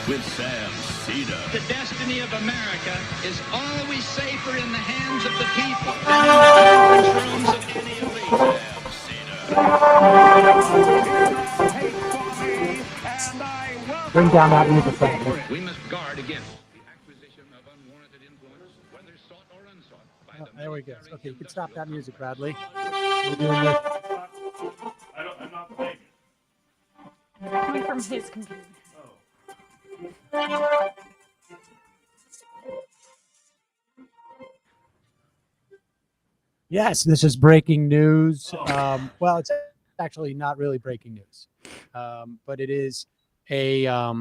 with Sam Seder. The destiny of America is always safer in the hands of the people than in the conference rooms of any elite. Bring down that music, Bradley. We must guard against the acquisition of unwarranted influence, whether sought or unsought. There we go. Okay, you can stop that music, Bradley. We're doing this. I'm not playing it. Coming from his computer. Yes, this is breaking news. Well, it's actually not really breaking news, but it is a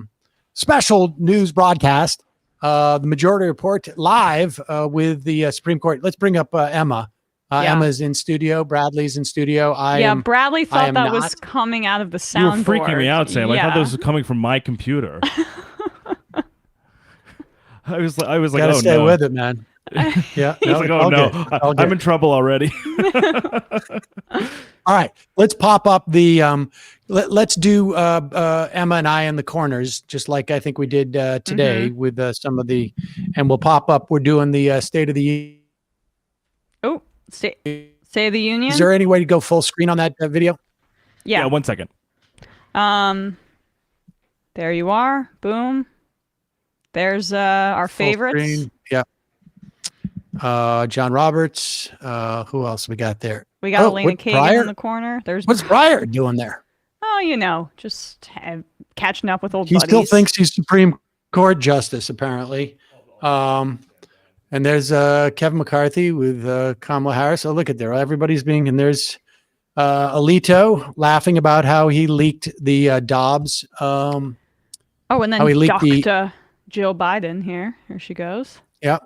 special news broadcast. The Majority Report live with the Supreme Court. Let's bring up Emma. Emma's in studio. Bradley's in studio. Bradley thought that was coming out of the soundboard. You were freaking me out, Sam. I thought that was coming from my computer. I was like, gotta oh stay no. with it, man. Yeah. I was like, oh no, I'm in trouble already. All right, let's pop up the. Let's do Emma and I in the corners, just like I think we did today with some of the, and we'll pop up. We're doing the State of the. Oh, State of the Union. Is there any way to go full screen on that video? Yeah. 1 second. There you are. Boom. There's our Full favorites. screen. Yeah. John Roberts. Who else we got there? We got Elena Kagan in the corner. What's Breyer doing there? Oh, just catching up with old He buddies. still thinks he's Supreme Court justice, apparently. And there's Kevin McCarthy with Kamala Harris. Oh, look at there. Everybody's being, and there's Alito laughing about how he leaked the Dobbs. And then Dr. Jill Biden here. Here she goes. Yeah.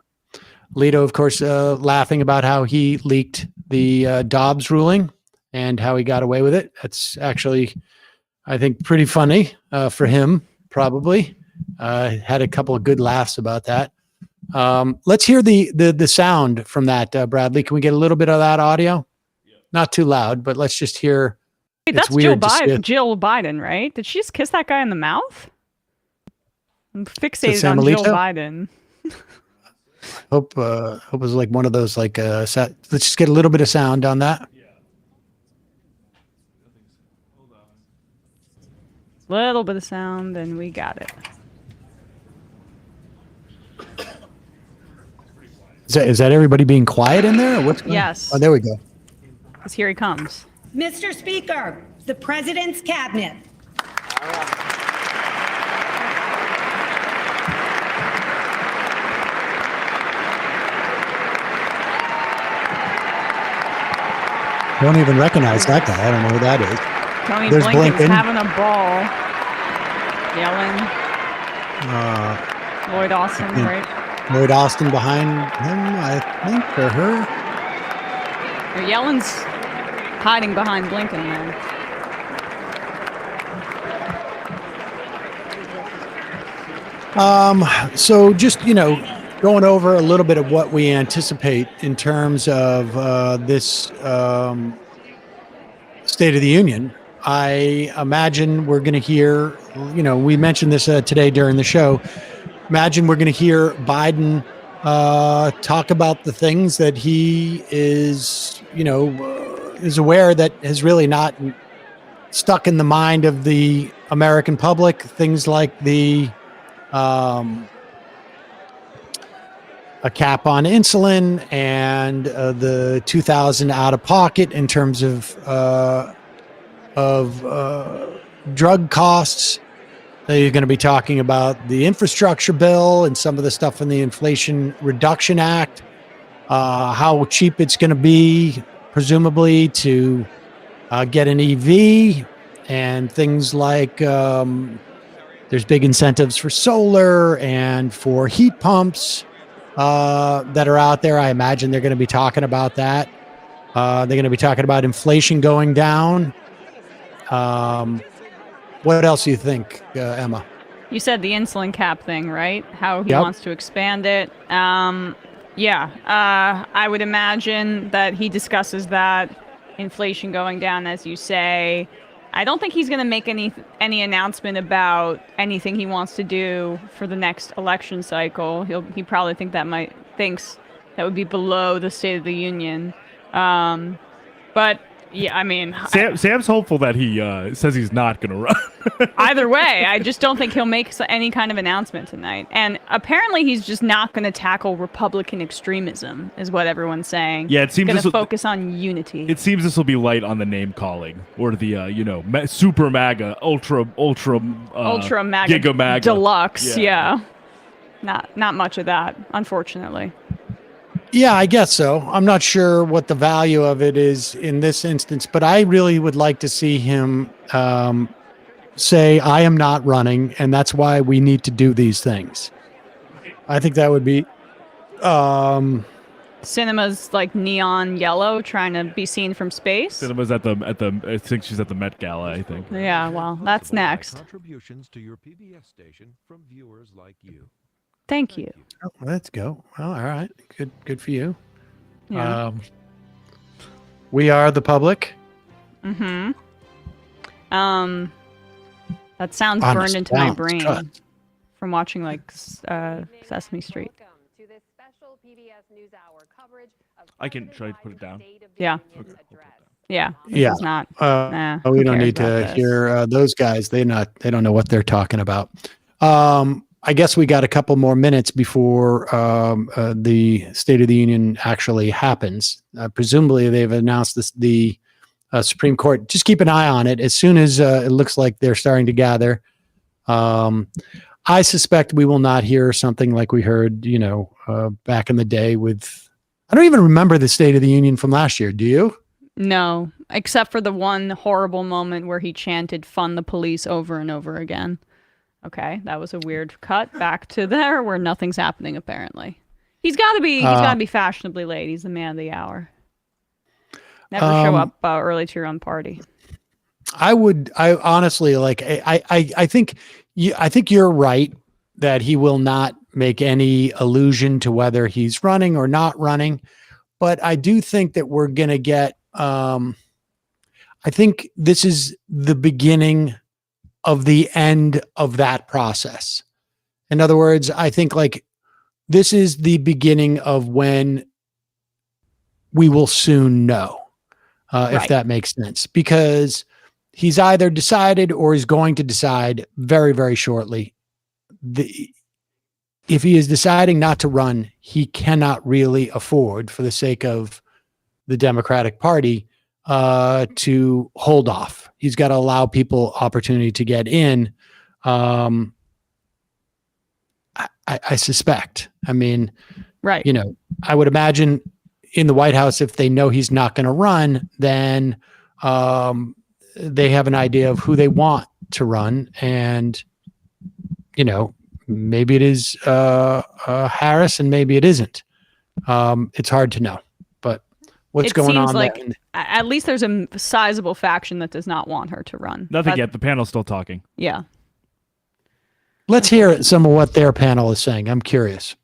Alito, of course, laughing about how he leaked the Dobbs ruling and how he got away with it. That's actually, I think, pretty funny for him, probably. Had a couple of good laughs about that. Let's hear the sound from that, Bradley. Can we get a little bit of that audio? Yeah. Not too loud, but let's just hear. Wait, that's Jill Biden, right? Did she just kiss that guy in the mouth? I'm fixated on Jill Biden. Hope it was like one of those let's just get a little bit of sound on that. Yeah. Hold on. Little bit of sound, and we got it. Is that everybody being quiet in there? Or what's going on? Yes. Oh, there we go. Because here he comes. Mr. Speaker, the President's Cabinet. Don't even recognize that guy. I don't know who that is. Tony There's Blinken's Blinken. having a ball. Yellen. Lloyd Austin, right? Lloyd Austin behind him, I think, or her. Or Yellen's hiding behind Blinken there. So just, going over a little bit of what we anticipate in terms of this State of the Union. I imagine we're going to hear, we mentioned this today during the show. Imagine we're going to hear Biden talk about the things that he is, is aware that has really not stuck in the mind of the American public. Things like the a cap on insulin and the $2,000 out of pocket in terms of drug costs. You're going to be talking about the infrastructure bill and some of the stuff in the Inflation Reduction Act, how cheap it's going to be, presumably, to get an EV, and things like there's big incentives for solar and for heat pumps that are out there. I imagine they're going to be talking about that. They're going to be talking about inflation going down. What else do you think, Emma? You said the insulin cap thing, right? How he wants to expand it. I would imagine that he discusses that inflation going down, as you say. I don't think he's going to make any announcement about anything he wants to do for the next election cycle. He probably thinks that would be below the State of the Union. But yeah, I mean, Sam's hopeful that he says he's not going to run. Either way, I just don't think he'll make any kind of announcement tonight. And apparently, he's just not going to tackle Republican extremism, is what everyone's saying. Yeah, it seems going to focus on unity. It seems this will be light on the name calling or the super MAGA, ultra MAGA, giga MAGA deluxe. Yeah. Not much of that, unfortunately. Yeah, I guess so. I'm not sure what the value of it is in this instance, but I really would like to see him say, I am not running, and that's why we need to do these things. I think that would be... Cinema's like neon yellow, trying to be seen from space. Cinema's at the I think she's at the Met Gala, I think. Yeah, well, that's next. Contributions to your PBS station from viewers like you. Thank you. Oh, let's go. Well, all right. Good for you. Yeah. We are the public. Mm-hmm. That sounds burned into my brain from watching like Sesame Street. To this special PBS NewsHour coverage of I can try to put it down. Yeah. Okay. Yeah. Yeah. It's not. We don't need to hear those guys. They don't know what they're talking about. I guess we got a couple more minutes before the State of the Union actually happens. Presumably, they've announced the Supreme Court. Just keep an eye on it. As soon as it looks like they're starting to gather, I suspect we will not hear something like we heard, back in the day with. I don't even remember the State of the Union from last year. Do you? No, except for the one horrible moment where he chanted "Fund the police" over and over again. Okay, that was a weird cut back to there where nothing's happening apparently. He's got to be fashionably late. He's the man of the hour. Never show up early to your own party. I honestly I think you're right that he will not make any allusion to whether he's running or not running, but I do think that we're going to get I think this is the beginning of the end of that process. In other words, I think this is the beginning of when we will soon know, if that makes sense, because he's either decided or is going to decide very, very shortly. If he is deciding not to run, he cannot really afford, for the sake of the Democratic Party, to hold off. He's got to allow people opportunity to get in. I suspect. I mean, right. I would imagine in the White House, if they know he's not going to run, then they have an idea of who they want to run. And, maybe it is Harris and maybe it isn't. It's hard to know. But what's going on like there? At least there's a sizable faction that does not want her to run. Nothing yet. The panel's still talking. Yeah. Let's hear some of what their panel is saying. I'm curious.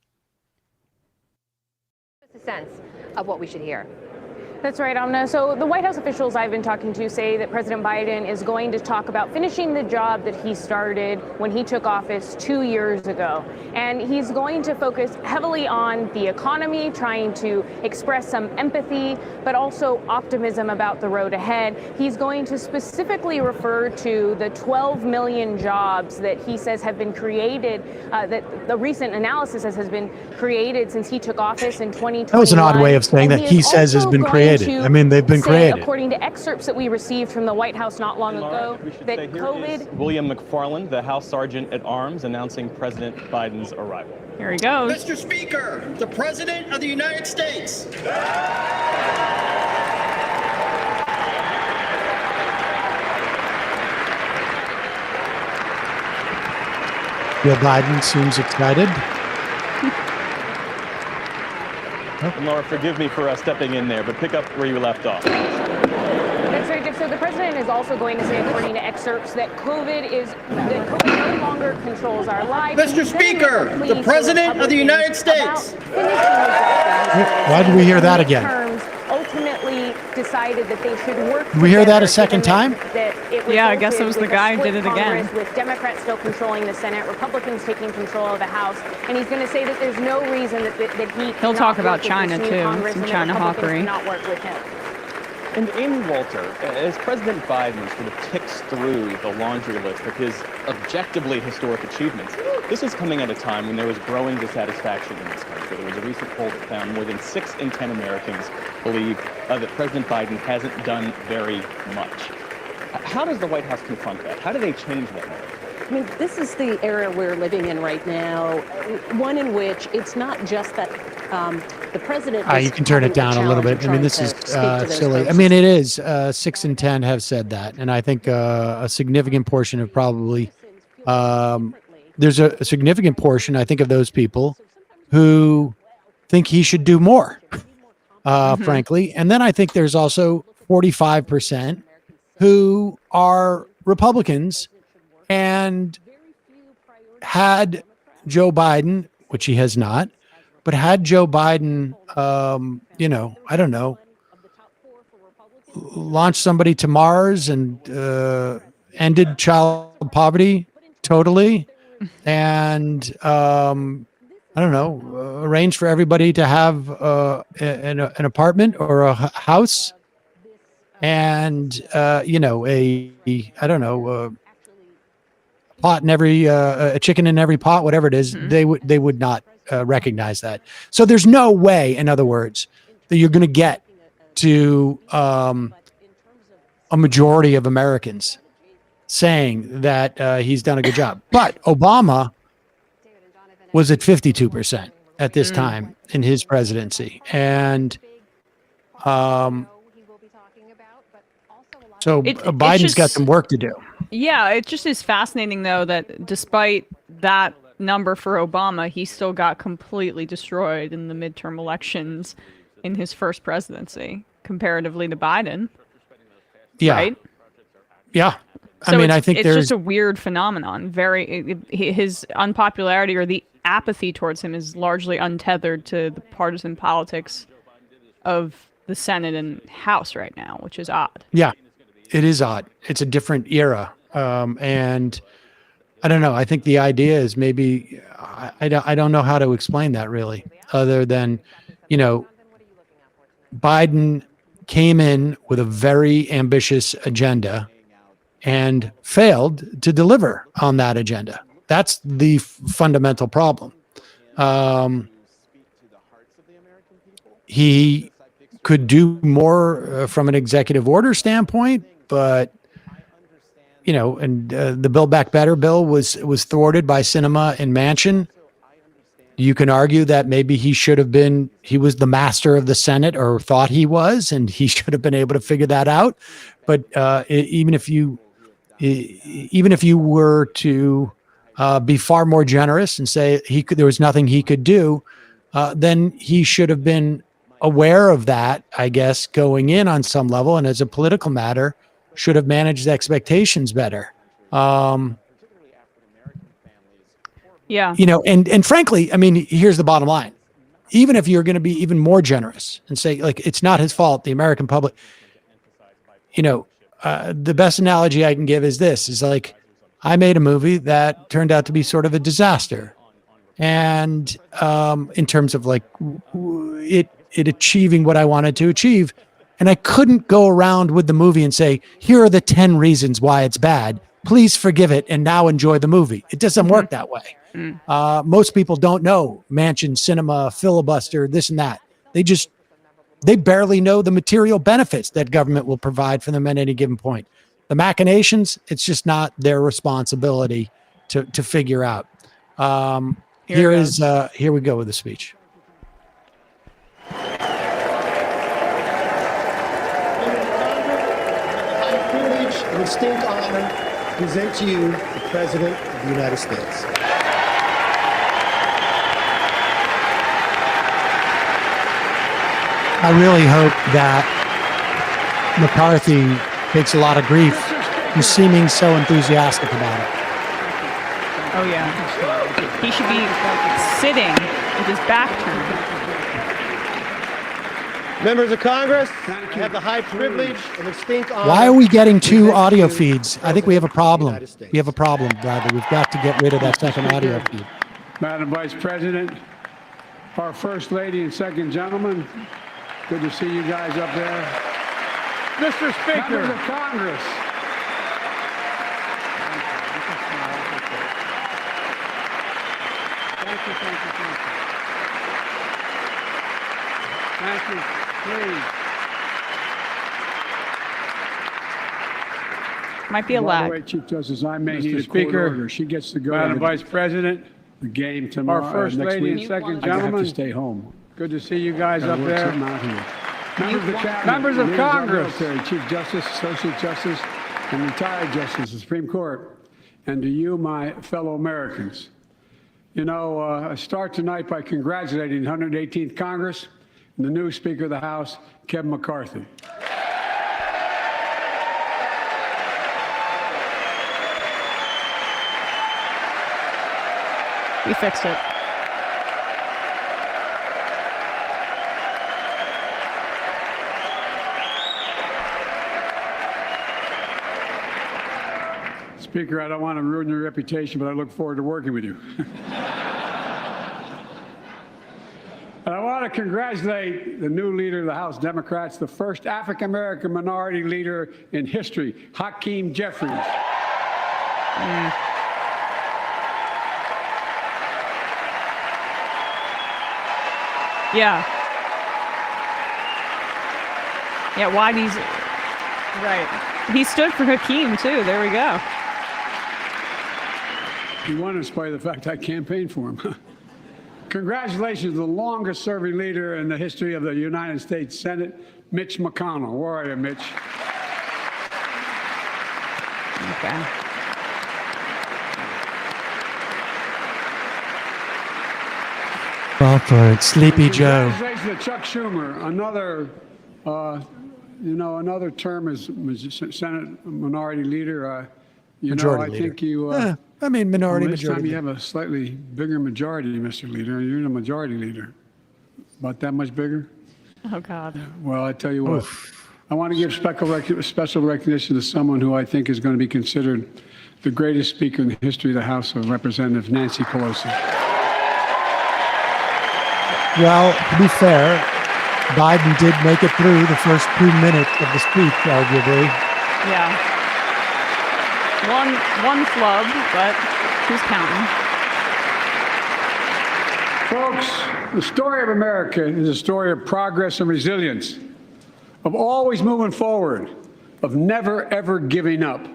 just a sense of what we should hear. That's right, Amna. So the White House officials I've been talking to say that President Biden is going to talk about finishing the job that he started when he took office 2 years ago. And he's going to focus heavily on the economy, trying to express some empathy, but also optimism about the road ahead. He's going to specifically refer to the 12 million jobs that he says have been created, that the recent analysis has been created since he took office in 2021. That was an odd way of saying that he says has been created. I mean, they've been created. According to excerpts that we received from the White House not long ago, that COVID... William McFarland, the House Sergeant at Arms, announcing President Biden's arrival. Here he goes. Mr. Speaker, the President of the United States. Joe Biden seems excited. And Laura, forgive me for stepping in there, but pick up where you left off. That's right, Jeff. So the president is also going to say, according to excerpts, that COVID no longer controls our lives. Mr. Speaker, the President of the United States. Why did we hear that again? Ultimately decided that they should work. Did we hear that a together, second given time? That it Yeah, I guess it resulted was the with a guy who split did it again. Congress, with Democrats still controlling the Senate, Republicans taking control of the House, and he's going to say that there's no reason that he He'll cannot talk about work with China, this new too, Congress some and China that Republicans hawkery. cannot work with him. And Amy Walter, as President Biden sort of ticks through the laundry list of his objectively historic achievements, this is coming at a time when there is growing dissatisfaction in this country. There was a recent poll that found more than 6 in 10 Americans believe that President Biden hasn't done very much. How does the White House confront that? How do they change that narrative? I mean, this is the era we're living in right now, one in which it's not just that the president. You can turn it down a little bit. I mean, this is silly. I mean, it is. 6 in 10 have said that. And I think a significant portion of probably, there's a significant portion, I think, of those people who think he should do more, frankly. And then I think there's also 45% who are Republicans and had Joe Biden, which he has not, but had Joe Biden, I don't know, launch somebody to Mars and ended child poverty totally, and I don't know, arrange for everybody to have an apartment or a house, and a pot in every a chicken in every pot, whatever it is, they would not recognize that. So there's no way, in other words, that you're going to get to a majority of Americans saying that he's done a good job. But Obama was at 52% at this time in his presidency, and so Biden's got some work to do. Yeah, it just is fascinating, though, that despite that number for Obama, he still got completely destroyed in the midterm elections in his first presidency, comparatively to Biden. Yeah. Right? Yeah. So I think it's there's just a weird phenomenon. His unpopularity or the apathy towards him is largely untethered to the partisan politics of the Senate and House right now, which is odd. Yeah. It is odd. It's a different era. And I don't know. I think the idea is maybe, I don't know how to explain that really, other than, Biden came in with a very ambitious agenda and failed to deliver on that agenda. That's the fundamental problem. He could do more from an executive order standpoint, but the Build Back Better bill was thwarted by Sinema and Manchin. You can argue that maybe he was the master of the Senate, or thought he was, and he should have been able to figure that out. But even if you were to be far more generous and say there was nothing he could do, then he should have been aware of that, I guess, going in on some level, and as a political matter, should have managed expectations better. Yeah. And frankly, here's the bottom line. Even if you're going to be even more generous and say, like, it's not his fault, the American public, the best analogy I can give is this, is like, I made a movie that turned out to be sort of a disaster. And in terms of like it achieving what I wanted to achieve. And I couldn't go around with the movie and say, here are the 10 reasons why it's bad. Please forgive it and now enjoy the movie. It doesn't work that way. Most people don't know Manchin, Sinema, filibuster, this and that. They barely know the material benefits that government will provide for them at any given point. The machinations, it's just not their responsibility to figure out. Here we go with the speech. A distinct honor to present to you the President of the United States. I really hope that McCarthy takes a lot of grief for seeming so enthusiastic about it. Oh, yeah. He should be sitting with his back turned. Members of Congress, I have the high privilege and distinct honor. Why are we getting two audio feeds? I think we have a problem. We have a problem, Bradley. We've got to get rid of that second audio feed. Madam Vice President, our First Lady and Second Gentleman, good to see you guys up there. Mr. Speaker. Members of Congress. Thank you, thank you, thank you. Thank you, please. Might be a By lag. the way, Chief Justice, I may Mr. need a Speaker, court order. She gets to go Madam to Vice President, the game tomorrow. our First next Lady week. and Second I have Gentleman, to stay home. good to see you guys Gotta up work there. something out here. Members of the Cabinet, Members of leaders our Congress. military, Chief Justice, Associate Justice, and retired Justice of the Supreme Court, and to you, my fellow Americans. You know, I start tonight by congratulating the 118th Congress and the new Speaker of the House, Kevin McCarthy. We fixed it. Speaker, I don't want to ruin your reputation, but I look forward to working with you. And I want to congratulate the new leader of the House Democrats, the first African-American minority leader in history, Hakeem Jeffries. Yeah. Yeah, Whitey's right. He stood for Hakeem too. There we go. He won in spite of the fact I campaigned for him. Congratulations to the longest-serving leader in the history of the United States Senate, Mitch McConnell. Where are you, Mitch? Okay. Crawford, Sleepy Joe. Congratulations to Chuck Schumer, another, another term as Senate Minority Leader. Majority I Leader. think you. I mean, minority, well, this majority. time you have a slightly bigger majority, Mr. Leader, and you're the Majority Leader. About that much bigger? Oh God. Well, I tell you what, I want to give special recognition to someone who I think is going to be considered the greatest speaker in the history of the House of Representatives, Nancy Pelosi. Well, to be fair, Biden did make it through the first 2 minutes of the speech, arguably. Yeah. One flub, but who's counting? Folks, the story of America is a story of progress and resilience, of always moving forward, of never, ever giving up.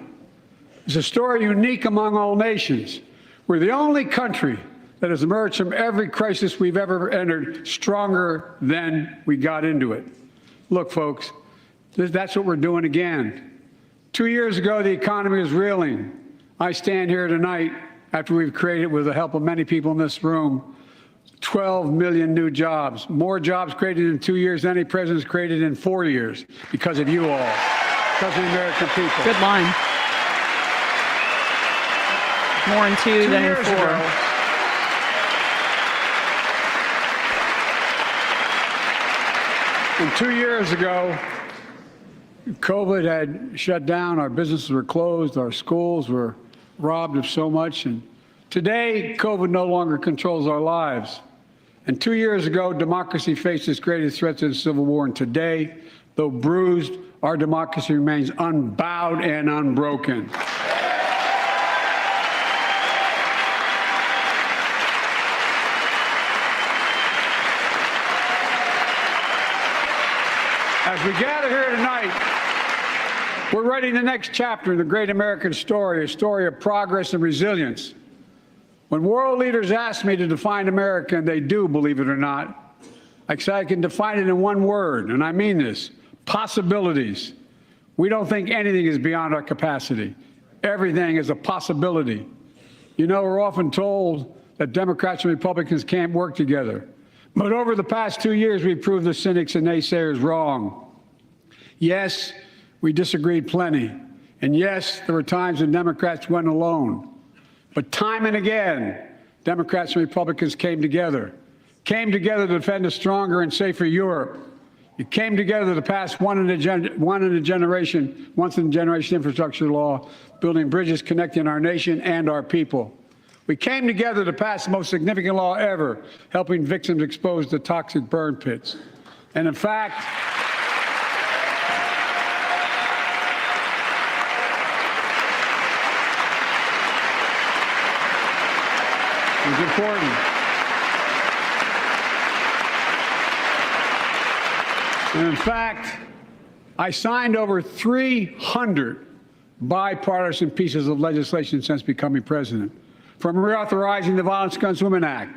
It's a story unique among all nations. We're the only country that has emerged from every crisis we've ever entered stronger than we got into it. Look, folks, that's what we're doing again. 2 years ago, the economy was reeling. I stand here tonight after we've created, with the help of many people in this room, 12 million new jobs. More jobs created in 2 years than any president's created in 4 years because of you all, because of the American people. Good line. More in 2 than in 4. And 2 years ago, COVID had shut down, our businesses were closed, our schools were robbed of so much, and today, COVID no longer controls our lives. And 2 years ago, democracy faced its greatest threat to the Civil War, and today, though bruised, our democracy remains unbowed and unbroken. As we gather here tonight, we're writing the next chapter in the great American story, a story of progress and resilience. When world leaders ask me to define America, and they do, believe it or not, I say I can define it in one word, and I mean this: possibilities. We don't think anything is beyond our capacity. Everything is a possibility. You know, we're often told that Democrats and Republicans can't work together. But over the past 2 years, we've proved the cynics and naysayers wrong. Yes, we disagreed plenty. And yes, there were times when Democrats went alone. But time and again, Democrats and Republicans came together to defend a stronger and safer Europe. You came together to pass once in a generation infrastructure law, building bridges connecting our nation and our people. We came together to pass the most significant law ever, helping victims exposed to toxic burn pits. And in fact, it's important. And in fact, I signed over 300 bipartisan pieces of legislation since becoming president, from reauthorizing the Violence Against Women Act,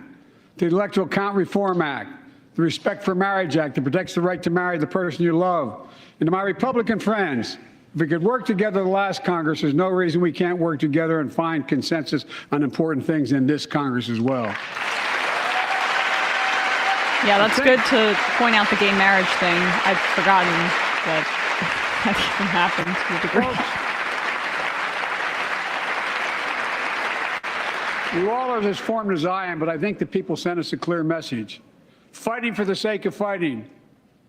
the Electoral Count Reform Act, the Respect for Marriage Act that protects the right to marry the person you love. And to my Republican friends, if we could work together the last Congress, there's no reason we can't work together and find consensus on important things in this Congress as well. Yeah, that's good to point out the gay marriage thing. I'd forgotten that that even happened to a degree. You all are as formed as I am, but I think the people sent us a clear message. Fighting for the sake of fighting,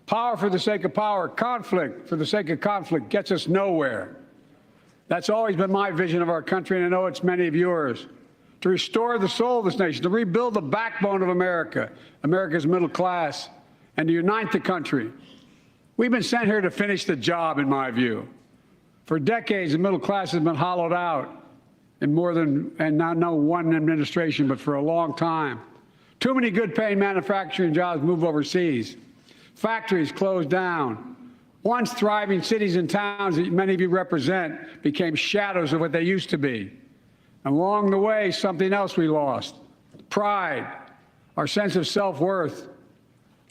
power for the sake of power, conflict for the sake of conflict gets us nowhere. That's always been my vision of our country, and I know it's many of yours. To restore the soul of this nation, to rebuild the backbone of America, America's middle class, and to unite the country. We've been sent here to finish the job, in my view. For decades, the middle class has been hollowed out in more than, and not no one administration, but for a long time. Too many good-paying manufacturing jobs move overseas. Factories closed down. Once thriving cities and towns that many of you represent became shadows of what they used to be. Along the way, something else we lost: pride, our sense of self-worth.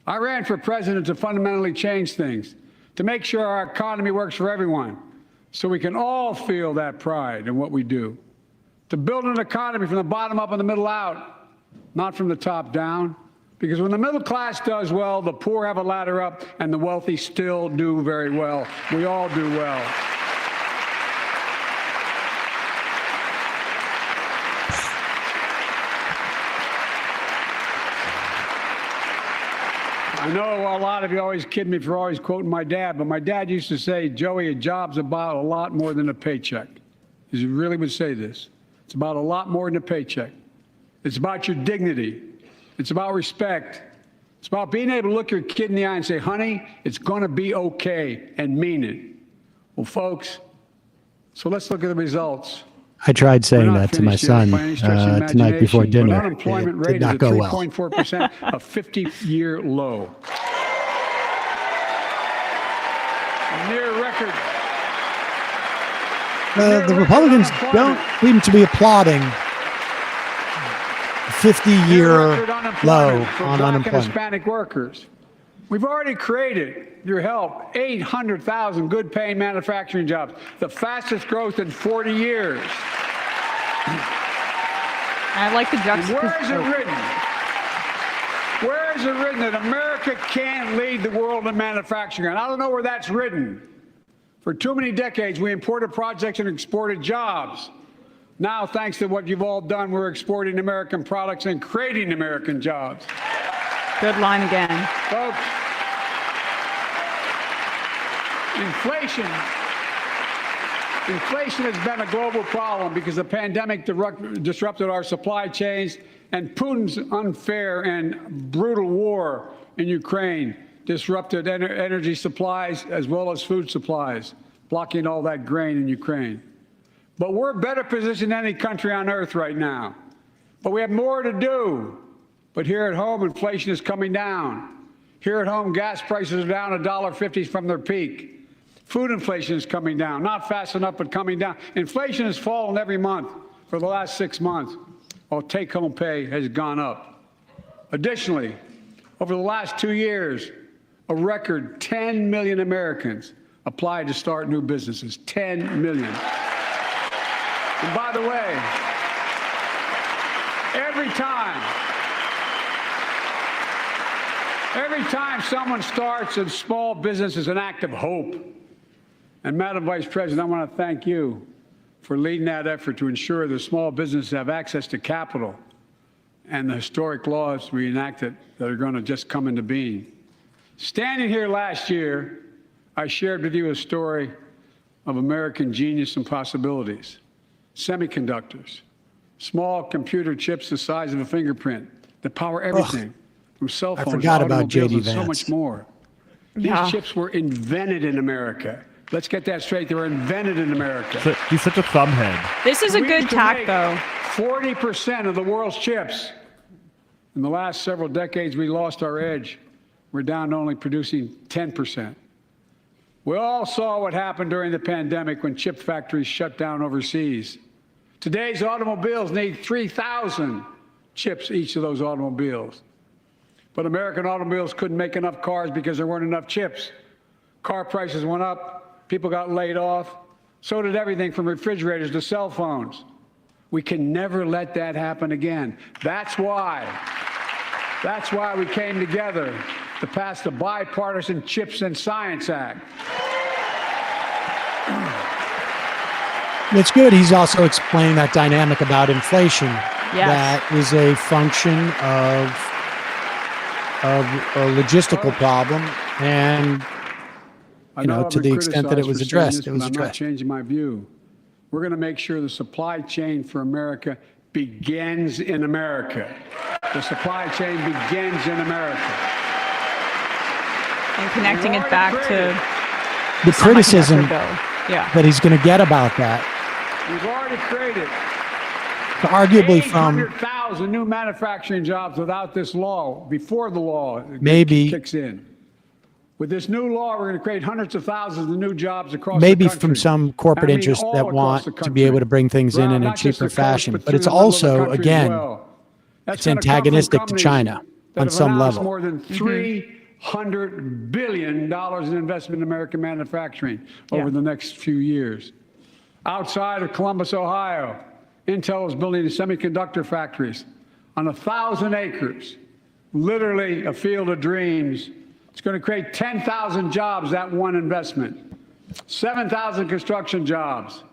I ran for president to fundamentally change things, to make sure our economy works for everyone, so we can all feel that pride in what we do. To build an economy from the bottom up and the middle out, not from the top down. Because when the middle class does well, the poor have a ladder up, and the wealthy still do very well. We all do well. I know a lot of you always kid me for always quoting my dad, but my dad used to say, Joey, a job's about a lot more than a paycheck. He really would say this. It's about a lot more than a paycheck. It's about your dignity. It's about respect. It's about being able to look your kid in the eye and say, honey, it's going to be okay, and mean it. Well, folks, so let's look at the results. I tried saying that to my son tonight before dinner. Unemployment It did rate not is go well. 3.4%, a 50-year low. A near record. The Republicans don't seem to be applauding 50-year low on unemployment. Hispanic workers. We've already created, your help, 800,000 good-paying manufacturing jobs, the fastest growth in 40 years. I like the juxtaposition. Where is it written? Where is it written that America can't lead the world in manufacturing? And I don't know where that's written. For too many decades, we imported projects and exported jobs. Now, thanks to what you've all done, we're exporting American products and creating American jobs. Good line again. Folks, inflation has been a global problem because the pandemic disrupted our supply chains, and Putin's unfair and brutal war in Ukraine disrupted energy supplies as well as food supplies, blocking all that grain in Ukraine. But we're better positioned than any country on earth right now. But we have more to do. But here at home, inflation is coming down. Here at home, gas prices are down $1.50 from their peak. Food inflation is coming down, not fast enough, but coming down. Inflation has fallen every month for the last 6 months, while take-home pay has gone up. Additionally, over the last 2 years, a record 10 million Americans applied to start new businesses. 10 million. And by the way, every time someone starts a small business is an act of hope. And Madam Vice President, I want to thank you for leading that effort to ensure that small businesses have access to capital and the historic laws we enacted that are going to just come into being. Standing here last year, I shared with you a story of American genius and possibilities. Semiconductors, small computer chips the size of a fingerprint that power everything, from cell phones, I forgot about automobiles, J.D. and so Vance. much more. Yeah. These chips were invented in America. Let's get that straight. They were invented in America. He's such a thumbhead. This is a We good used to tack, make though. 40% of the world's chips. In the last several decades, we lost our edge. We're down to only producing 10%. We all saw what happened during the pandemic when chip factories shut down overseas. Today's automobiles need 3,000 chips, each of those automobiles. But American automobiles couldn't make enough cars because there weren't enough chips. Car prices went up, people got laid off. So did everything from refrigerators to cell phones. We can never let that happen again. That's why we came together to pass the Bipartisan Chips and Science Act. It's good. He's also explaining that dynamic about inflation. Yes. That is a function of a logistical problem, and I know, I've to been the extent that it criticized was for saying addressed, this, it was but I'm not addressed. changing my view. We're going to make sure the supply chain for America begins in America. The supply chain begins in America. And connecting it back to the criticism semiconductor bill. Yeah. that he's going to get about that, We've already created arguably from 800,000 new manufacturing jobs without this law, before the law Maybe- kicks in. With this new law, we're going to create hundreds of thousands of new jobs across maybe the country. from some corporate I mean, interest all that across want the to be able to bring things in Well, a not just cheaper the coast, fashion. But through it's the middle of the also, country as again, well. That's it's gonna come from antagonistic to companies China that on have some announced level. more than $300 billion in investment in American manufacturing over the next few years. Outside of Columbus, Ohio, Intel is building semiconductor factories on 1,000 acres, literally a field of dreams. It's going to create 10,000 jobs, that one investment, 7,000 construction jobs,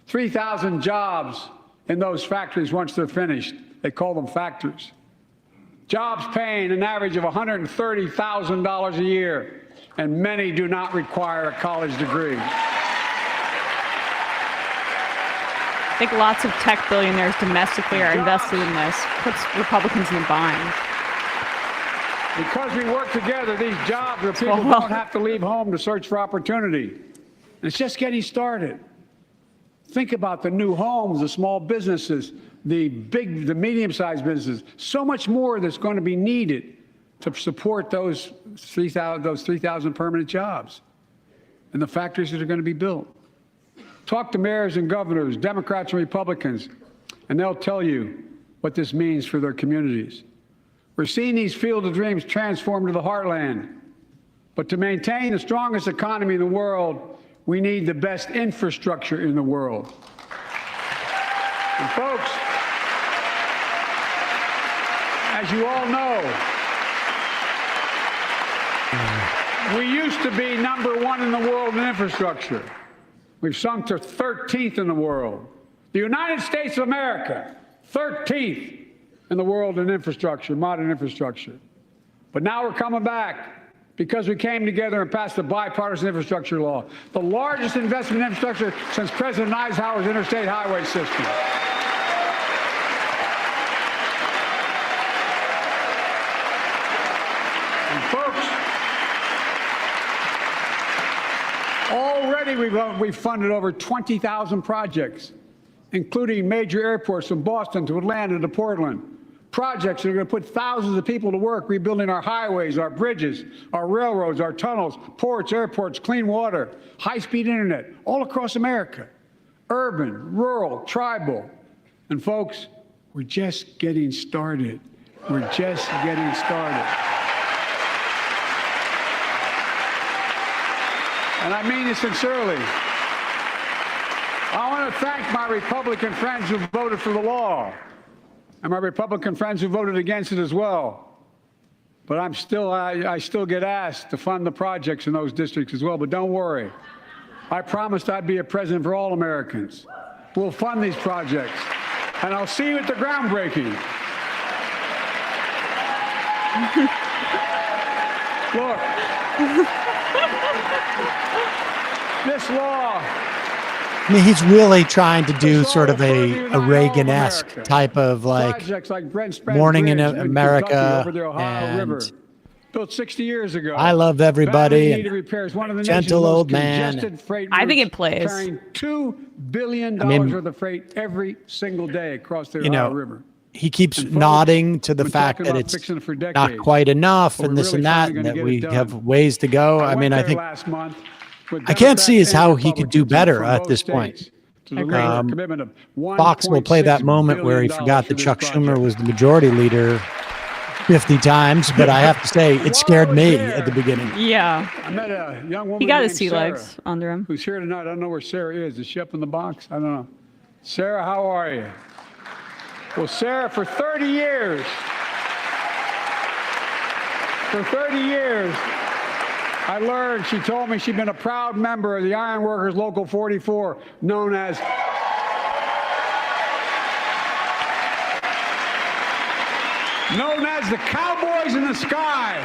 3,000 jobs in those factories once they're finished. They call them factories. Jobs paying an average of $130,000 a year, and many do not require a college degree. I think lots of tech billionaires domestically are invested in this. Puts Republicans in a bind. Because we work together, these jobs where people don't have to leave home to search for opportunity. And it's just getting started. Think about the new homes, the small businesses, the medium-sized businesses. So much more that's going to be needed to support those 3,000 permanent jobs and the factories that are going to be built. Talk to mayors and governors, Democrats and Republicans, and they'll tell you what this means for their communities. We're seeing these field of dreams transform to the heartland. But to maintain the strongest economy in the world, we need the best infrastructure in the world. And folks, as you all know, we used to be #1 in the world in infrastructure. We've sunk to 13th in the world. The United States of America, 13th in the world in infrastructure, modern infrastructure. But now we're coming back because we came together and passed the bipartisan infrastructure law, the largest investment in infrastructure since President Eisenhower's interstate highway system. And folks, already we've funded over 20,000 projects, including major airports from Boston to Atlanta to Portland. Projects that are going to put thousands of people to work rebuilding our highways, our bridges, our railroads, our tunnels, ports, airports, clean water, high-speed internet, all across America. Urban, rural, tribal. And folks, we're just getting started. We're just getting started. And I mean it sincerely. I want to thank my Republican friends who voted for the law, and my Republican friends who voted against it as well. But I still get asked to fund the projects in those districts as well. But don't worry. I promised I'd be a president for all Americans. We'll fund these projects. And I'll see you at the groundbreaking. Look, this law. I mean, he's really trying to do This law sort of will further a unite all of Reagan-esque America. type of like Projects like Brent Spence Morning in Bridge Kentucky America, over the Ohio River, and built 60 years ago. I love everybody, Badly and needed repairs. One of the Gentle nation's most Old Man. congested freight I think routes, it plays. carrying $2 billion mean, worth of freight every single day across the you Ohio know, River. he keeps And folks, nodding to the we've been fact talking that about it's fixing it for not decades, quite enough but and we're this really and that, finally and gonna that get we it done. have ways to go. I went mean, I there think last month with I can't see Democrats is how and he could do Republicans better from at both this point. states to deliver a Um, commitment of Fox will play that $1.6 moment where he billion forgot for that this Chuck project. Schumer was the majority leader 50 times, but I have to say it scared me at the beginning. Yeah. I met a young woman He got his named sea Sarah, legs under him. who's here tonight. I don't know where Sarah is. Is she up in the box? I don't know. Sarah, how are you? Well, Sarah, for 30 years, I learned, she told me she'd been a proud member of the Iron Workers Local 44, known as the Cowboys in the Sky.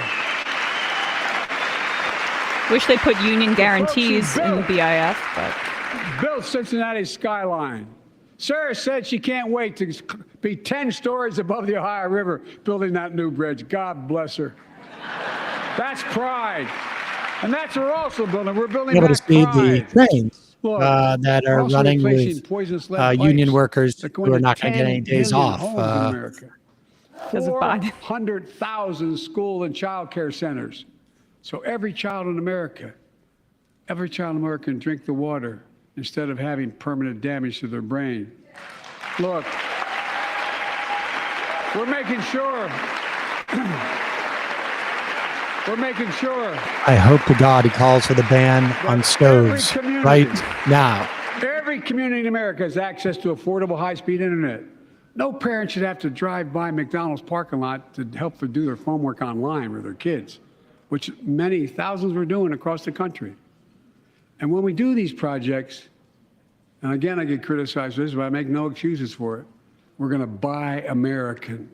Wish they put union guarantees in the BIF, but Built Cincinnati's skyline. Sarah said she can't wait to be 10 stories above the Ohio River building that new bridge. God bless her. That's pride. And that's what we're also building. We're building Be able to back see pride. the trains Look, that we're are also running replacing with poisonous lead union pipes workers that go who are into not going to get 10 any days million off. homes in America. Because of Biden. 400,000 school and child care centers. So every child in America can drink the water instead of having permanent damage to their brain. Look, we're making sure. I hope to God he calls for the ban on stoves right now. Every community in America has access to affordable high-speed internet. No parent should have to drive by McDonald's parking lot to help them do their homework online with their kids, which many thousands were doing across the country. And when we do these projects, and again, I get criticized for this, but I make no excuses for it. We're going to buy American.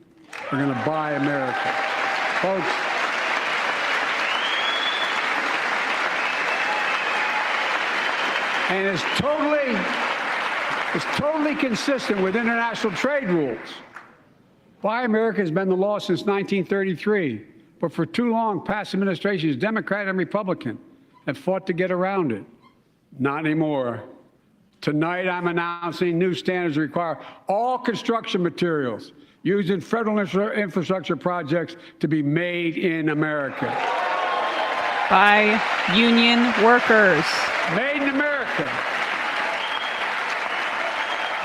We're going to buy America. Folks, and it's totally consistent with international trade rules. Buy America has been the law since 1933, but for too long, past administrations, Democrat and Republican, have fought to get around it. Not anymore. Tonight, I'm announcing new standards that require all construction materials used in federal infrastructure projects to be made in America. by union workers. Made in America.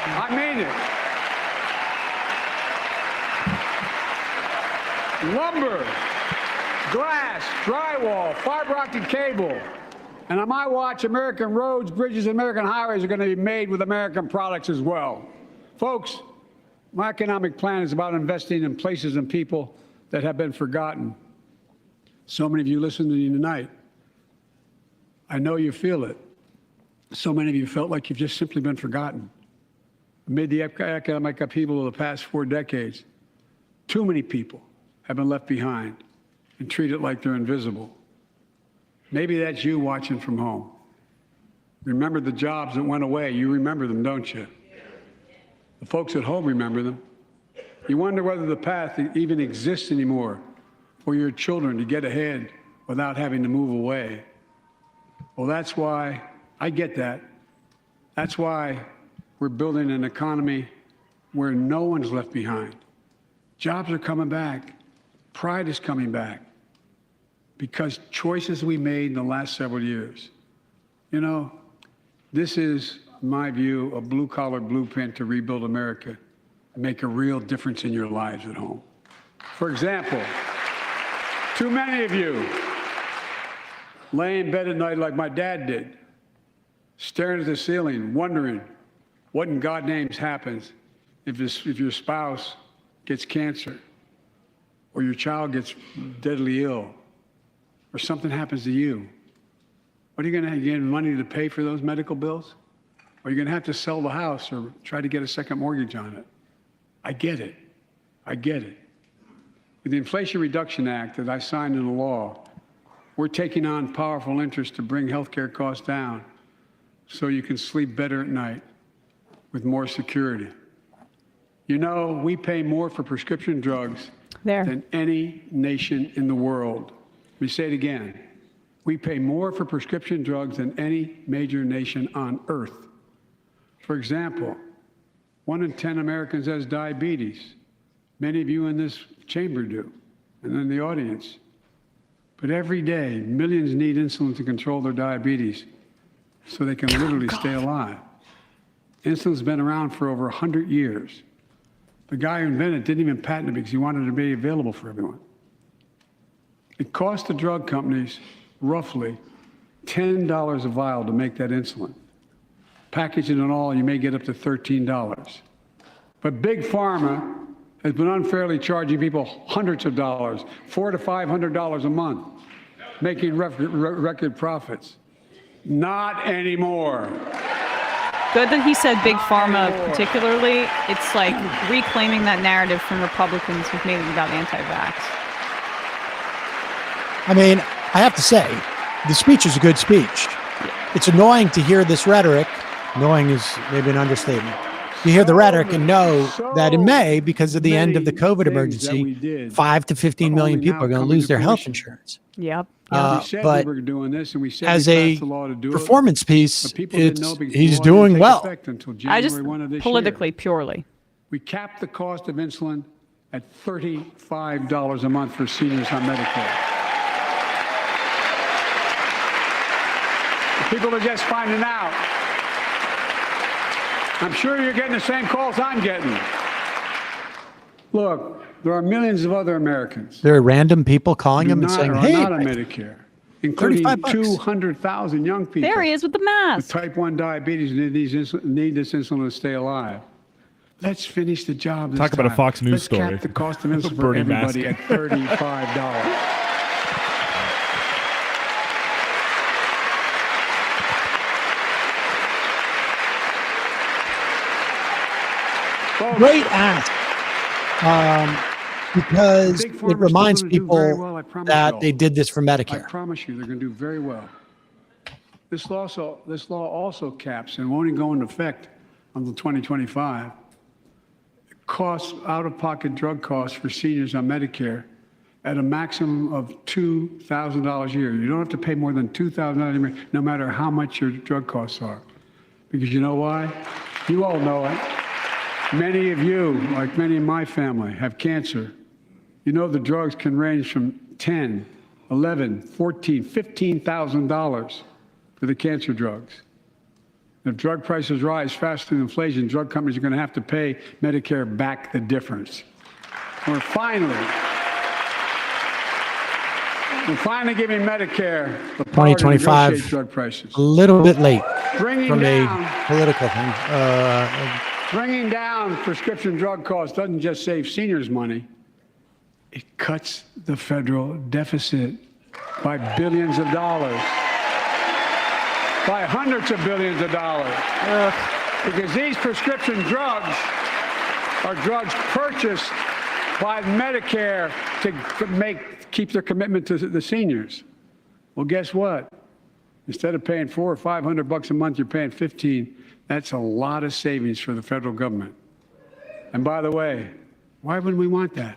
I mean it. Lumber, glass, drywall, fiber optic cable. And on my watch, American roads, bridges, and American highways are going to be made with American products as well. Folks, my economic plan is about investing in places and people that have been forgotten. So many of you listening to me tonight, I know you feel it. So many of you felt like you've just simply been forgotten. Amid the economic upheaval of the past 4 decades, too many people have been left behind and treated like they're invisible. Maybe that's you watching from home. Remember the jobs that went away. You remember them, don't you? The folks at home remember them. You wonder whether the path even exists anymore for your children to get ahead without having to move away. Well, that's why I get that. That's why we're building an economy where no one's left behind. Jobs are coming back. Pride is coming back because choices we made in the last several years. You know, this is, in my view, a blue-collar blueprint to rebuild America and make a real difference in your lives at home. For example, too many of you lay in bed at night like my dad did, staring at the ceiling, wondering what in God's name happens if your spouse gets cancer, or your child gets deadly ill, or something happens to you. What are you going to get money to pay for those medical bills? Or are you going to have to sell the house or try to get a second mortgage on it? I get it. I get it. With the Inflation Reduction Act that I signed into law, We're taking on powerful interests to bring healthcare costs down so you can sleep better at night with more security. You know, we pay more for prescription drugs than any nation in the world. Let me say it again. We pay more for prescription drugs than any major nation on earth. For example, 1 in 10 Americans has diabetes. Many of you in this chamber do, and in the audience. But every day, millions need insulin to control their diabetes so they can literally stay alive. Insulin's been around for over 100 years. The guy who invented it didn't even patent it because he wanted it to be available for everyone. It cost the drug companies roughly $10 a vial to make that insulin. Packaging and all, you may get up to $13. But Big Pharma has been unfairly charging people hundreds of dollars, $400 to $500 a month, making record profits. Not anymore. Good that he said Big Pharma particularly. It's like reclaiming that narrative from Republicans who've made it about anti-vax. I mean, I have to say, the speech is a good speech. It's annoying to hear this rhetoric. Annoying is maybe an understatement. You hear the rhetoric and know that in May, because of the end of the COVID emergency, 5 to 15 million people are going to lose their health insurance. Yep. But as a performance piece, he's doing well. I just politically, purely. We capped the cost of insulin at $35 a month for seniors on Medicare. People are just finding out. I'm sure you're getting the same calls I'm getting. Look, there are millions of other Americans. There are random people calling him and saying, hey, not on Medicare, including 200,000 young people. There he is with the mask. With type 1 diabetes need this insulin to stay alive. Let's finish the job this Talk about a Fox News story. Let's cap the cost of insulin for everybody at $35. Great ask. Because it reminds people that they did this for Medicare. I promise you, they're going to do very well. This law also caps and won't even go into effect until 2025. Costs, out-of-pocket drug costs for seniors on Medicare at a maximum of $2,000 a year. You don't have to pay more than $2,000 a year, no matter how much your drug costs are. Because you know why? You all know it. Many of you, like many in my family, have cancer. You know the drugs can range from $10,000, $11,000, $14,000, $15,000 for the cancer drugs. If drug prices rise faster than inflation, drug companies are going to have to pay Medicare back the difference. We're finally giving Medicare the power to negotiate drug prices. A little bit late Bringing from down, a political thing. Bringing down prescription drug costs doesn't just save seniors money. It cuts the federal deficit by billions of dollars, by hundreds of billions of dollars. Because these prescription drugs are drugs purchased by Medicare to keep their commitment to the seniors. Well, guess what? Instead of paying $400 or $500 a month, you're paying $15. That's a lot of savings for the federal government. And by the way, why wouldn't we want that?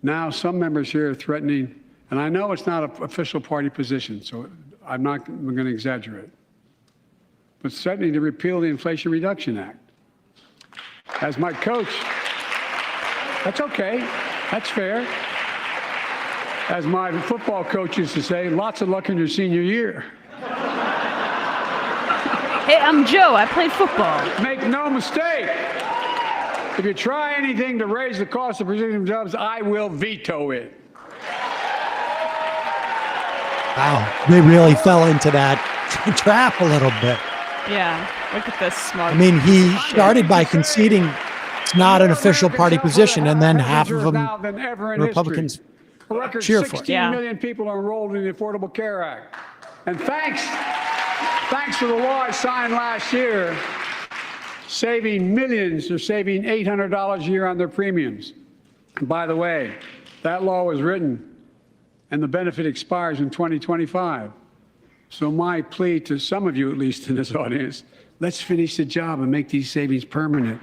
Now, some members here are threatening, and I know it's not an official party position, so I'm not going to exaggerate, but threatening to repeal the Inflation Reduction Act. As my coach, that's okay, that's fair. As my football coach used to say, lots of luck in your senior year. Hey, I'm Joe. I played football. Make no mistake. If you try anything to raise the cost of prescription drugs, I will veto it. Wow, they really fell into that trap a little bit. Yeah, look at this smug. I mean, he started by conceding it's not an official party position, and then half of them Republicans A record cheer for it. 16 million people are enrolled in the Affordable Care Act. And thanks to the law I signed last year, saving millions are saving $800 a year on their premiums. And by the way, that law was written and the benefit expires in 2025. So my plea to some of you, at least in this audience, let's finish the job and make these savings permanent.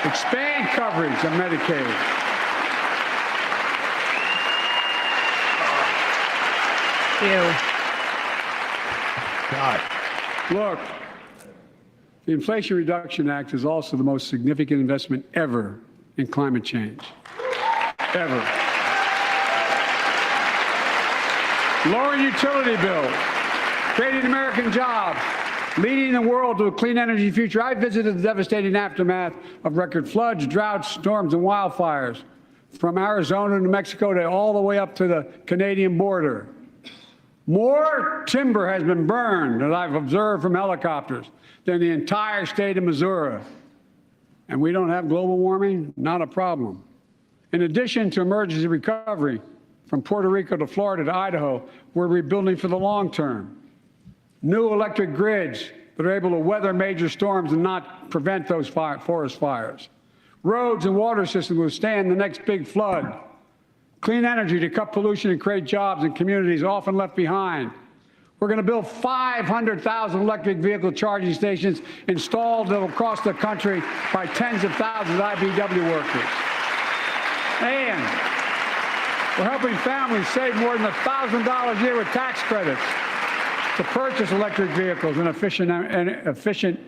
Expand coverage of Medicaid. Ew. God. Look, the Inflation Reduction Act is also the most significant investment ever in climate change. Ever. Lowering utility bills, creating American jobs, leading the world to a clean energy future. I visited the devastating aftermath of record floods, droughts, storms, and wildfires from Arizona to Mexico to all the way up to the Canadian border. More timber has been burned, as I've observed from helicopters, than the entire state of Missouri. And we don't have global warming? Not a problem. In addition to emergency recovery, from Puerto Rico to Florida to Idaho, we're rebuilding for the long term. New electric grids that are able to weather major storms and not prevent those forest fires. Roads and water systems withstand the next big flood. Clean energy to cut pollution and create jobs in communities often left behind. We're going to build 500,000 electric vehicle charging stations installed across the country by tens of thousands of IBW workers. And we're helping families save more than $1,000 a year with tax credits to purchase electric vehicles and efficient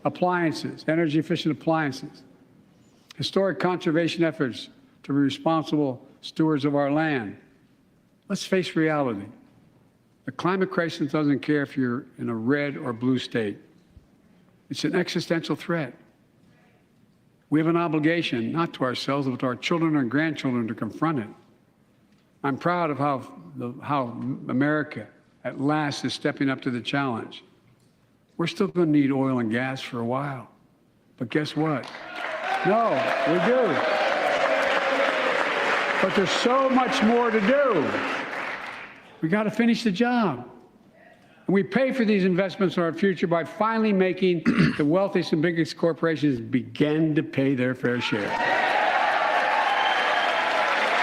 appliances, energy-efficient appliances. Historic conservation efforts to be responsible stewards of our land. Let's face reality. The climate crisis doesn't care if you're in a red or blue state. It's an existential threat. We have an obligation, not to ourselves, but to our children and grandchildren, to confront it. I'm proud of how America, at last, is stepping up to the challenge. We're still going to need oil and gas for a while. But guess what? No, we do. But there's so much more to do. We got to finish the job. And we pay for these investments in our future by finally making the wealthiest and biggest corporations begin to pay their fair share.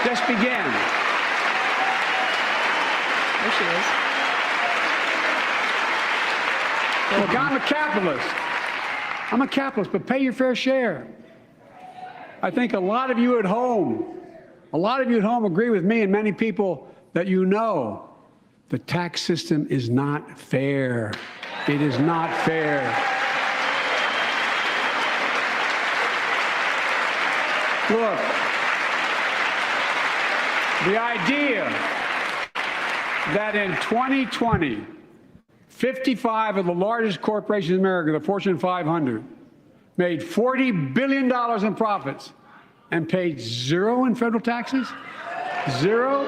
Just begin. There she is. Look, I'm a capitalist. I'm a capitalist, but pay your fair share. I think a lot of you at home agree with me and many people that you know. The tax system is not fair. It is not fair. Look, the idea that in 2020, 55 of the largest corporations in America, the Fortune 500, made $40 billion in profits and paid zero in federal taxes? Zero?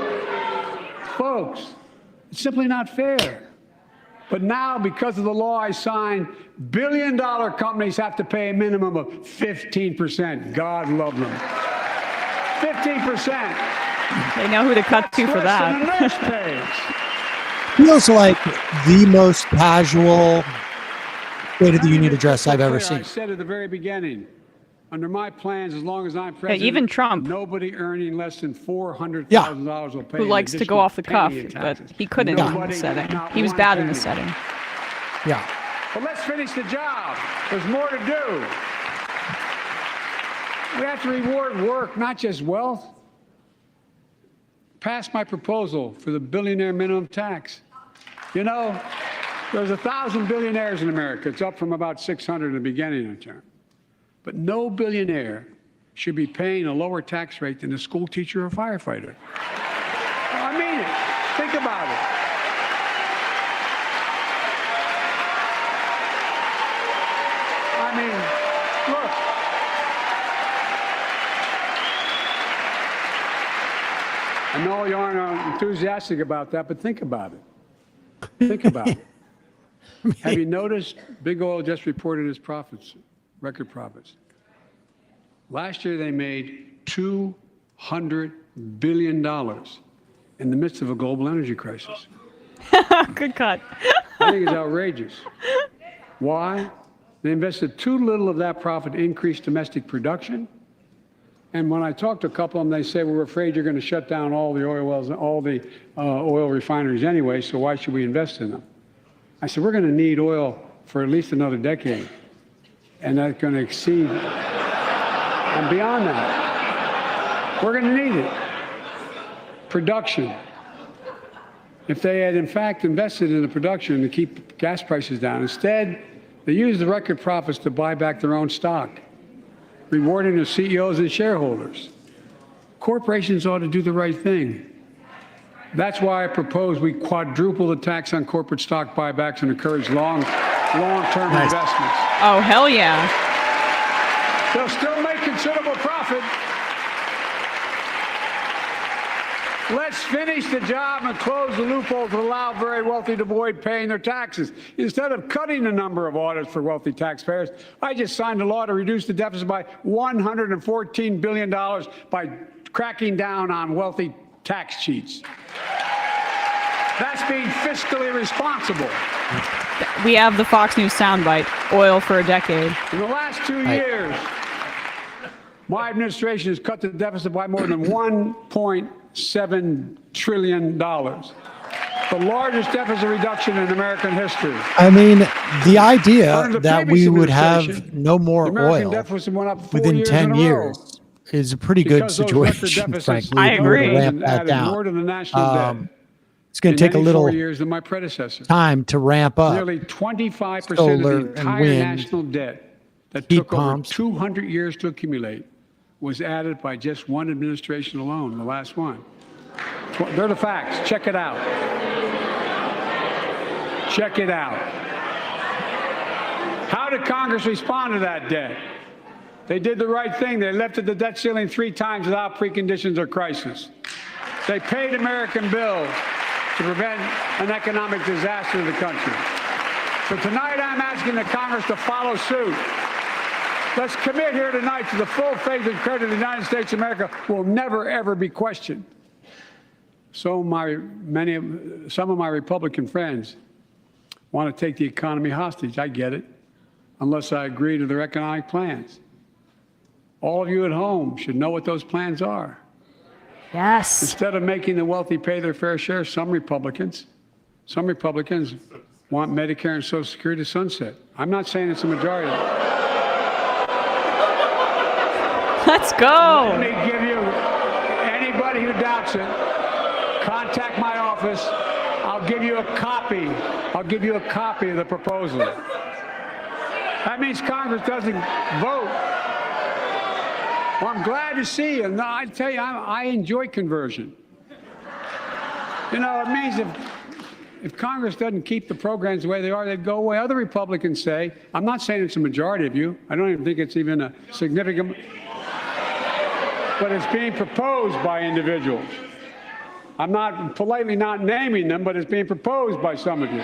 Folks, it's simply not fair. But now, because of the law I signed, billion-dollar companies have to pay a minimum of 15%. God love them. 15%. They know who to cut to for that. Feels like the most casual State of the Union address I've ever seen. I said at the very beginning, under my plans, as long as I'm president, even Trump, nobody earning less than $400,000 will pay. Who likes to go off the cuff, but he couldn't in the setting. He was bad in the setting. Yeah. But let's finish the job. There's more to do. We have to reward work, not just wealth. Pass my proposal for the billionaire minimum tax. You know, there's 1,000 billionaires in America. It's up from about 600 in the beginning of the term. But no billionaire should be paying a lower tax rate than a school teacher or a firefighter. I mean it. Think about it. I mean, look. I know you aren't enthusiastic about that, but think about it. Think about it. Have you noticed Big Oil just reported its profits? Record profits. Last year, they made $200 billion in the midst of a global energy crisis. Good cut. I think it's outrageous. Why? They invested too little of that profit to increase domestic production And when I talk to a couple of them, they say, well, we're afraid you're going to shut down all the oil wells, all the oil refineries anyway, so why should we invest in them? I said, we're going to need oil for at least another decade. And that's going to exceed and beyond that. We're going to need it. Production. If they had, in fact, invested in the production to keep gas prices down, instead, they used the record profits to buy back their own stock, rewarding their CEOs and shareholders. Corporations ought to do the right thing. That's why I propose we quadruple the tax on corporate stock buybacks and encourage long-term investments. Oh, hell yeah. They'll still make considerable profit. Let's finish the job and close the loophole to allow very wealthy to avoid paying their taxes. Instead of cutting the number of audits for wealthy taxpayers, I just signed a law to reduce the deficit by $114 billion by cracking down on wealthy tax cheats. That's being fiscally responsible. We have the Fox News soundbite, oil for a decade. In the last 2 years, my administration has cut the deficit by more than $1.7 trillion. The largest deficit reduction in American history. I mean, the idea that we would have no more oil within 10 years is a pretty good situation, frankly. I agree. To ramp that down. It's going to take a little years than my predecessor. time to ramp up. Nearly 25% solar of the entire national debt that took over 200 years to accumulate was added by just one administration alone, the last one. They're the facts. Check it out. Check it out. How did Congress respond to that debt? They did the right thing. They lifted the debt ceiling 3 times without preconditions or crisis. They paid American bills to prevent an economic disaster in the country. So tonight I'm asking the Congress to follow suit. Let's commit here tonight to the full faith and credit of the United States of America will never, ever be questioned. So some of my Republican friends want to take the economy hostage. I get it, unless I agree to their economic plans. All of you at home should know what those plans are. Yes. Instead of making the wealthy pay their fair share, some Republicans want Medicare and Social Security to sunset. I'm not saying it's a majority. Let's go. Let me give you, anybody who doubts it, contact my office. I'll give you a copy. I'll give you a copy of the proposal. That means Congress doesn't vote. Well, I'm glad to see you. No, I tell you, I enjoy conversion. You know, it means if Congress doesn't keep the programs the way they are, they'd go away. Other Republicans say, I'm not saying it's a majority of you. I don't even think it's even a significant, but it's being proposed by individuals. I'm not politely not naming them, but it's being proposed by some of you.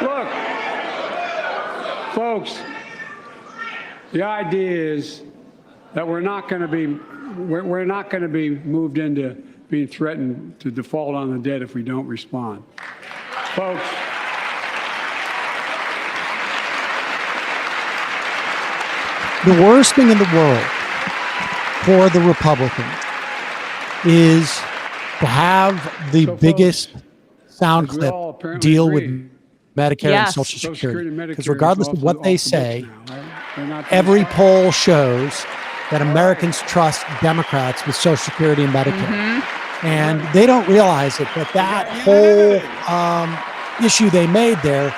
Look, folks, the idea is that we're not going to be moved into being threatened to default on the debt if we don't respond. Folks, the worst thing in the world for the Republicans is to have the biggest sound clip deal with Medicare and Social Security. Because regardless of what they say, every poll shows that Americans trust Democrats with Social Security and Medicare. And they don't realize it, but that whole issue they made there,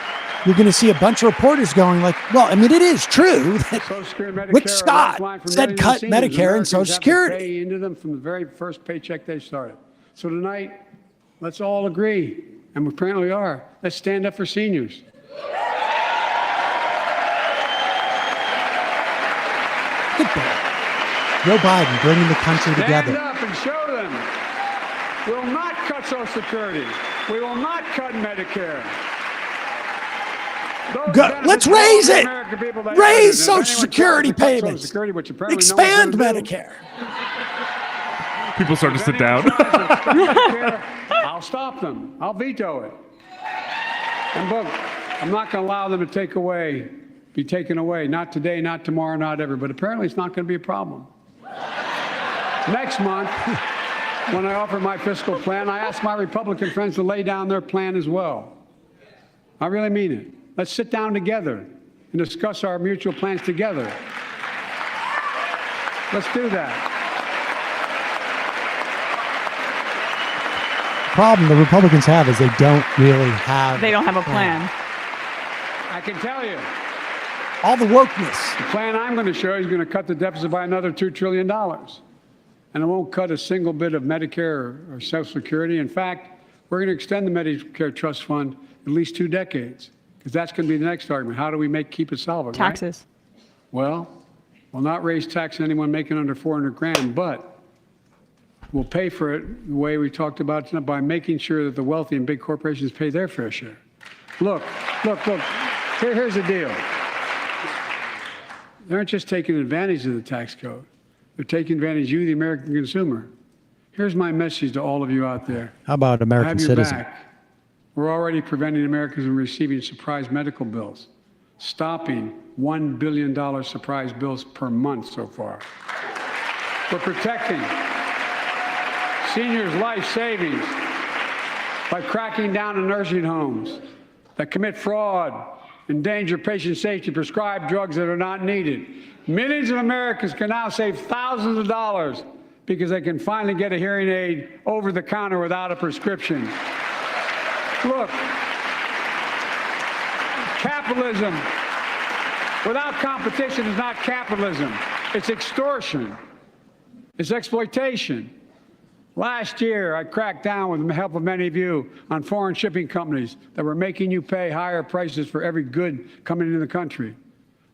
you're going to see a bunch of reporters going like, well, I mean, it is true that Rick Scott said cut Medicare and Social Security. Pay into them from the very first paycheck they started. So tonight, let's all agree, and we apparently are, let's stand up for seniors. Joe Biden bringing the country together. Stand up and show them. We will not cut Social Security. We will not cut Medicare. Let's raise it. Raise Social Security payments. Expand Medicare. People start to sit down. I'll stop them. I'll veto it. And look, I'm not going to allow them to take away be taken away. Not today, not tomorrow, not ever. But apparently it's not going to be a problem. Next month, when I offer my fiscal plan, I ask my Republican friends to lay down their plan as well. I really mean it. Let's sit down together and discuss our mutual plans together. Let's do that. The problem the Republicans have is they don't really have. They don't have a plan. I can tell you. All the wokeness. The plan I'm going to show you is going to cut the deficit by another $2 trillion. And it won't cut a single bit of Medicare or Social Security. In fact, we're going to extend the Medicare Trust Fund at least 2 decades, because that's going to be the next argument. How do we keep it solvent? Taxes. Right? Well, we'll not raise tax on anyone making under 400 grand, but we'll pay for it the way we talked about tonight, by making sure that the wealthy and big corporations pay their fair share. Look. Here's the deal. They aren't just taking advantage of the tax code. They're taking advantage of you, the American consumer. Here's my message to all of you out there. How about American Have your citizen? back. We're already preventing Americans from receiving surprise medical bills, stopping $1 billion surprise bills per month so far. We're protecting seniors' life savings by cracking down on nursing homes that commit fraud, endanger patient safety, prescribe drugs that are not needed. Millions of Americans can now save thousands of dollars because they can finally get a hearing aid over the counter without a prescription. Look, capitalism without competition is not capitalism. It's extortion. It's exploitation. Last year, I cracked down with the help of many of you on foreign shipping companies that were making you pay higher prices for every good coming into the country.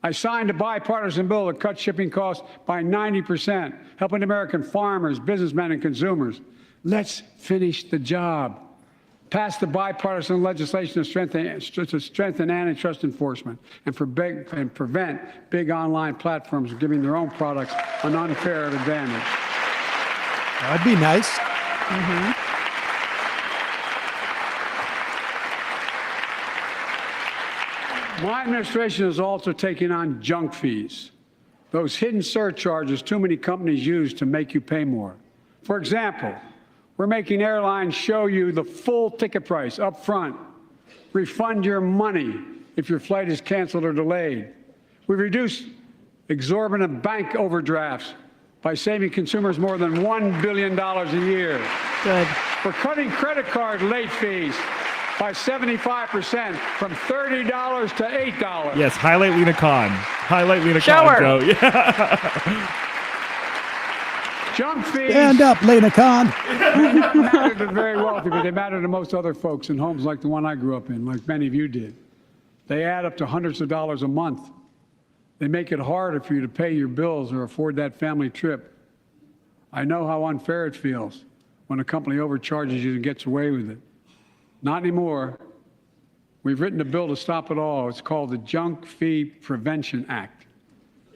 I signed a bipartisan bill that cut shipping costs by 90%, helping American farmers, businessmen, and consumers. Let's finish the job. Pass the bipartisan legislation to strengthen antitrust enforcement and prevent big online platforms from giving their own products an unfair advantage. That'd be nice. My administration is also taking on junk fees, those hidden surcharges too many companies use to make you pay more. For example, we're making airlines show you the full ticket price up front, refund your money if your flight is canceled or delayed. We've reduced exorbitant bank overdrafts by saving consumers more than $1 billion a year. Good. We're cutting credit card late fees by 75%, from $30 to $8. Yes, highlight Lena Khan. Highlight Lena Show Khan, her. Joe. Yeah. Junk fees. Stand up, Lena Khan. Matter to the very wealthy, but they matter to most other folks in homes like the one I grew up in, like many of you did. They add up to hundreds of dollars a month. They make it harder for you to pay your bills or afford that family trip. I know how unfair it feels when a company overcharges you and gets away with it. Not anymore. We've written a bill to stop it all. It's called the Junk Fee Prevention Act.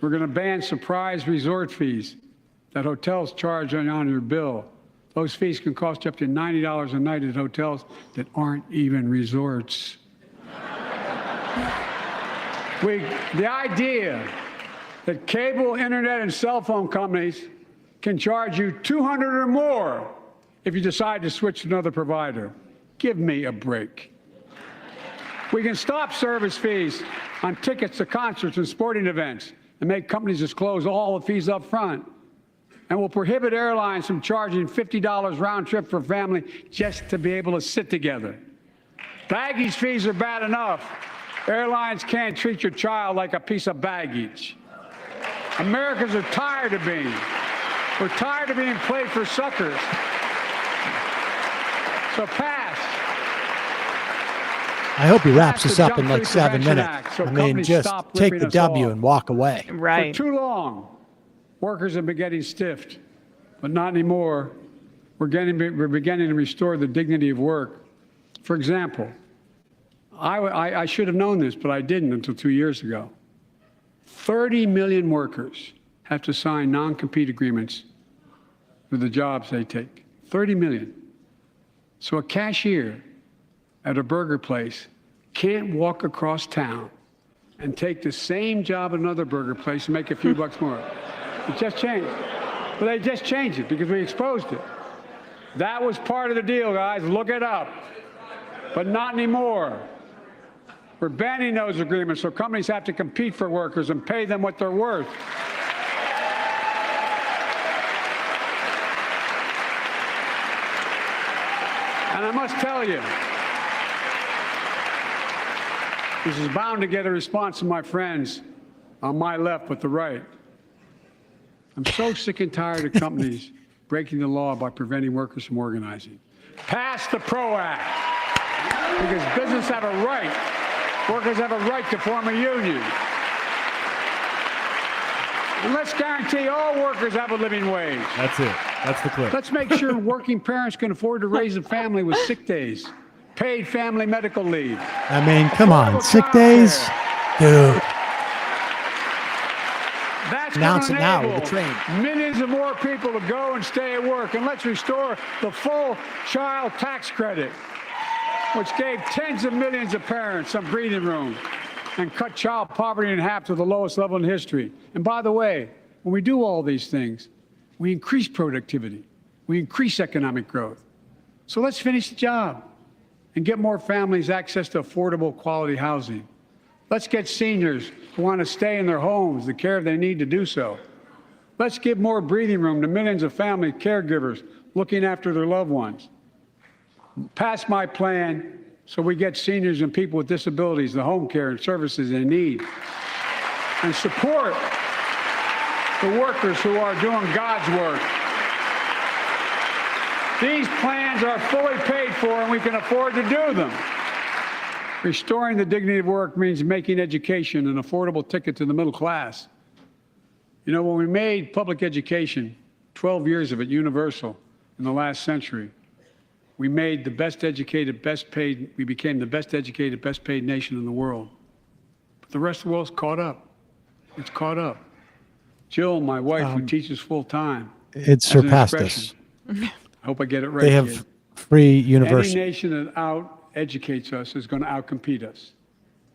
We're going to ban surprise resort fees that hotels charge on your bill. Those fees can cost you up to $90 a night at hotels that aren't even resorts. The idea that cable, internet, and cell phone companies can charge you $200 or more if you decide to switch to another provider. Give me a break. We can stop service fees on tickets to concerts and sporting events and make companies disclose all the fees up front. And we'll prohibit airlines from charging $50 round trip for a family just to be able to sit together. Baggage fees are bad enough. Airlines can't treat your child like a piece of baggage. Americans are tired of being. We're tired of being played for suckers. So pass. I hope he wraps Pass this the up in Junk like Fee 7 Prevention minutes. Act so I mean, companies just stop take ripping the us W off. and walk away. Right. For too long, workers have been getting stiffed, but not anymore. We're beginning to restore the dignity of work. For example, I should have known this, but I didn't until 2 years ago. 30 million workers have to sign non-compete agreements for the jobs they take. 30 million. So a cashier at a burger place can't walk across town and take the same job at another burger place and make a few bucks more. It just changed. But they just changed it because we exposed it. That was part of the deal, guys. Look it up. But not anymore. We're banning those agreements, so companies have to compete for workers and pay them what they're worth. And I must tell you, this is bound to get a response from my friends on my left but the right. I'm so sick and tired of companies breaking the law by preventing workers from organizing. Pass the PRO Act, because businesses have a right, workers have a right to form a union. And let's guarantee all workers have a living wage. That's it. That's the clip. Let's make sure working parents can afford to raise a family with sick days, paid family medical leave. I mean, come on, sick days? Dude. That's Announce it now with enable the train. millions of more people to go and stay at work. And let's restore the full child tax credit, which gave tens of millions of parents some breathing room and cut child poverty in half to the lowest level in history. And by the way, when we do all these things, we increase productivity. We increase economic growth. So let's finish the job and get more families access to affordable, quality housing. Let's get seniors who want to stay in their homes the care they need to do so. Let's give more breathing room to millions of family caregivers looking after their loved ones. Pass my plan so we get seniors and people with disabilities the home care and services they need. And support the workers who are doing God's work. These plans are fully paid for and we can afford to do them. Restoring the dignity of work means making education an affordable ticket to the middle class. You know, when we made public education, 12 years of it universal in the last century, we made the best educated, best paid, we became the best educated, best paid nation in the world. But the rest of the world's caught up. It's caught up. Jill, my wife, who teaches full time, It surpassed us. I hope I get it right. They have kid. free university. Any nation that out-educates us is going to out-compete us.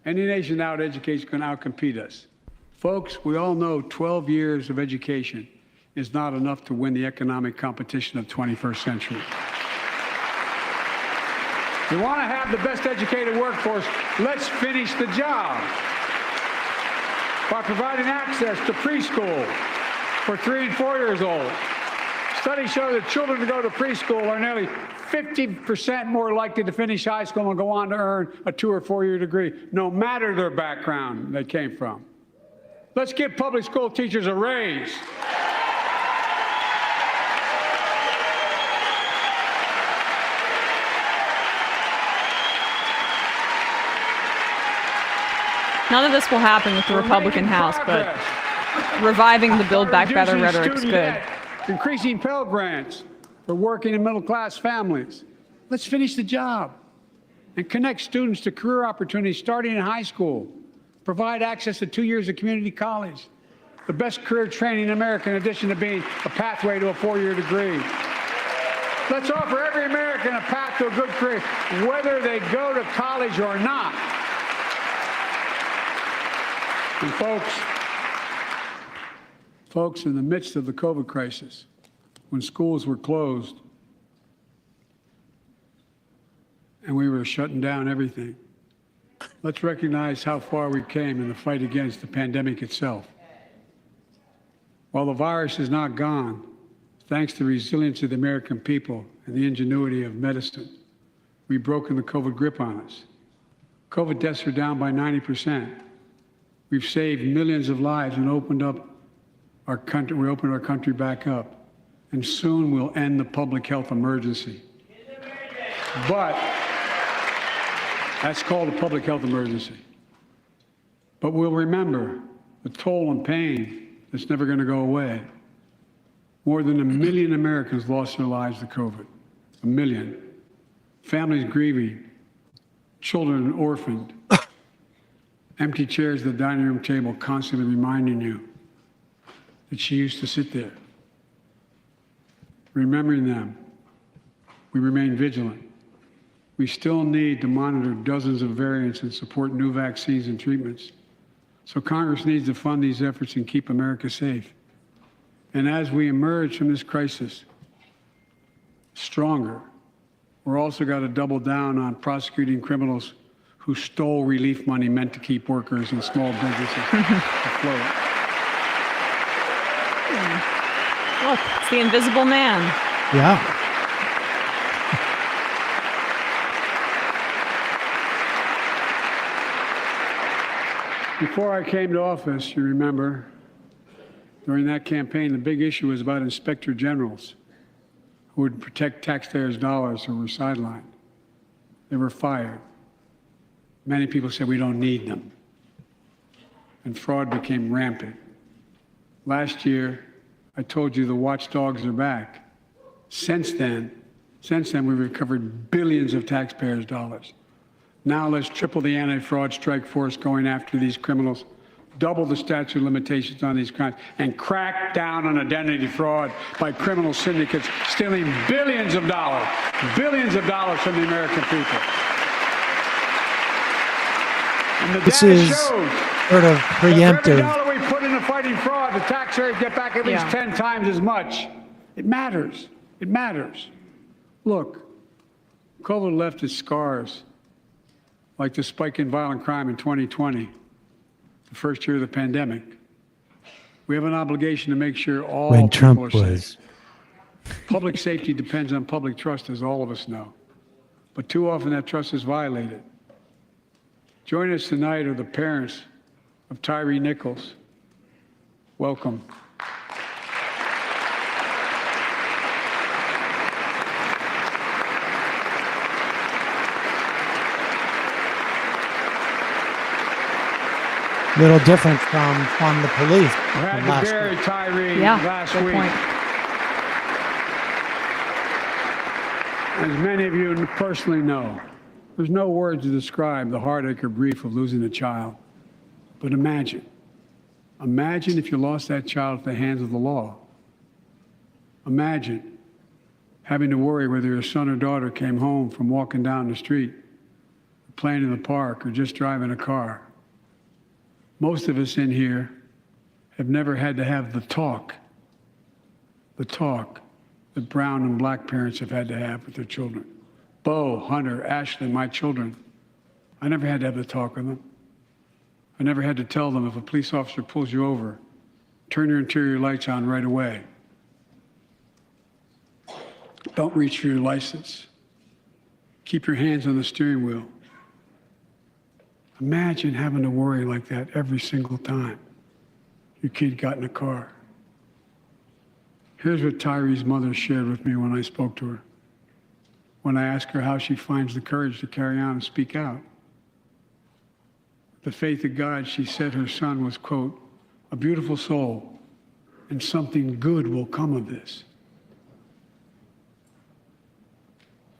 Any nation that out-educates is going to out-compete us. Folks, we all know 12 years of education is not enough to win the economic competition of the 21st century. We want to have the best educated workforce. Let's finish the job by providing access to preschool for 3 and 4 years old. Studies show that children who go to preschool are nearly 50% more likely to finish high school and go on to earn a 2 or 4 year degree, no matter their background they came from. Let's give public school teachers a raise. None of this will happen with the Republican House, but reviving the Build Back Better rhetoric's good. Increasing Pell Grants for working and middle-class families. Let's finish the job and connect students to career opportunities starting in high school. Provide access to 2 years of community college. The best career training in America, in addition to being a pathway to a 4-year degree. Let's offer every American a path to a good career, whether they go to college or not. And folks, in the midst of the COVID crisis, when schools were closed and we were shutting down everything, let's recognize how far we came in the fight against the pandemic itself. While the virus is not gone, thanks to the resilience of the American people and the ingenuity of medicine, we've broken the COVID grip on us. COVID deaths are down by 90%. We've saved millions of lives and opened up our country. We opened our country back up, and soon we'll end the public health emergency. But that's called a public health emergency. But we'll remember the toll and pain that's never going to go away. More than 1 million Americans lost their lives to COVID. 1 million. Families grieving, children orphaned. Empty chairs at the dining room table constantly reminding you that she used to sit there. Remembering them, we remain vigilant. We still need to monitor dozens of variants and support new vaccines and treatments. So Congress needs to fund these efforts and keep America safe. And as we emerge from this crisis stronger, we're also got to double down on prosecuting criminals who stole relief money meant to keep workers and small businesses afloat. Look, it's the Invisible Man. Yeah. Before I came to office, you remember, during that campaign, the big issue was about inspector generals who would protect taxpayers' dollars who were sidelined. They were fired. Many people said we don't need them. And fraud became rampant. Last year, I told you the watchdogs are back. Since then, we've recovered billions of taxpayers' dollars. Now let's triple the anti-fraud strike force going after these criminals, double the statute of limitations on these crimes, and crack down on identity fraud by criminal syndicates stealing billions of dollars from the American people. And the This data is shows sort of that for every preemptive. dollar we put into fighting fraud, the taxpayers get back at least 10 times as much. It matters. It matters. Look, COVID left its scars, like the spike in violent crime in 2020, the first year of the pandemic. We have an obligation to make sure all When people Trump are safe. was. Public safety depends on public trust, as all of us know. But too often that trust is violated. Joining us tonight are the parents of Tyree Nichols. Welcome. Little different from on the police. I had from to last bury week. Tyree last good week. point. As many of you personally know, there's no words to describe the heartache or grief of losing a child. But imagine if you lost that child at the hands of the law. Imagine having to worry whether your son or daughter came home from walking down the street, playing in the park, or just driving a car. Most of us in here have never had to have the talk that brown and black parents have had to have with their children. Bo, Hunter, Ashley, my children. I never had to have the talk with them. I never had to tell them if a police officer pulls you over, turn your interior lights on right away. Don't reach for your license. Keep your hands on the steering wheel. Imagine having to worry like that every single time your kid got in a car. Here's what Tyree's mother shared with me when I spoke to her. When I asked her how she finds the courage to carry on and speak out. The faith of God, she said her son was, quote, a beautiful soul, and something good will come of this.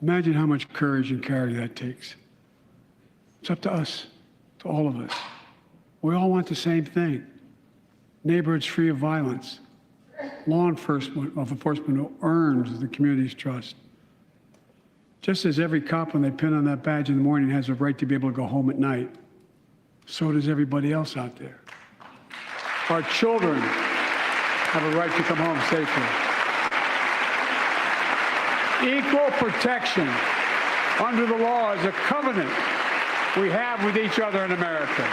Imagine how much courage and character that takes. It's up to us, to all of us. We all want the same thing. Neighborhoods free of violence. Law enforcement who earns the community's trust. Just as every cop, when they pin on that badge in the morning, has a right to be able to go home at night, so does everybody else out there. Our children have a right to come home safely. Equal protection under the law is a covenant we have with each other in America.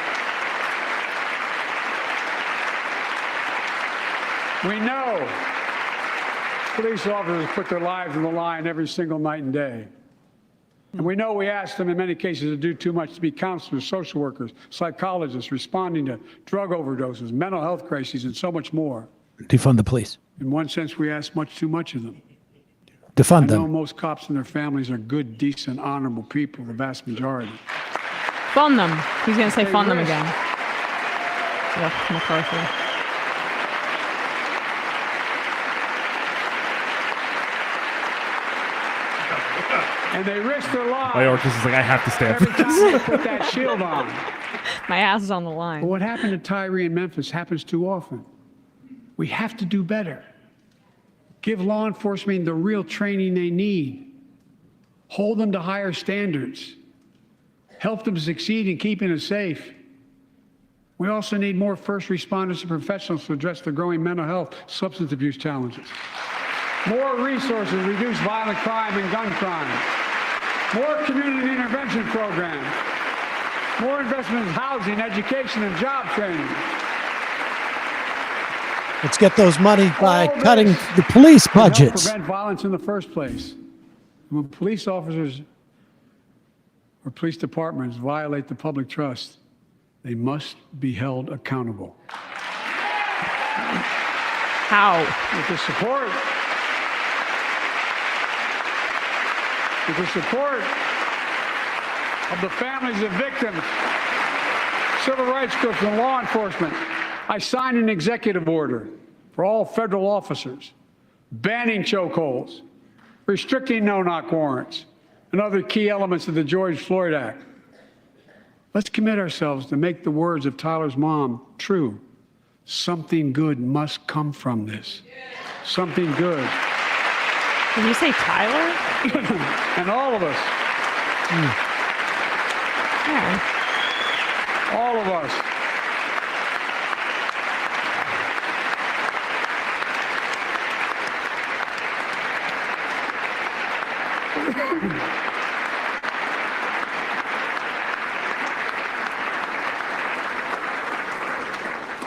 We know police officers put their lives on the line every single night and day. And we know we ask them in many cases to do too much, to be counselors, social workers, psychologists, responding to drug overdoses, mental health crises, and so much more. Defund the police. In one sense, we ask much too much of them. Defund I know them. most cops and their families are good, decent, honorable people, the vast majority. Fund them. He's going to say They fund them risk- again. Ugh, McCarthy. And they risk their lives My orchestra is like, I have to stand every for time they this. put that shield on. My ass is on the line. But what happened to Tyree in Memphis happens too often. We have to do better. Give law enforcement the real training they need. Hold them to higher standards. Help them succeed in keeping us safe. We also need more first responders and professionals to address the growing mental health, substance abuse challenges. More resources to reduce violent crime and gun crime. More community intervention programs. More investment in housing, education, and job training. Let's get those money by All cutting this the police to help budgets. prevent violence in the first place. When police officers or police departments violate the public trust, they must be held accountable. How? With the support of the families of victims, civil rights groups, and law enforcement, I signed an executive order for all federal officers banning chokeholds, restricting no-knock warrants, and other key elements of the George Floyd Act. Let's commit ourselves to make the words of Tyler's mom true. Something good must come from this. Something good. Did you say Tyler? And all of us. Yeah. All of us.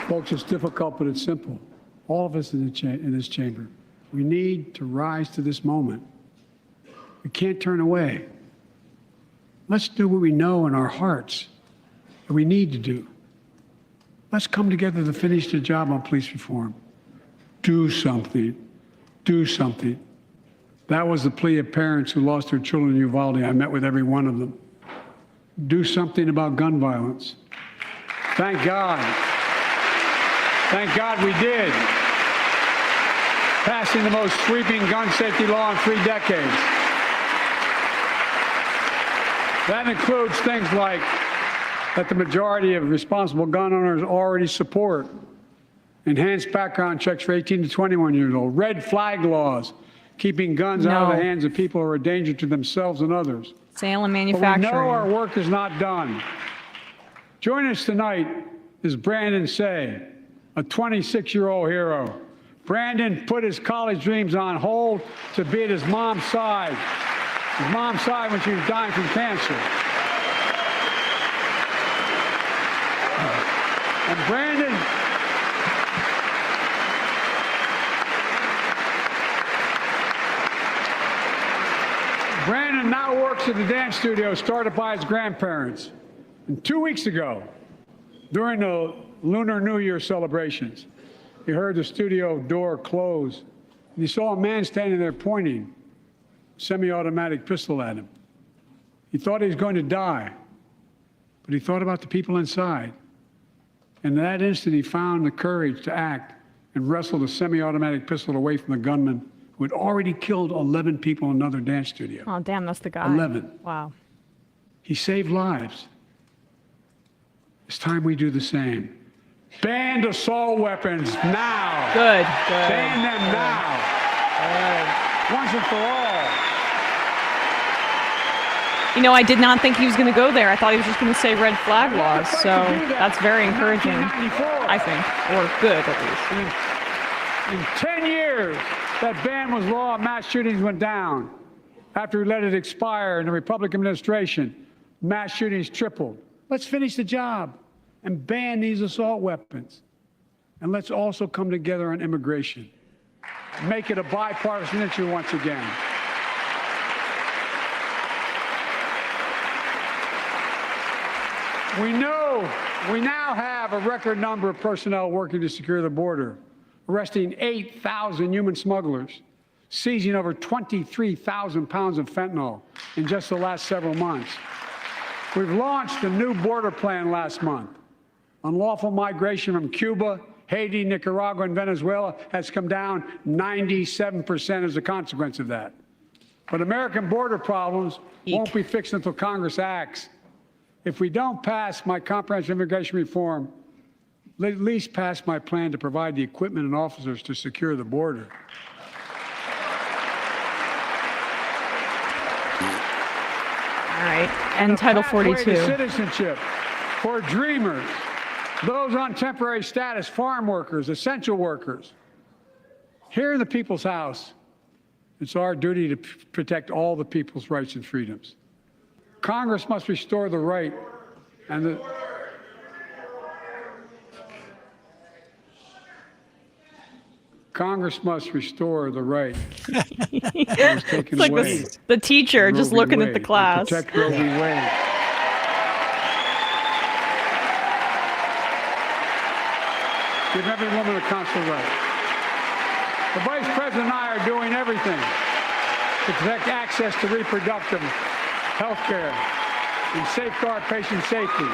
Folks, it's difficult, but it's simple. All of us in this chamber, we need to rise to this moment. We can't turn away. Let's do what we know in our hearts that we need to do. Let's come together to finish the job on police reform. Do something. Do something. That was the plea of parents who lost their children in Uvalde. I met with every one of them. Do something about gun violence. Thank God. Thank God we did. Passing the most sweeping gun safety law in 3 decades. That includes things like that the majority of responsible gun owners already support. Enhanced background checks for 18 to 21 years old. Red flag laws, keeping guns out of the hands of people who are a danger to themselves and others. Sale and But manufacturing. we know our work is not done. Joining us tonight is Brandon Say, a 26-year-old hero. Brandon put his college dreams on hold to be at his mom's side. His mom's side when she was dying from cancer. And Brandon now works at the dance studio started by his grandparents. And 2 weeks ago, during the Lunar New Year celebrations, he heard the studio door close, and he saw a man standing there pointing a semi-automatic pistol at him. He thought he was going to die, but he thought about the people inside. And in that instant, he found the courage to act and wrestle the semi-automatic pistol away from the gunman who had already killed 11 people in another dance studio. Oh, damn, that's the guy. 11. Wow. He saved lives. It's time we do the same. Ban assault weapons now. Good. Ban them now. Once and for all. You know, I did not think he was going to go there. I thought he was just going to say red flag laws. So that's very encouraging, I think, or good at least. In 10 years, that ban was law and mass shootings went down. After we let it expire in the Republican administration, mass shootings tripled. Let's finish the job and ban these assault weapons. And let's also come together on immigration. Make it a bipartisan issue once again. We now have a record number of personnel working to secure the border, arresting 8,000 human smugglers, seizing over 23,000 pounds of fentanyl in just the last several months. We've launched a new border plan last month. Unlawful migration from Cuba, Haiti, Nicaragua, and Venezuela has come down 97% as a consequence of that. But American border problems won't be fixed until Congress acts. If we don't pass my comprehensive immigration reform, at least pass my plan to provide the equipment and officers to secure the border. All right. And Title pathway 42. to citizenship for dreamers those on temporary status, farm workers, essential workers. Here in the People's House, it's our duty to protect all the people's rights and freedoms. Congress must restore the right and the Congress must restore the right. It's like the teacher just looking at the class. Protect Roe v. Wade. Give every woman a constitutional right. The Vice President and I are doing everything to protect access to reproductive health care and safeguard patient safety.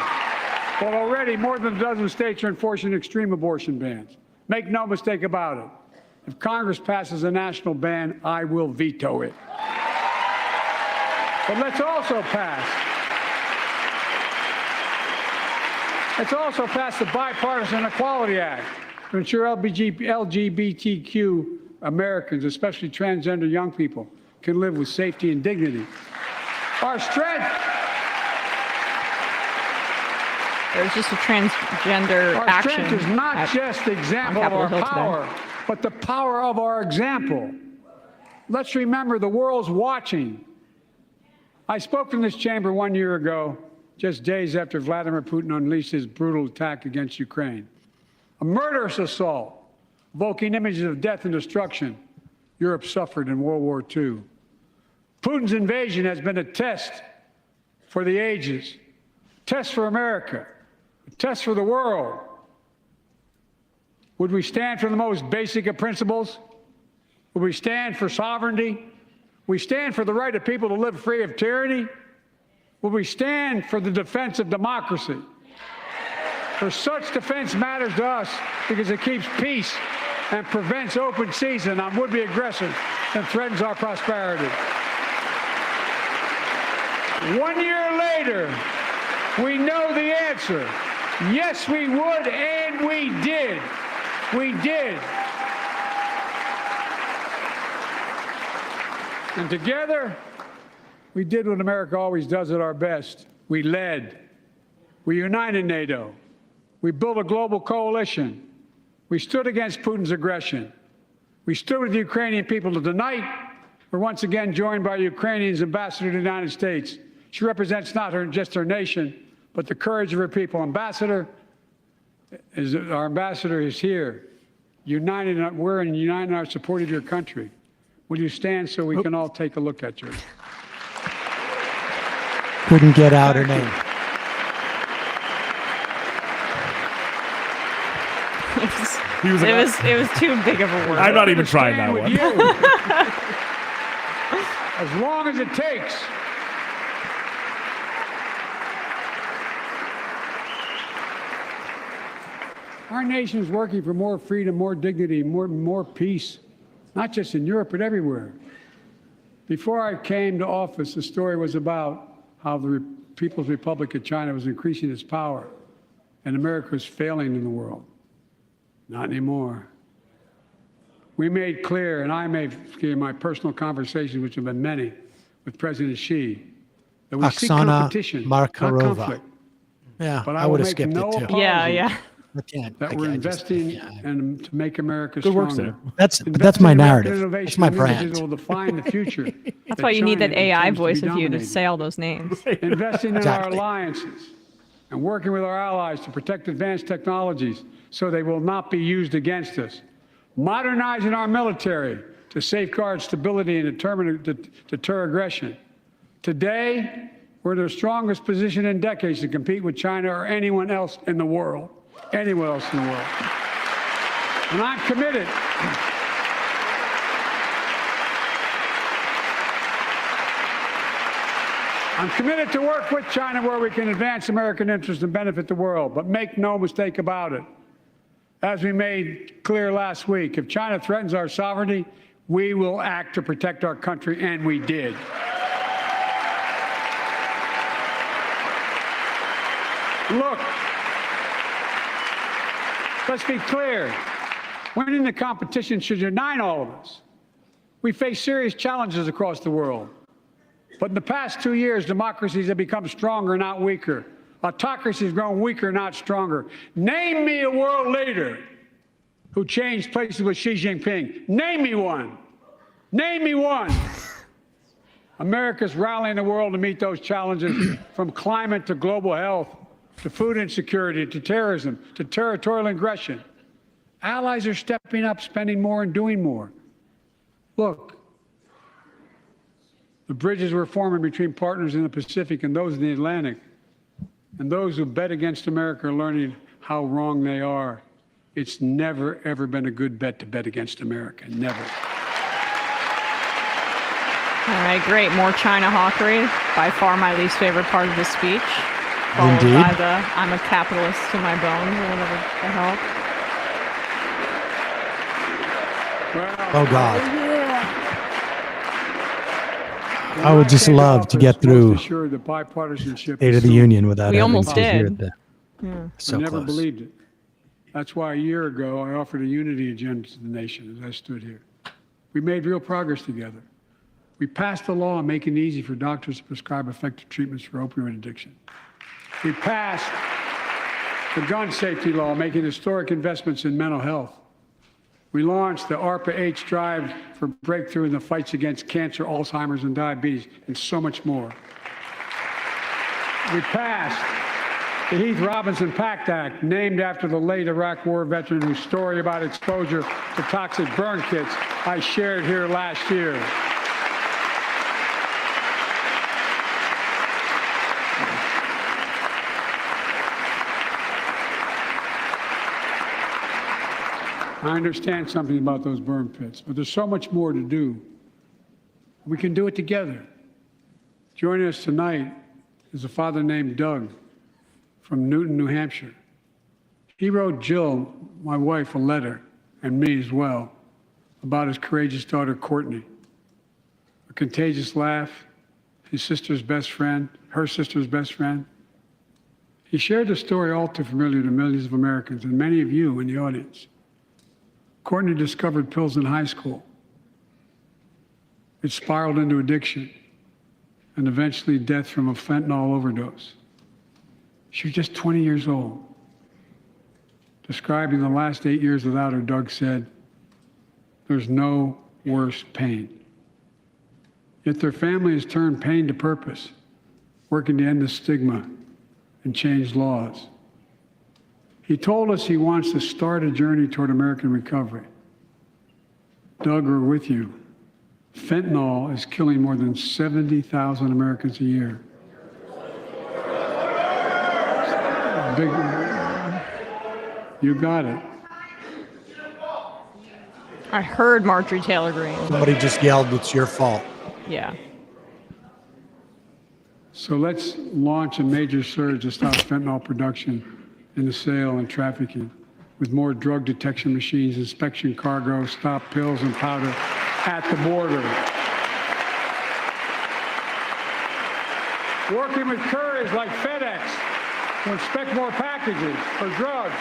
Well, already more than a dozen states are enforcing extreme abortion bans. Make no mistake about it. If Congress passes a national ban, I will veto it. But let's also pass the Bipartisan Equality Act to ensure LGBTQ Americans, especially transgender young people, can live with safety and dignity. Our strength. There's just a transgender action. Our strength is not just the example of our power, but the power of our example. Let's remember the world's watching. I spoke in this chamber 1 year ago, just days after Vladimir Putin unleashed his brutal attack against Ukraine. A murderous assault, evoking images of death and destruction Europe suffered in World War II. Putin's invasion has been a test for the ages, a test for America, a test for the world. Would we stand for the most basic of principles? Would we stand for sovereignty? We stand for the right of people to live free of tyranny? Would we stand for the defense of democracy? For such defense matters to us because it keeps peace and prevents open season on would-be aggressors and threatens our prosperity. 1 year later, we know the answer. Yes, we would, and we did. We did. And together, we did what America always does at our best. We led. We united NATO. We built a global coalition. We stood against Putin's aggression. We stood with the Ukrainian people. Tonight, we're once again joined by Ukrainian's ambassador to the United States. She represents not just her nation, but the courage of her people. Our ambassador is here, united. We're united in our support of your country. Will you stand so we can all take a look at you? Couldn't get out her name. It was too big of a word. I'm not even trying that one. As long as it takes. Our nation is working for more freedom, more dignity, more peace, not just in Europe, but everywhere. Before I came to office, the story was about how the People's Republic of China was increasing its power and America was failing in the world. Not anymore. We made clear, and I made in my personal conversations, which have been many, with President Xi, that we seek competition, not conflict. Yeah, but I would have make skipped no it too. apology That we're investing and to make America Good work, stronger. sir. That's my narrative. That's my brand. Will define the future. That's why you need that AI voice of you to say all those names. Investing in our alliances and working with our allies to protect advanced technologies so they will not be used against us. Modernizing our military to safeguard stability and deter aggression. Today, we're in the strongest position in decades to compete with China or anyone else in the world. Anyone else in the world. And I'm committed. I'm committed to work with China where we can advance American interests and benefit the world. But make no mistake about it. As we made clear last week, if China threatens our sovereignty, we will act to protect our country, and we did. Look. Let's be clear. Winning the competition should unite all of us. We face serious challenges across the world. But in the past 2 years, democracies have become stronger, not weaker. Autocracy has grown weaker, not stronger. Name me a world leader who changed places with Xi Jinping. Name me one. Name me one. America's rallying the world to meet those challenges, from climate to global health, to food insecurity, to terrorism, to territorial aggression. Allies are stepping up, spending more and doing more. Look, the bridges we're forming between partners in the Pacific and those in the Atlantic, and those who bet against America are learning how wrong they are. It's never, ever been a good bet to bet against America. Never. All right, great. More China hawkery. By far my least favorite part of the speech. Followed Indeed. by the I'm a capitalist to my bones or whatever the hell. Oh, God. I would just love to get through Sure, the bipartisanship State of the Union without We having almost to hear did. so I never close. believed it. That's why a year ago I offered a unity agenda to the nation as I stood here. We made real progress together. We passed a law making it easy for doctors to prescribe effective treatments for opioid addiction. We passed the gun safety law, making historic investments in mental health. We launched the ARPA-H drive for breakthrough in the fights against cancer, Alzheimer's, and diabetes, and so much more. We passed the Heath Robinson PACT Act, named after the late Iraq War veteran whose story about exposure to toxic burn kits I shared here last year. I understand something about those burn pits, but there's so much more to do. We can do it together. Joining us tonight is a father named Doug from Newton, New Hampshire. He wrote Jill, my wife, a letter, and me as well, about his courageous daughter, Courtney. A contagious laugh, his sister's best friend, her sister's best friend. He shared a story all too familiar to millions of Americans and many of you in the audience. Courtney discovered pills in high school. It spiraled into addiction and eventually death from a fentanyl overdose. She was just 20 years old. Describing the last 8 years without her, Doug said, "There's no worse pain." Yet their family has turned pain to purpose, working to end the stigma and change laws. He told us he wants to start a journey toward American recovery. Doug, we're with you. Fentanyl is killing more than 70,000 Americans a year. You got it. I heard Marjorie Taylor Greene. Somebody just yelled, "It's your fault." Yeah. So let's launch a major surge to stop fentanyl production and the sale and trafficking, with more drug detection machines, inspection cargo, stop pills and powder at the border. Working with couriers like FedEx to inspect more packages for drugs.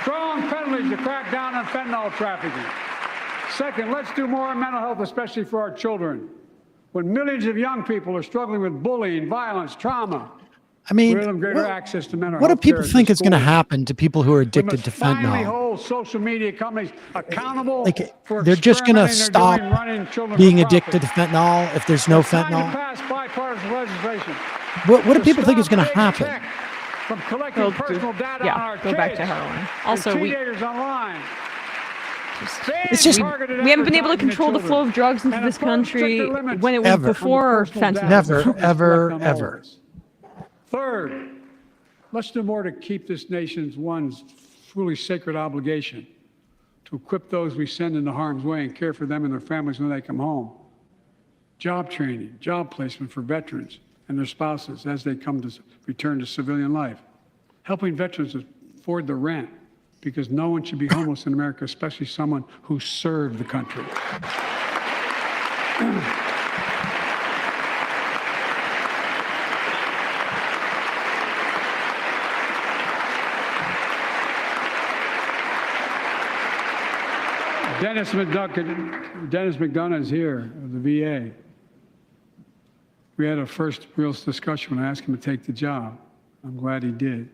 Strong penalties to crack down on fentanyl trafficking. Second, let's do more on mental health, especially for our children. When millions of young people are struggling with bullying, violence, trauma, I mean, give them greater access to mental what do health people care think in is going to schools. happen to people who are addicted to Finally fentanyl? hold social media companies accountable for They're just going to experimenting they're stop doing, running children being for addicted to profit. fentanyl if there's no It's time to fentanyl. pass bipartisan legislation. What do to people think is stop going to big happen? tech From collecting Go- personal data on yeah, our go back to kids heroin. and Also, we- teenagers online. It's just- We haven't been able to control the flow of drugs into this country when it was Ever. before fentanyl. Never, ever, ever. Third, let's do more to keep this nation's one truly sacred obligation to equip those we send into harm's way and care for them and their families when they come home. Job training, job placement for veterans and their spouses as they come to return to civilian life. Helping veterans afford the rent, because no one should be homeless in America, especially someone who served the country. Dennis McDonough is here of the VA. We had a first real discussion when I asked him to take the job. I'm glad he did.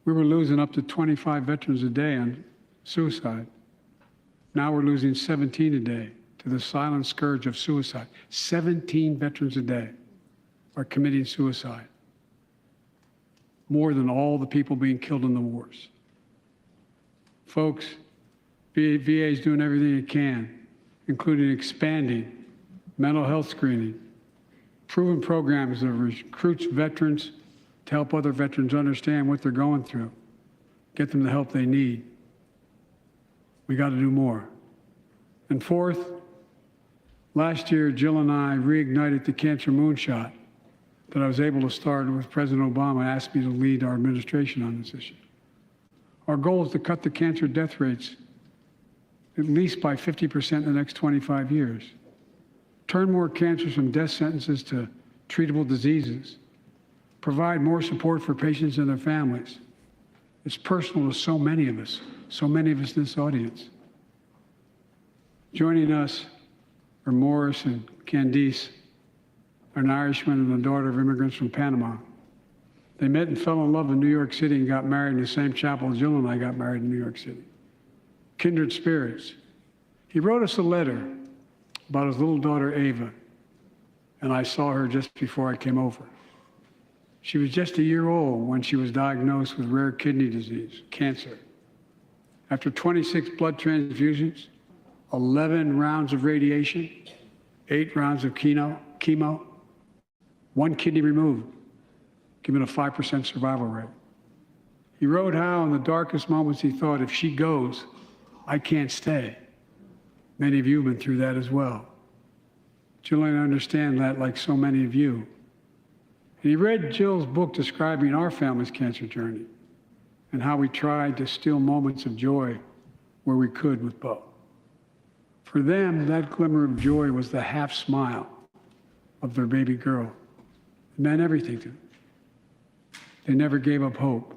We were losing up to 25 veterans a day on suicide. Now we're losing 17 a day to the silent scourge of suicide. 17 veterans a day are committing suicide. More than all the people being killed in the wars. Folks, VA is doing everything it can, including expanding mental health screening, proven programs that recruits veterans to help other veterans understand what they're going through, get them the help they need. We got to do more. And fourth, last year, Jill and I reignited the cancer moonshot that I was able to start with President Obama asked me to lead our administration on this issue. Our goal is to cut the cancer death rates at least by 50% in the next 25 years. Turn more cancers from death sentences to treatable diseases. Provide more support for patients and their families. It's personal to so many of us in this audience. Joining us are Morris and Candice, an Irishman and the daughter of immigrants from Panama. They met and fell in love in New York City and got married in the same chapel Jill and I got married in New York City. Kindred spirits. He wrote us a letter about his little daughter, Ava, and I saw her just before I came over. She was just a year old when she was diagnosed with rare kidney disease, cancer. After 26 blood transfusions, 11 rounds of radiation, 8 rounds of chemo, 1 kidney removed, giving a 5% survival rate. He wrote how in the darkest moments he thought, if she goes, I can't stay. Many of you have been through that as well. Jill and I understand that like so many of you. And he read Jill's book describing our family's cancer journey and how we tried to steal moments of joy where we could with Bo. For them, that glimmer of joy was the half smile of their baby girl. It meant everything to them. They never gave up hope.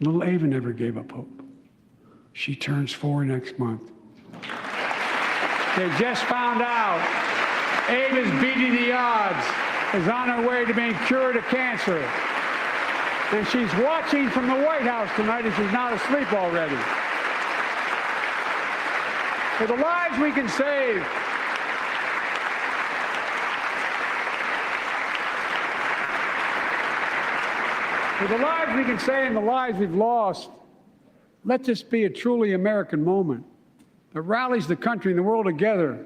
Little Ava never gave up hope. She turns 4 next month. They just found out Ava's beating the odds, is on her way to being cured of cancer. And she's watching from the White House tonight and she's not asleep already. For the lives we can save, for the lives we can save and the lives we've lost, let this be a truly American moment that rallies the country and the world together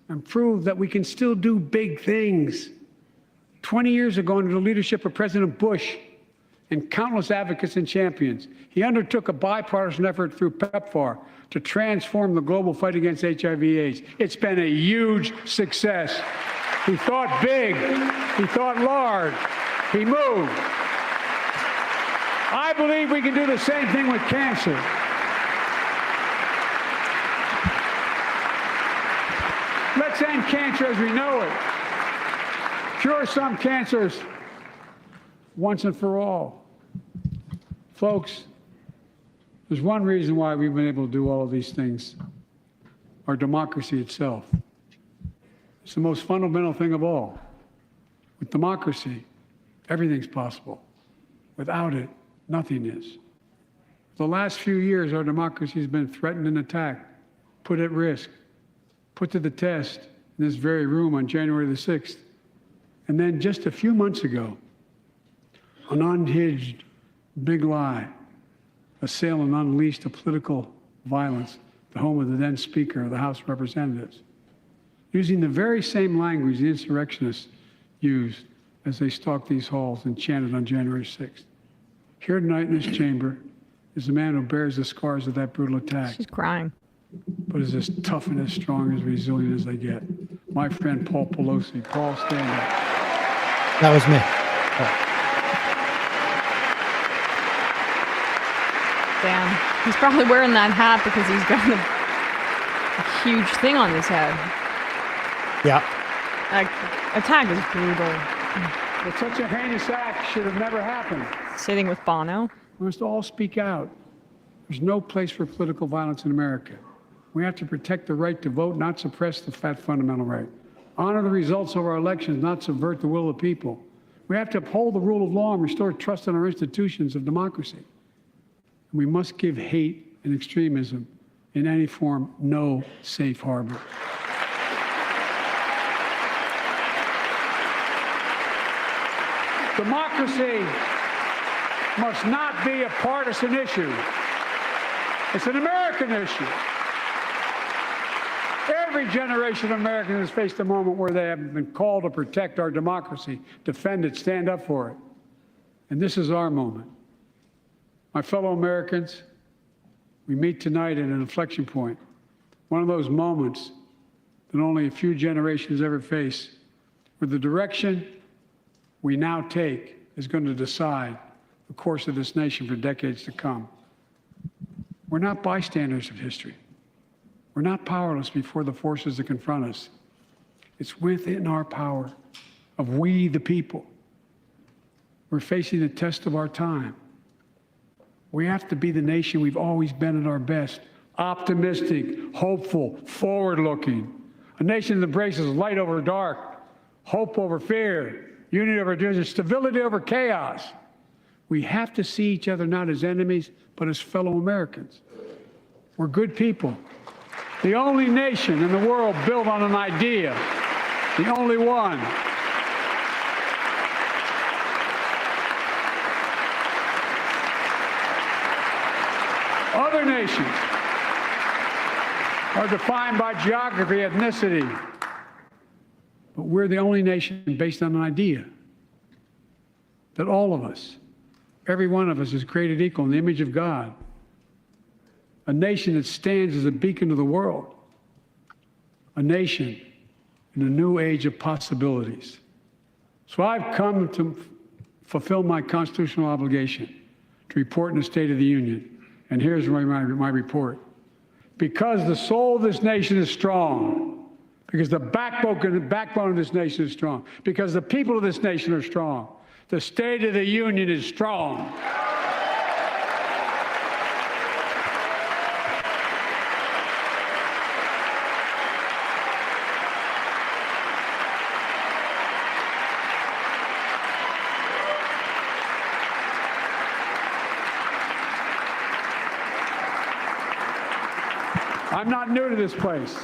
and proves that we can still do big things. 20 years ago, under the leadership of President Bush and countless advocates and champions, he undertook a bipartisan effort through PEPFAR to transform the global fight against HIV/AIDS. It's been a huge success. He thought big. He thought large. He moved. I believe we can do the same thing with cancer. Let's end cancer as we know it. Cure some cancers once and for all. Folks, there's one reason why we've been able to do all of these things. Our democracy itself. It's the most fundamental thing of all. With democracy, everything's possible. Without it, nothing is. The last few years, our democracy has been threatened and attacked, put at risk, put to the test in this very room on January the 6th. And then just a few months ago, an unhinged big lie assailed and unleashed a political violence, the home of the then Speaker of the House of Representatives, using the very same language the insurrectionists used as they stalked these halls and chanted on January 6th. Here tonight in this chamber is a man who bears the scars of that brutal attack. She's crying. But is as tough and as strong, as resilient as they get. My friend Paul Pelosi. Paul, stand up. That was me. Damn. He's probably wearing that hat because he's got a huge thing on his head. Yeah. That attack is brutal. But such a heinous act should have never happened. Sitting with Bono. We must all speak out. There's no place for political violence in America. We have to protect the right to vote, not suppress the fundamental right honor the results of our elections, not subvert the will of the people. We have to uphold the rule of law and restore trust in our institutions of democracy. And we must give hate and extremism in any form no safe harbor. Democracy must not be a partisan issue. It's an American issue. Every generation of Americans has faced a moment where they have been called to protect our democracy, defend it, stand up for it. And this is our moment. My fellow Americans, we meet tonight at an inflection point, one of those moments that only a few generations ever face, where the direction we now take is going to decide the course of this nation for decades to come. We're not bystanders of history. We're not powerless before the forces that confront us. It's within our power of we the people. We're facing the test of our time. We have to be the nation we've always been at our best. Optimistic, hopeful, forward-looking. A nation that embraces light over dark, hope over fear, unity over division, stability over chaos. We have to see each other not as enemies, but as fellow Americans. We're good people. The only nation in the world built on an idea. The only one. Other nations are defined by geography, ethnicity. But we're the only nation based on an idea that all of us, every one of us, is created equal in the image of God. A nation that stands as a beacon to the world. A nation in a new age of possibilities. So I've come to fulfill my constitutional obligation to report in the State of the Union. And here's my report. Because the soul of this nation is strong, because the backbone of this nation is strong, because the people of this nation are strong, the State of the Union is strong. I'm not new to this place.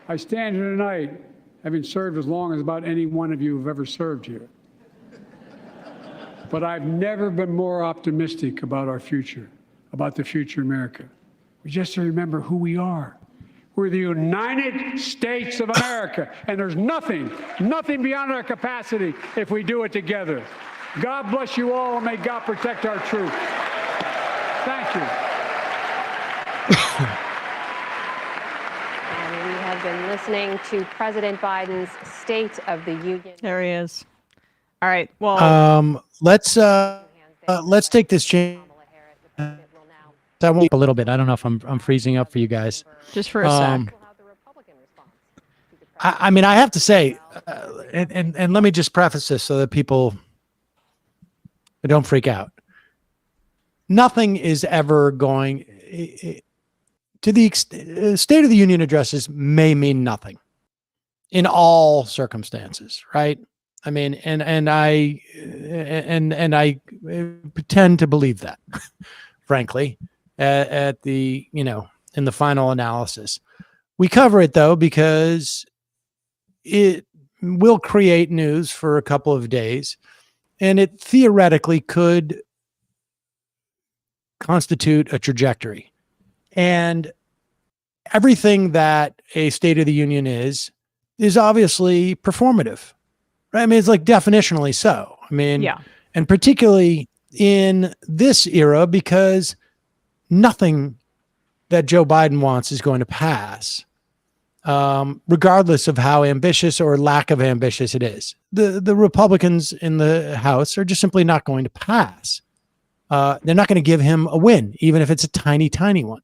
I stand here tonight having served as long as about any one of you have ever served here. But I've never been more optimistic about our future, about the future of America. We just have to remember who we are. We're the United States of America, and there's nothing beyond our capacity if we do it together. God bless you all, and may God protect our troops. Thank you. Been listening to President Biden's State of the Union. There he is. All right. Well, let's take this change. I won't a little bit. I don't know if I'm freezing up for you guys. Just for a sec. I mean, I have to say, and let me just preface this so that people don't freak out. Nothing is ever going. To the State of the Union addresses may mean nothing in all circumstances, right? I mean, and I pretend to believe that, frankly, at the, in the final analysis. We cover it though, because it will create news for a couple of days, and it theoretically could constitute a trajectory. And everything that a State of the Union is obviously performative, right? I mean, it's like definitionally so. I mean, yeah. And particularly in this era, because nothing that Joe Biden wants is going to pass, regardless of how ambitious or lack of ambitious it is. The Republicans in the House are just simply not going to pass. They're not going to give him a win, even if it's a tiny, tiny one.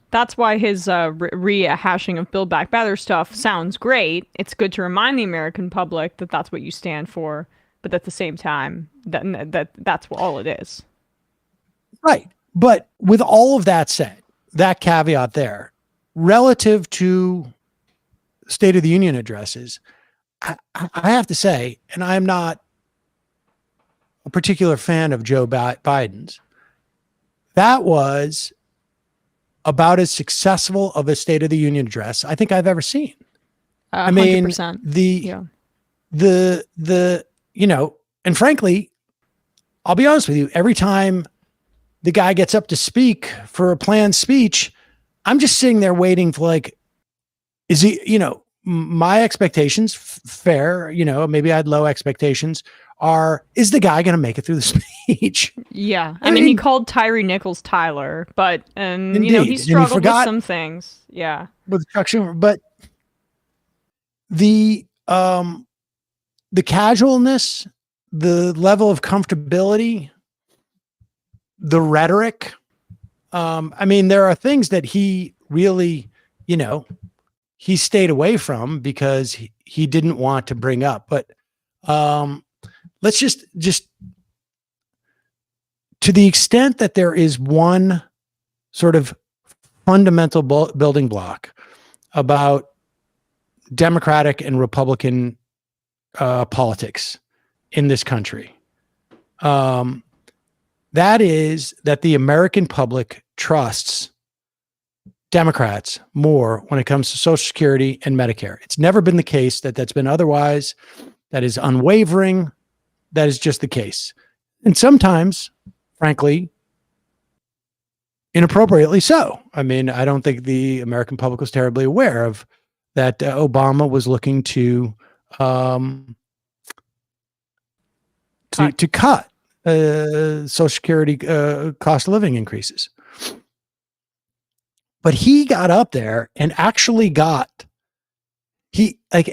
That's why his rehashing of Build Back Better stuff sounds great. It's good to remind the American public that that's what you stand for, but at the same time, that's all it is. Right. But with all of that said, that caveat there, relative to State of the Union addresses, I have to say, and I'm not a particular fan of Joe Biden's, that was about as successful of a State of the Union address I think I've ever seen. I mean, 100%. And frankly, I'll be honest with you, every time the guy gets up to speak for a planned speech, I'm just sitting there waiting for like, is he, my expectations fair, maybe I had low expectations is the guy going to make it through the speech? Yeah. I mean, he called Tyree Nichols Tyler, but, he struggled with some things. Yeah. With Chuck Schumer, but the casualness, the level of comfortability, the rhetoric. I mean, there are things that he really, he stayed away from because he didn't want to bring up. But let's just to the extent that there is one sort of fundamental building block about Democratic and Republican politics in this country, that is that the American public trusts Democrats more when it comes to Social Security and Medicare. It's never been the case that's been otherwise. That is unwavering. That is just the case. And sometimes, frankly, inappropriately so. I mean, I don't think the American public was terribly aware of that Obama was looking to cut Social Security cost of living increases. But he got up there and actually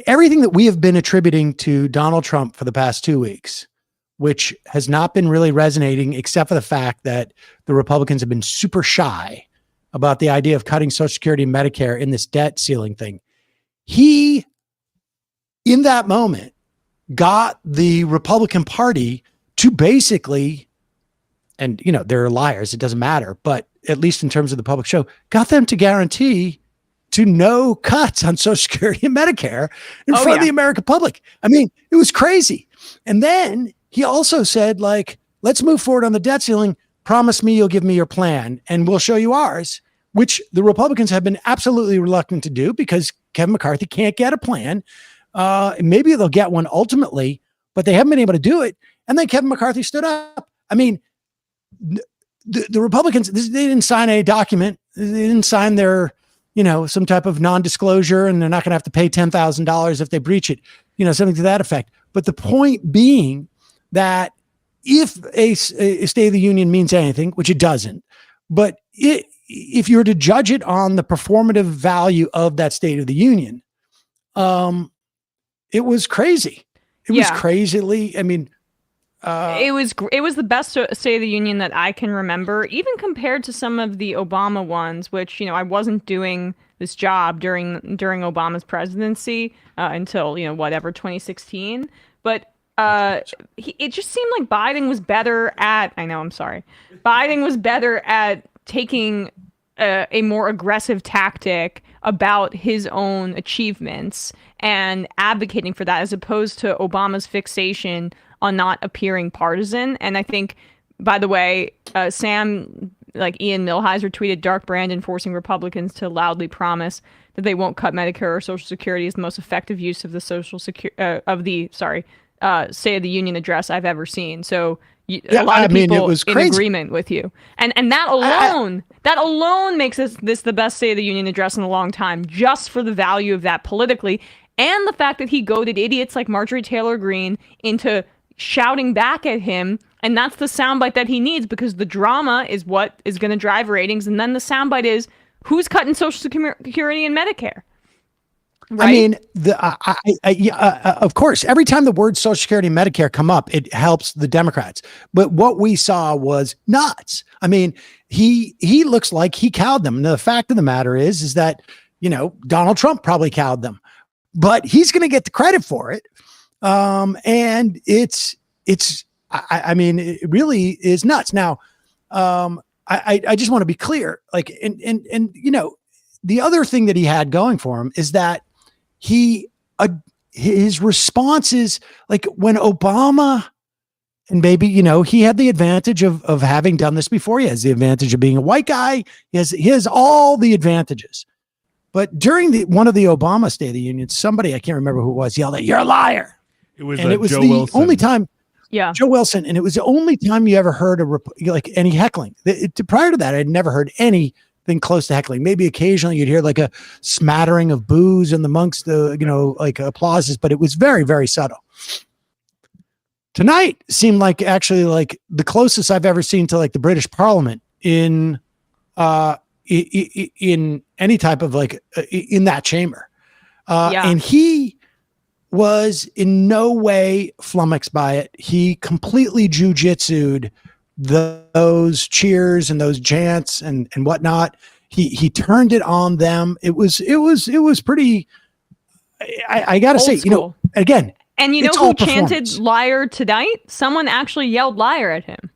everything that we have been attributing to Donald Trump for the past 2 weeks, which has not been really resonating except for the fact that the Republicans have been super shy about the idea of cutting Social Security and Medicare in this debt ceiling thing. He, in that moment, got the Republican Party to basically, and they're liars, it doesn't matter, but at least in terms of the public show, got them to guarantee to no cuts on Social Security and Medicare in front of the American public. I mean, it was crazy. And then he also said, like, let's move forward on the debt ceiling. Promise me you'll give me your plan and we'll show you ours, which the Republicans have been absolutely reluctant to do because Kevin McCarthy can't get a plan. Maybe they'll get one ultimately, but they haven't been able to do it. And then Kevin McCarthy stood up. I mean, the Republicans, they didn't sign a document. They didn't sign their, some type of non-disclosure, and they're not going to have to pay $10,000 if they breach it, something to that effect. But the point being that if a State of the Union means anything, which it doesn't, but if you were to judge it on the performative value of that State of the Union, it was crazy. It was crazily, I mean, it was the best State of the Union that I can remember, even compared to some of the Obama ones, which, I wasn't doing this job during Obama's presidency until, 2016. But it just seemed like Biden was better at, Biden was better at taking a more aggressive tactic about his own achievements and advocating for that, as opposed to Obama's fixation on not appearing partisan. And I think, by the way, Ian Millhiser tweeted, Dark Brandon forcing Republicans to loudly promise that they won't cut Medicare or Social Security is the most effective use of the State of the Union address I've ever seen. So a lot of people in agreement with you. And that alone makes this the best State of the Union address in a long time, just for the value of that politically. And the fact that he goaded idiots like Marjorie Taylor Greene into shouting back at him. And that's the soundbite that he needs, because the drama is what is going to drive ratings. And then the soundbite is, who's cutting Social Security and Medicare? Right? I mean, of course, every time the words Social Security and Medicare come up, it helps the Democrats. But what we saw was nuts. I mean, he looks like he cowed them. And the fact of the matter is that, Donald Trump probably cowed them, but he's going to get the credit for it. And I mean, it really is nuts. Now, I just want to be clear, like, and the other thing that he had going for him is that he his responses, like when Obama, and maybe, he had the advantage of having done this before. He has the advantage of being a white guy. He has all the advantages. But during one of the Obama State of the Union, somebody, I can't remember who it was, yelled at, "You're a liar." It was Joe the Wilson. Only time. Yeah. Joe Wilson. And it was the only time you ever heard any heckling. Prior to that, I'd never heard anything close to heckling. Maybe occasionally you'd hear like a smattering of boos and amongst the, like applauses, but it was very, very subtle. Tonight seemed like actually like the closest I've ever seen to like the British Parliament in any type of in that chamber. And he was in no way flummoxed by it. He completely jujitsu'd those cheers and those chants and whatnot. He turned it on them. It was pretty, I gotta say, again, and who chanted liar tonight? Someone actually yelled liar at him.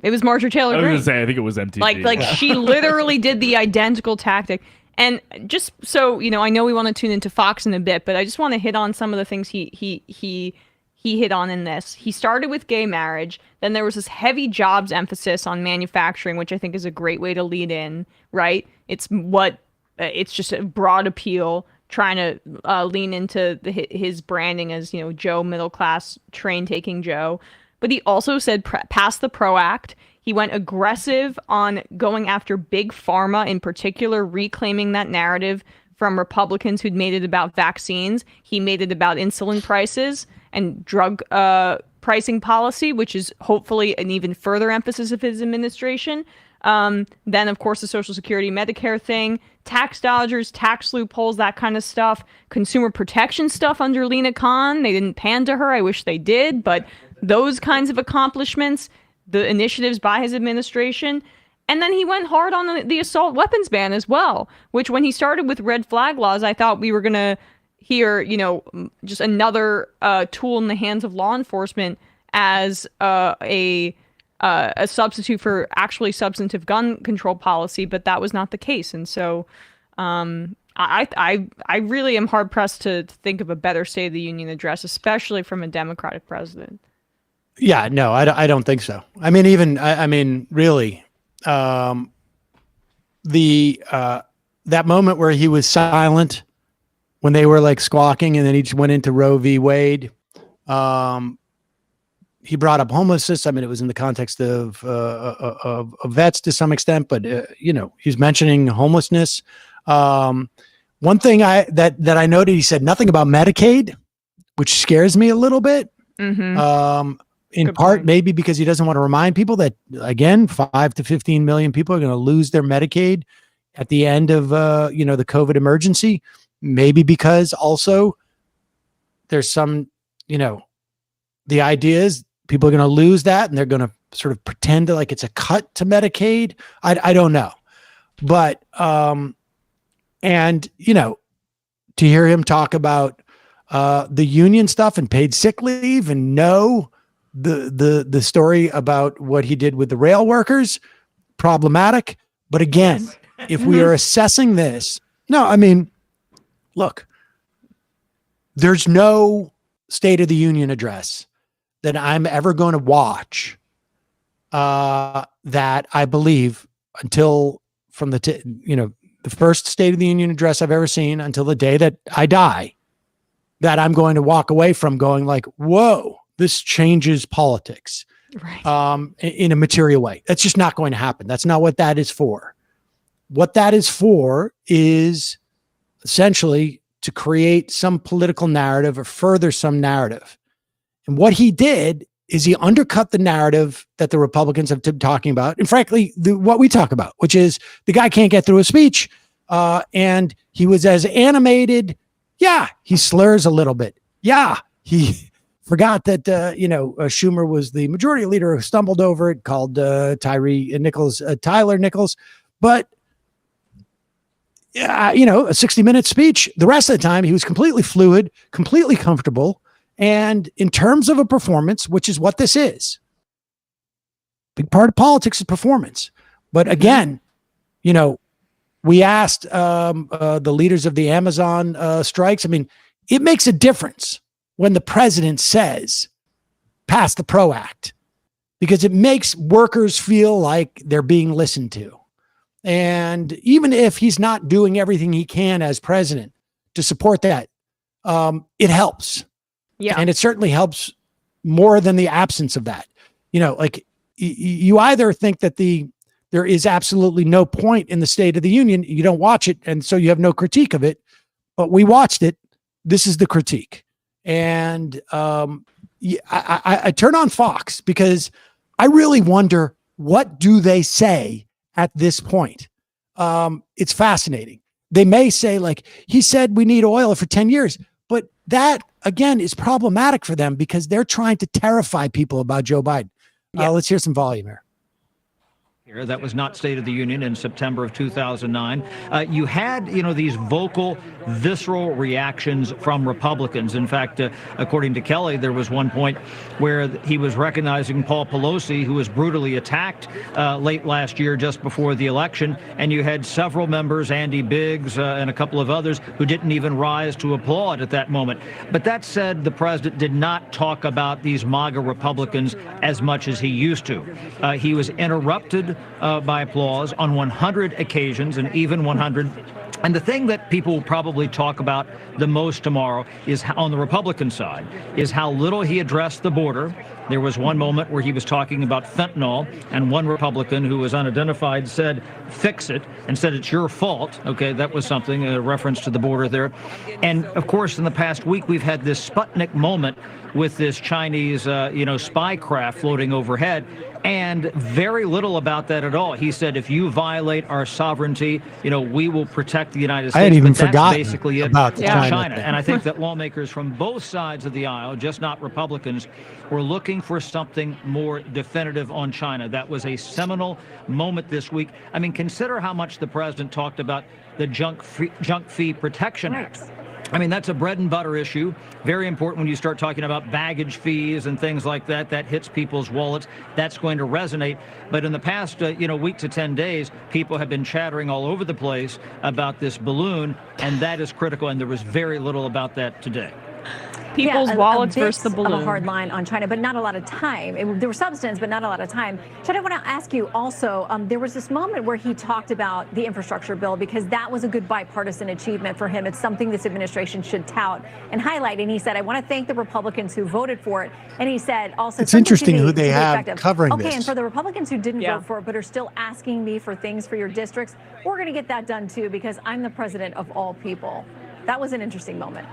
It was Marjorie Taylor Greene. I was going to say, I think it was MTV. She literally did the identical tactic. And just so, I know we want to tune into Fox in a bit, but I just want to hit on some of the things he hit on in this. He started with gay marriage. Then there was this heavy jobs emphasis on manufacturing, which I think is a great way to lead in, right? It's just a broad appeal, trying to lean into his branding as, Joe, middle class, train taking Joe. But he also said pass the PRO Act. He went aggressive on going after big pharma, in particular, reclaiming that narrative from Republicans who'd made it about vaccines. He made it about insulin prices and drug pricing policy, which is hopefully an even further emphasis of his administration. Then, of course, the Social Security, Medicare thing, tax dodgers, tax loopholes, that kind of stuff, consumer protection stuff under Lena Khan. They didn't pan to her. I wish they did. But those kinds of accomplishments, the initiatives by his administration. And then he went hard on the assault weapons ban as well, which when he started with red flag laws, I thought we were going to hear, just another tool in the hands of law enforcement as a substitute for actually substantive gun control policy, but that was not the case. And so I really am hard pressed to think of a better State of the Union address, especially from a Democratic president. Yeah, no, I don't think so. I mean, really, that moment where he was silent when they were like squawking, and then he just went into Roe v. Wade. He brought up homelessness. I mean, it was in the context of vets to some extent, but he's mentioning homelessness. One thing that I noted, he said nothing about Medicaid, which scares me a little bit. Mm-hmm. In Good part, point. maybe because he doesn't want to remind people that, again, 5 to 15 million people are going to lose their Medicaid at the end of, the COVID emergency. Maybe because also there's some, the idea is people are going to lose that and they're going to sort of pretend like it's a cut to Medicaid. I don't know. But, to hear him talk about the union stuff and paid sick leave and the story about what he did with the rail workers, problematic. But again, if we are assessing this, look, there's no State of the Union address that I'm ever going to watch that I believe until from the first State of the Union address I've ever seen until the day that I die, that I'm going to walk away from going like, whoa, this changes politics, right? In a material way. That's just not going to happen. That's not what that is for. What that is for is essentially to create some political narrative or further some narrative. And what he did is he undercut the narrative that the Republicans have been talking about. And frankly, what we talk about, which is the guy can't get through a speech. And he was as animated. Yeah, he slurs a little bit. Yeah, he forgot that, Schumer was the majority leader who stumbled over it, called Tyler Nichols. But, a 60-minute speech. The rest of the time, he was completely fluid, completely comfortable. And in terms of a performance, which is what this is, big part of politics is performance. But again, we asked the leaders of the Amazon strikes. I mean, it makes a difference when the president says, pass the PRO Act, because it makes workers feel like they're being listened to. And even if he's not doing everything he can as president to support that, it helps. Yeah. And it certainly helps more than the absence of that. You know, like you either think that there is absolutely no point in the State of the Union, you don't watch it, and so you have no critique of it, but we watched it. This is the critique. And I turn on Fox because I really wonder, what do they say at this point? It's fascinating. They may say, like, he said we need oil for 10 years, but that, again, is problematic for them because they're trying to terrify people about Joe Biden. Let's hear some volume here. That was not State of the Union in September of 2009. You had, these vocal, visceral reactions from Republicans. In fact, according to Kelly, there was one point where he was recognizing Paul Pelosi, who was brutally attacked late last year just before the election. And you had several members, Andy Biggs and a couple of others, who didn't even rise to applaud at that moment. But that said, the president did not talk about these MAGA Republicans as much as he used to. He was interrupted by applause on 100 occasions, and even 100. And the thing that people will probably talk about the most tomorrow is on the Republican side, is how little he addressed the border. There was one moment where he was talking about fentanyl, and one Republican who was unidentified said, fix it, and said it's your fault. Okay, that was something, a reference to the border there. And of course, in the past week, we've had this Sputnik moment with this Chinese, spy craft floating overhead. And very little about that at all. He said, if you violate our sovereignty, we will protect the United States. I had even but that's forgotten basically it about the China. thing. And I think that lawmakers from both sides of the aisle, just not Republicans, were looking for something more definitive on China. That was a seminal moment this week. I mean, consider how much the president talked about the Junk Fee Protection Act. I mean, that's a bread and butter issue. Very important when you start talking about baggage fees and things like that. That hits people's wallets. That's going to resonate. But in the past, week to 10 days, people have been chattering all over the place about this balloon, and that is critical. And there was very little about that today. People's wallets versus the balloon. Of a hard line on China, but not a lot of time. There was substance, but not a lot of time. Chad, I want to ask you also, there was this moment where he talked about the infrastructure bill because that was a good bipartisan achievement for him. It's something this administration should tout and highlight. And he said, I want to thank the Republicans who voted for it. And he said also, it's interesting who they have covering this. Okay, and for the Republicans who didn't vote for it, but are still asking me for things for your districts, we're going to get that done too, because I'm the president of all people. That was an interesting moment.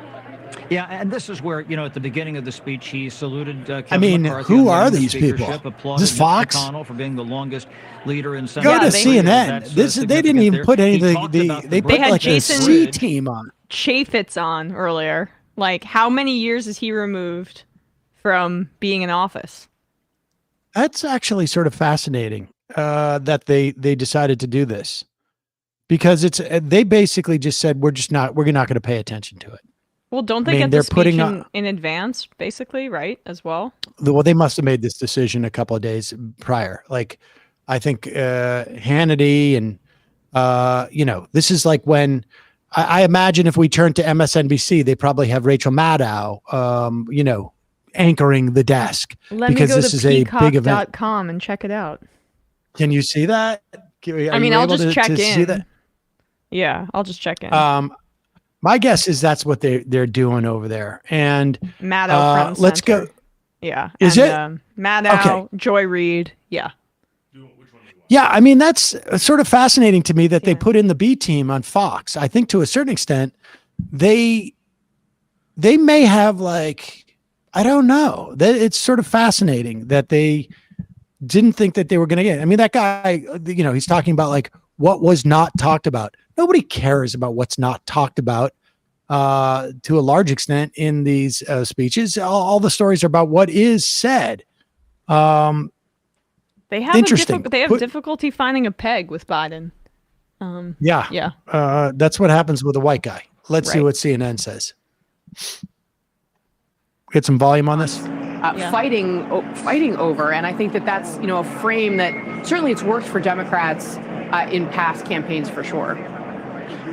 Yeah, and this is where, at the beginning of the speech, he saluted Kevin McCarthy. Who are these people? Is this Fox? McConnell for being the longest leader in Senate. Go to CNN. They didn't even put any of they put had like Jason a C team on. Chaffetz on earlier. Like, how many years is he removed from being in office? That's actually sort of fascinating that they decided to do this, because they basically just said we're not going to pay attention to it. Well, don't they get the speech in advance, basically, right, as well? Well, they must have made this decision a couple of days prior. Like, I think Hannity and, this is like when, I imagine if we turn to MSNBC, they probably have Rachel Maddow, anchoring the desk. Let me go to peacock.com and check it out. Can you see that? I'll just check in. Yeah, I'll just check in. My guess is that's what they're doing over there. And Maddow let's go. Yeah. Is it? Maddow, okay. Joy Reid. Yeah. Yeah, I mean, that's sort of fascinating to me that they put in the B team on Fox. I think to a certain extent, they may have, like, I don't know. It's sort of fascinating that they didn't think that they were going to get. I mean, that guy, he's talking about like what was not talked about. Nobody cares about what's not talked about to a large extent in these speeches. All the stories are about what is said. They have difficulty finding a peg with Biden. That's what happens with a white guy. Let's see what CNN says. Get some volume on this. Fighting over, and I think that's a frame that certainly it's worked for Democrats in past campaigns for sure.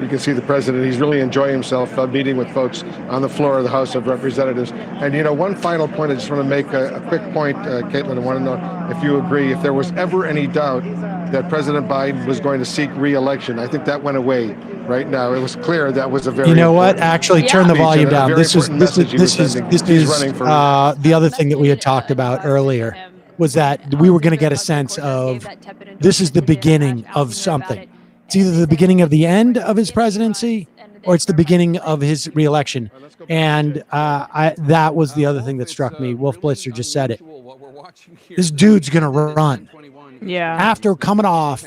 You can see the president, he's really enjoying himself meeting with folks on the floor of the House of Representatives. And, one final point, I just want to make a quick point, Caitlin. I want to know if you agree, if there was ever any doubt that President Biden was going to seek re-election, I think that went away right now. It was clear that was a very Actually, turn the volume down. This is the other thing that we had talked about earlier, was that we were going to get a sense of this is the beginning of something. It's either the beginning of the end of his presidency or it's the beginning of his reelection. And that was the other thing that struck me. Wolf Blitzer just said it. This dude's going to run. Yeah. After coming off,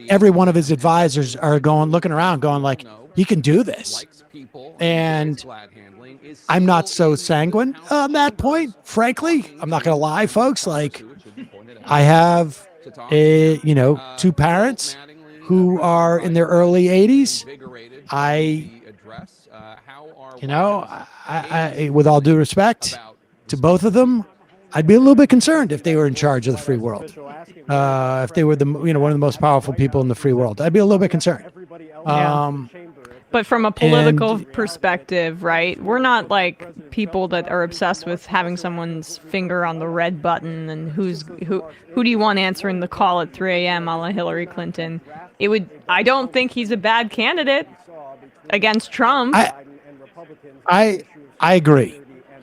every one of his advisors are looking around going like, he can do this. And I'm not so sanguine on that point, frankly. I'm not going to lie, folks. Like, I have two parents who are in their early 80s. I with all due respect to both of them, I'd be a little bit concerned if they were in charge of the free world. If they were one of the most powerful people in the free world, I'd be a little bit concerned. But from a political perspective, right? We're not like people that are obsessed with having someone's finger on the red button and who do you want answering the call at 3 a.m. a la Hillary Clinton. I don't think he's a bad candidate against Trump. I agree.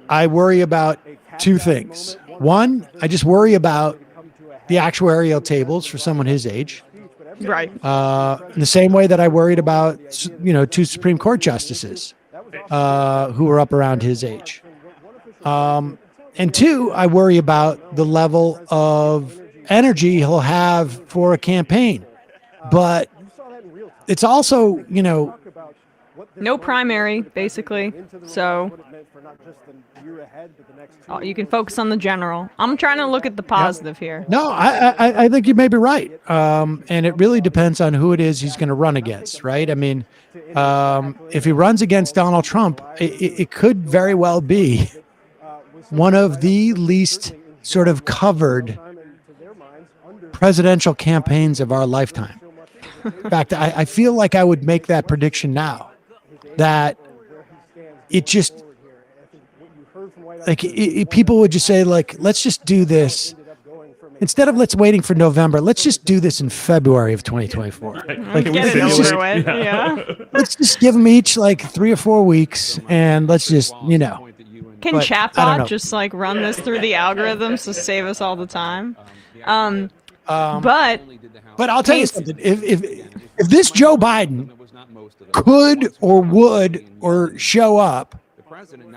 I worry about two things. One, I just worry about the actuarial tables for someone his age. Right. In the same way that I worried about, two Supreme Court justices who were up around his age. And two, I worry about the level of energy he'll have for a campaign. But it's also, no primary, basically. So you can focus on the general. I'm trying to look at the positive here. No, I think you may be right. And it really depends on who it is he's going to run against, right? I mean, if he runs against Donald Trump, it could very well be one of the least sort of covered presidential campaigns of our lifetime. In fact, I feel like I would make that prediction now, that it just, like, people would just say, like, let's just do this. Instead of let's waiting for November, let's just do this in February of 2024. Let's just give them each like 3 or 4 weeks, and let's just, Can chatbot just like run this through the algorithms to save us all the time? But I'll tell you something. If this Joe Biden could or would or show up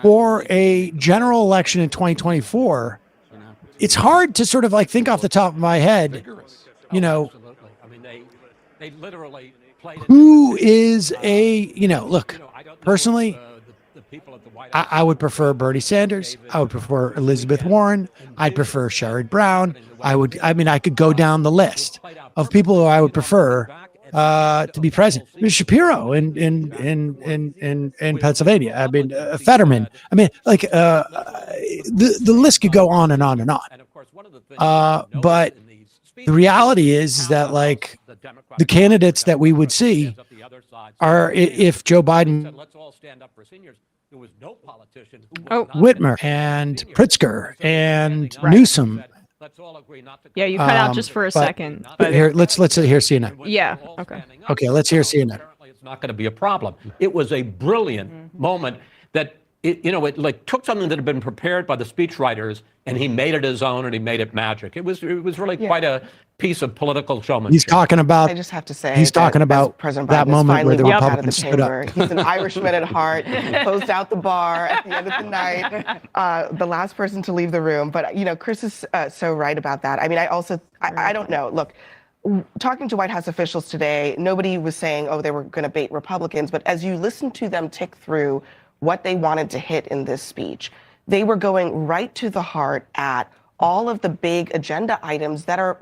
for a general election in 2024, it's hard to sort of like think off the top of my head, who is look, personally, I would prefer Bernie Sanders. I would prefer Elizabeth Warren. I'd prefer Sherrod Brown. I could go down the list of people who I would prefer to be president. There's Shapiro in Pennsylvania. I mean, Fetterman. I mean, like the list could go on and on and on. But the reality is that like the candidates that we would see are, if Joe Biden, Whitmer and Pritzker and Newsom. Yeah, you cut out just for a second. But here, let's hear CNN. Yeah. Okay. Okay, let's hear CNN. It's not going to be a problem. It was a brilliant moment that it like took something that had been prepared by the speechwriters and he made it his own and he made it magic. It was really quite a piece of political showmanship. He's talking about. I just have to say, he's talking about President that Biden moment where the walked out of Republicans stood up. He's an Irishman at heart. Closed out the bar at the end of the night. The last person to leave the room. But Chris is so right about that. I mean, I don't know. Look, talking to White House officials today, nobody was saying, oh, they were going to bait Republicans. But as you listen to them tick through what they wanted to hit in this speech, they were going right to the heart at all of the big agenda items that are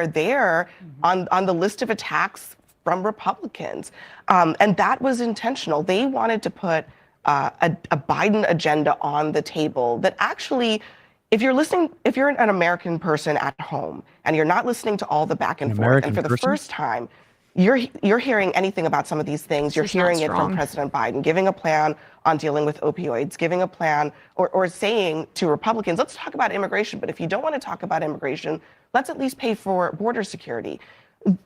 there on the list of attacks from Republicans. And that was intentional. They wanted to put a Biden agenda on the table that actually, if you're an American person at home and you're not listening to all the back and forth, and for the first time, you're hearing anything about some of these things, you're She's not hearing it from strong. President Biden, giving a plan on dealing with opioids, giving a plan or saying to Republicans, let's talk about immigration, but if you don't want to talk about immigration, let's at least pay for border security.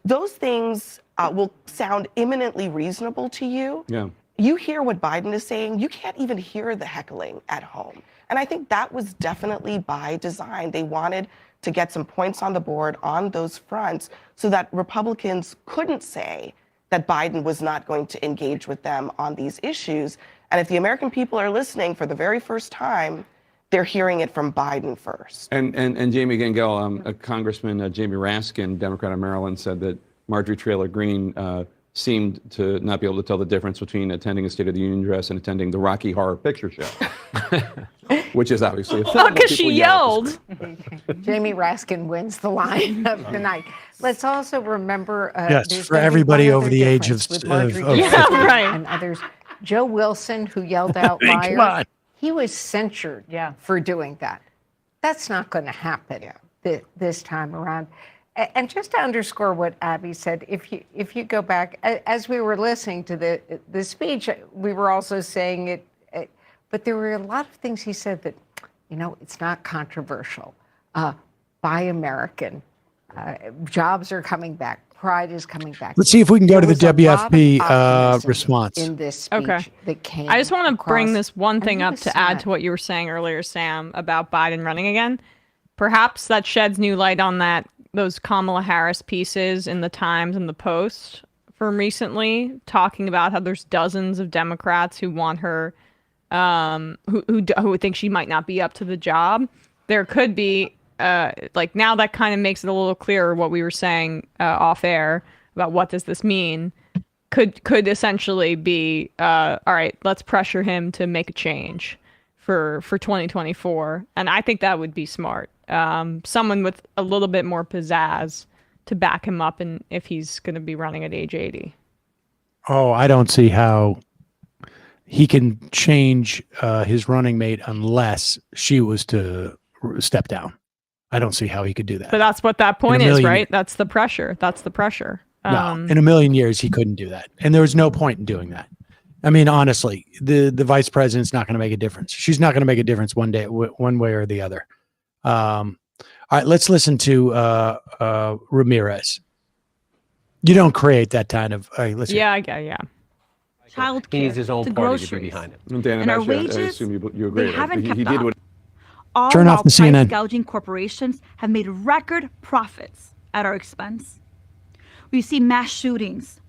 Those things will sound eminently reasonable to you. Yeah. You hear what Biden is saying, you can't even hear the heckling at home. And I think that was definitely by design. They wanted to get some points on the board on those fronts so that Republicans couldn't say that Biden was not going to engage with them on these issues. And if the American people are listening for the very first time, they're hearing it from Biden first. And Jamie Gangel, Congressman Jamie Raskin, Democrat of Maryland, said that Marjorie Taylor Greene seemed to not be able to tell the difference between attending a State of the Union address and attending the Rocky Horror Picture Show, which is obviously a film. Because she yelled. Jamie Raskin wins the line of the night. Let's also remember. Yes, there's for gonna be everybody one over other the age of difference with Marjorie of Taylor 50. Greene right. and others. Joe Wilson, who yelled out Come liar, on. he was censured for doing that. That's not going to happen this time around. And just to underscore what Abby said, if you go back, as we were listening to the speech, we were also saying it, but there were a lot of things he said that, it's not controversial. Buy American. Jobs are coming back. Pride is coming back. Let's see if we can go to the There was a lot of WFP optimism response. in this speech Okay. that came I just want to bring across, this one and thing he up was to add sad. to what you were saying earlier, Sam, about Biden running again. Perhaps that sheds new light on those Kamala Harris pieces in the Times and the Post from recently, talking about how there's dozens of Democrats who want her, who think she might not be up to the job. There could be, now that kind of makes it a little clearer what we were saying off air about what does this mean. Could essentially be, all right, let's pressure him to make a change for 2024. And I think that would be smart. Someone with a little bit more pizzazz to back him up, and if he's going to be running at age 80. Oh, I don't see how he can change his running mate unless she was to step down. I don't see how he could do that. But that's what that point is, million right? years. That's the pressure. No, in a million years, he couldn't do that. And there was no point in doing that. I mean, honestly, the vice president's not going to make a difference. She's not going to make a difference one way or the other. All right, let's listen to Ramirez. You don't create that kind of. Listen. Yeah. Child He care, needs his own to party to be groceries. behind it. And our wages, I assume you agree. they haven't He kept did up. what All Turn off while the CNN. price gouging corporations have made record profits at our expense. We see mass shootings.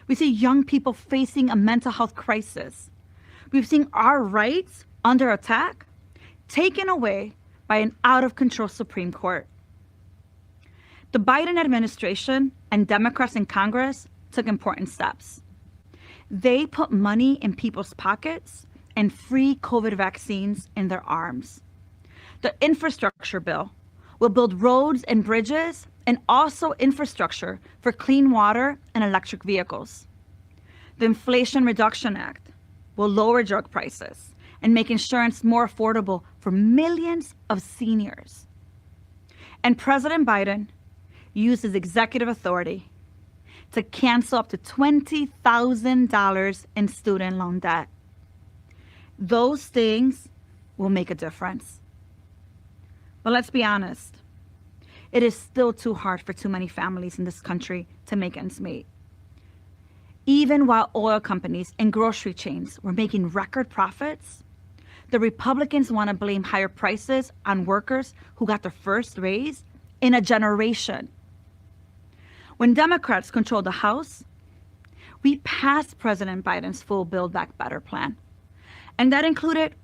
We see young people facing a mental health crisis. We've seen our rights under attack, taken away by an out-of-control Supreme Court. The Biden administration and Democrats in Congress took important steps. They put money in people's pockets and free COVID vaccines in their arms. The infrastructure bill will build roads and bridges and also infrastructure for clean water and electric vehicles. The Inflation Reduction Act will lower drug prices and make insurance more affordable for millions of seniors. And President Biden used his executive authority to cancel up to $20,000 in student loan debt. Those things will make a difference. But let's be honest, it is still too hard for too many families in this country to make ends meet. Even while oil companies and grocery chains were making record profits, the Republicans want to blame higher prices on workers who got their first raise in a generation. When Democrats controlled the House, we passed President Biden's full Build Back Better plan. And that included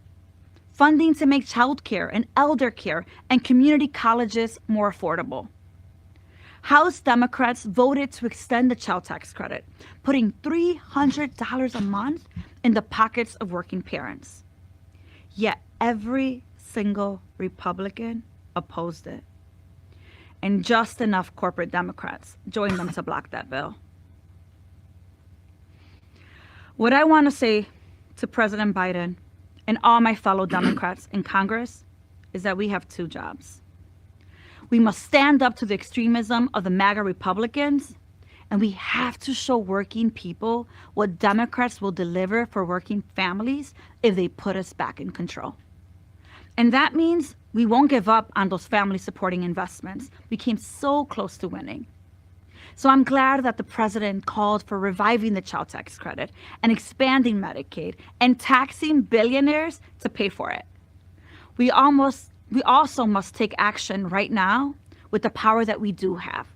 funding to make childcare and elder care and community colleges more affordable. House Democrats voted to extend the child tax credit, putting $300 a month in the pockets of working parents. Yet every single Republican opposed it. And just enough corporate Democrats joined them to block that bill. What I want to say to President Biden and all my fellow Democrats in Congress is that we have two jobs. We must stand up to the extremism of the MAGA Republicans And we have to show working people what Democrats will deliver for working families if they put us back in control. And that means we won't give up on those family supporting investments. We came so close to winning. So I'm glad that the president called for reviving the child tax credit and expanding Medicaid and taxing billionaires to pay for it. We also must take action right now with the power that we do have.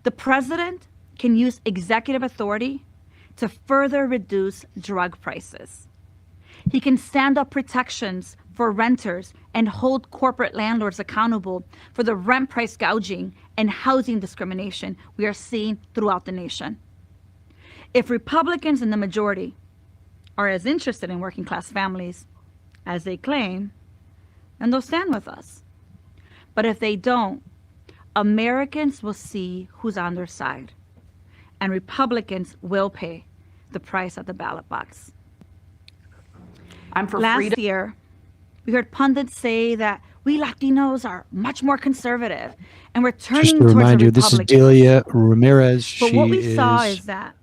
The president can use executive authority to further reduce drug prices. He can stand up protections for renters and hold corporate landlords accountable for the rent price gouging and housing discrimination we are seeing throughout the nation. If Republicans in the majority are as interested in working class families as they claim, then they'll stand with us. But if they don't, Americans will see who's on their side, and Republicans will pay the price at the ballot box. I'm for Last freedom. year, we heard pundits say that we Latinos are much more conservative, and we're turning Just to towards remind the you, this is Republicans. Delia Ramirez. But She what we saw is is that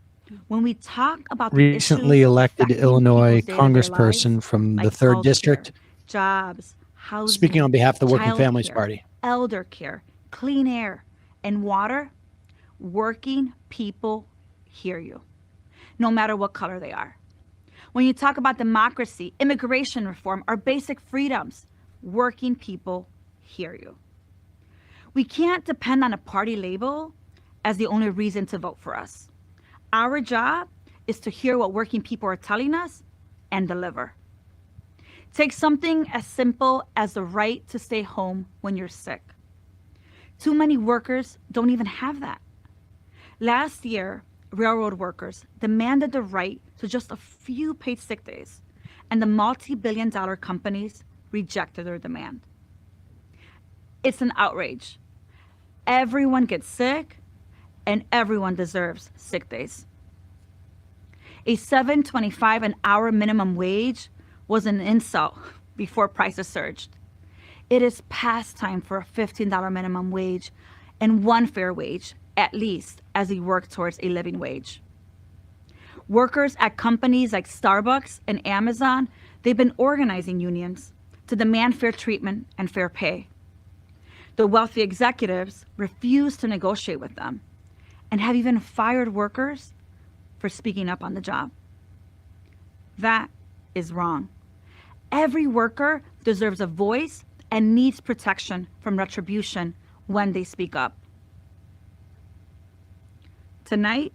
when we talk about the recently issues elected affecting Illinois people's day-to-day congressperson lives, from the like 3rd healthcare, District, jobs, housing, speaking on behalf of the Working Families childcare, Party. elder care, clean air, and water, working people hear you, no matter what color they are. When you talk about democracy, immigration reform, our basic freedoms, working people hear you. We can't depend on a party label as the only reason to vote for us. Our job is to hear what working people are telling us and deliver. Take something as simple as the right to stay home when you're sick. Too many workers don't even have that. Last year, railroad workers demanded the right to just a few paid sick days, and the multi-billion-dollar companies rejected their demand. It's an outrage. Everyone gets sick, and everyone deserves sick days. A $7.25 an hour minimum wage was an insult before prices surged. It is past time for a $15 minimum wage and one fair wage, at least, as we work towards a living wage. Workers at companies like Starbucks and Amazon, they've been organizing unions to demand fair treatment and fair pay. The wealthy executives refuse to negotiate with them and have even fired workers for speaking up on the job. That is wrong. Every worker deserves a voice and needs protection from retribution when they speak up. Tonight,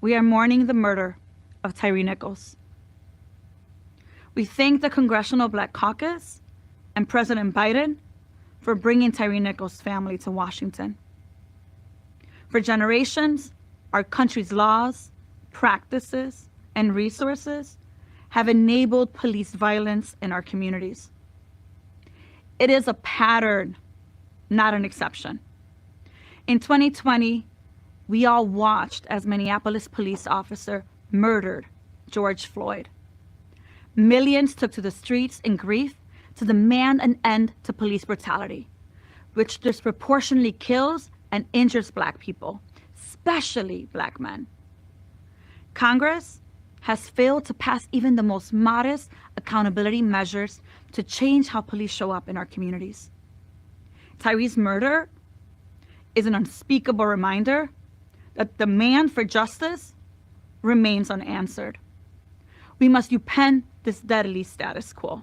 we are mourning the murder of Tyre Nichols. We thank the Congressional Black Caucus and President Biden for bringing Tyre Nichols' family to Washington. For generations, our country's laws, practices, and resources have enabled police violence in our communities. It is a pattern, not an exception. In 2020, we all watched as Minneapolis police officer murdered George Floyd. Millions took to the streets in grief to demand an end to police brutality, which disproportionately kills and injures Black people, especially Black men. Congress has failed to pass even the most modest accountability measures to change how police show up in our communities. Tyre's murder is an unspeakable reminder that the demand for justice remains unanswered. We must upend this deadly status quo.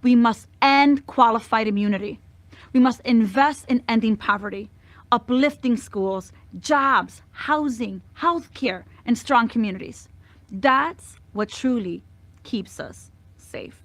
We must end qualified immunity. We must invest in ending poverty, uplifting schools, jobs, housing, healthcare, and strong communities. That's what truly keeps us safe.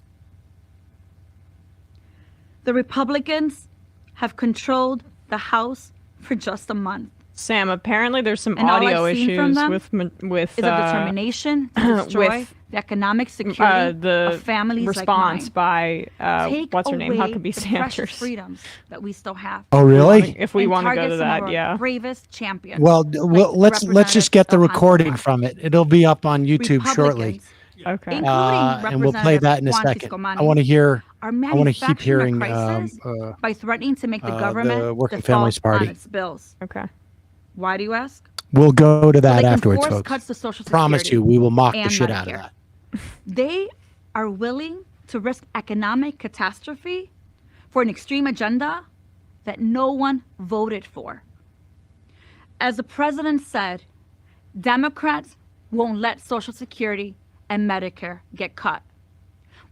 The Republicans have controlled the House for just a month. Sam, apparently there's some And all audio I've seen from issues them with is a determination to destroy with, the economic security the of families response like mine. by Take what's her name, away Huckabee the precious Sanders. freedom that we still have. Oh, really? If we And want to go target to some of that, our yeah. bravest champions. Well, like let's just get the Representative recording from it. It'll be up on YouTube shortly. Republicans, Okay. including And we'll play that in a Representative Juan second. Piscomani, I want to hear are I want to keep manufacturing a hearing crisis by threatening to make the government the Working default Families Party. on its bills. Okay. Why do you ask? We'll go to Well, that they can afterwards, force folks. cuts to Social Promise Security you, we will mock the and shit out of Medicare. that. They are willing to risk economic catastrophe for an extreme agenda that no one voted for. As the president said, Democrats won't let Social Security and Medicare get cut.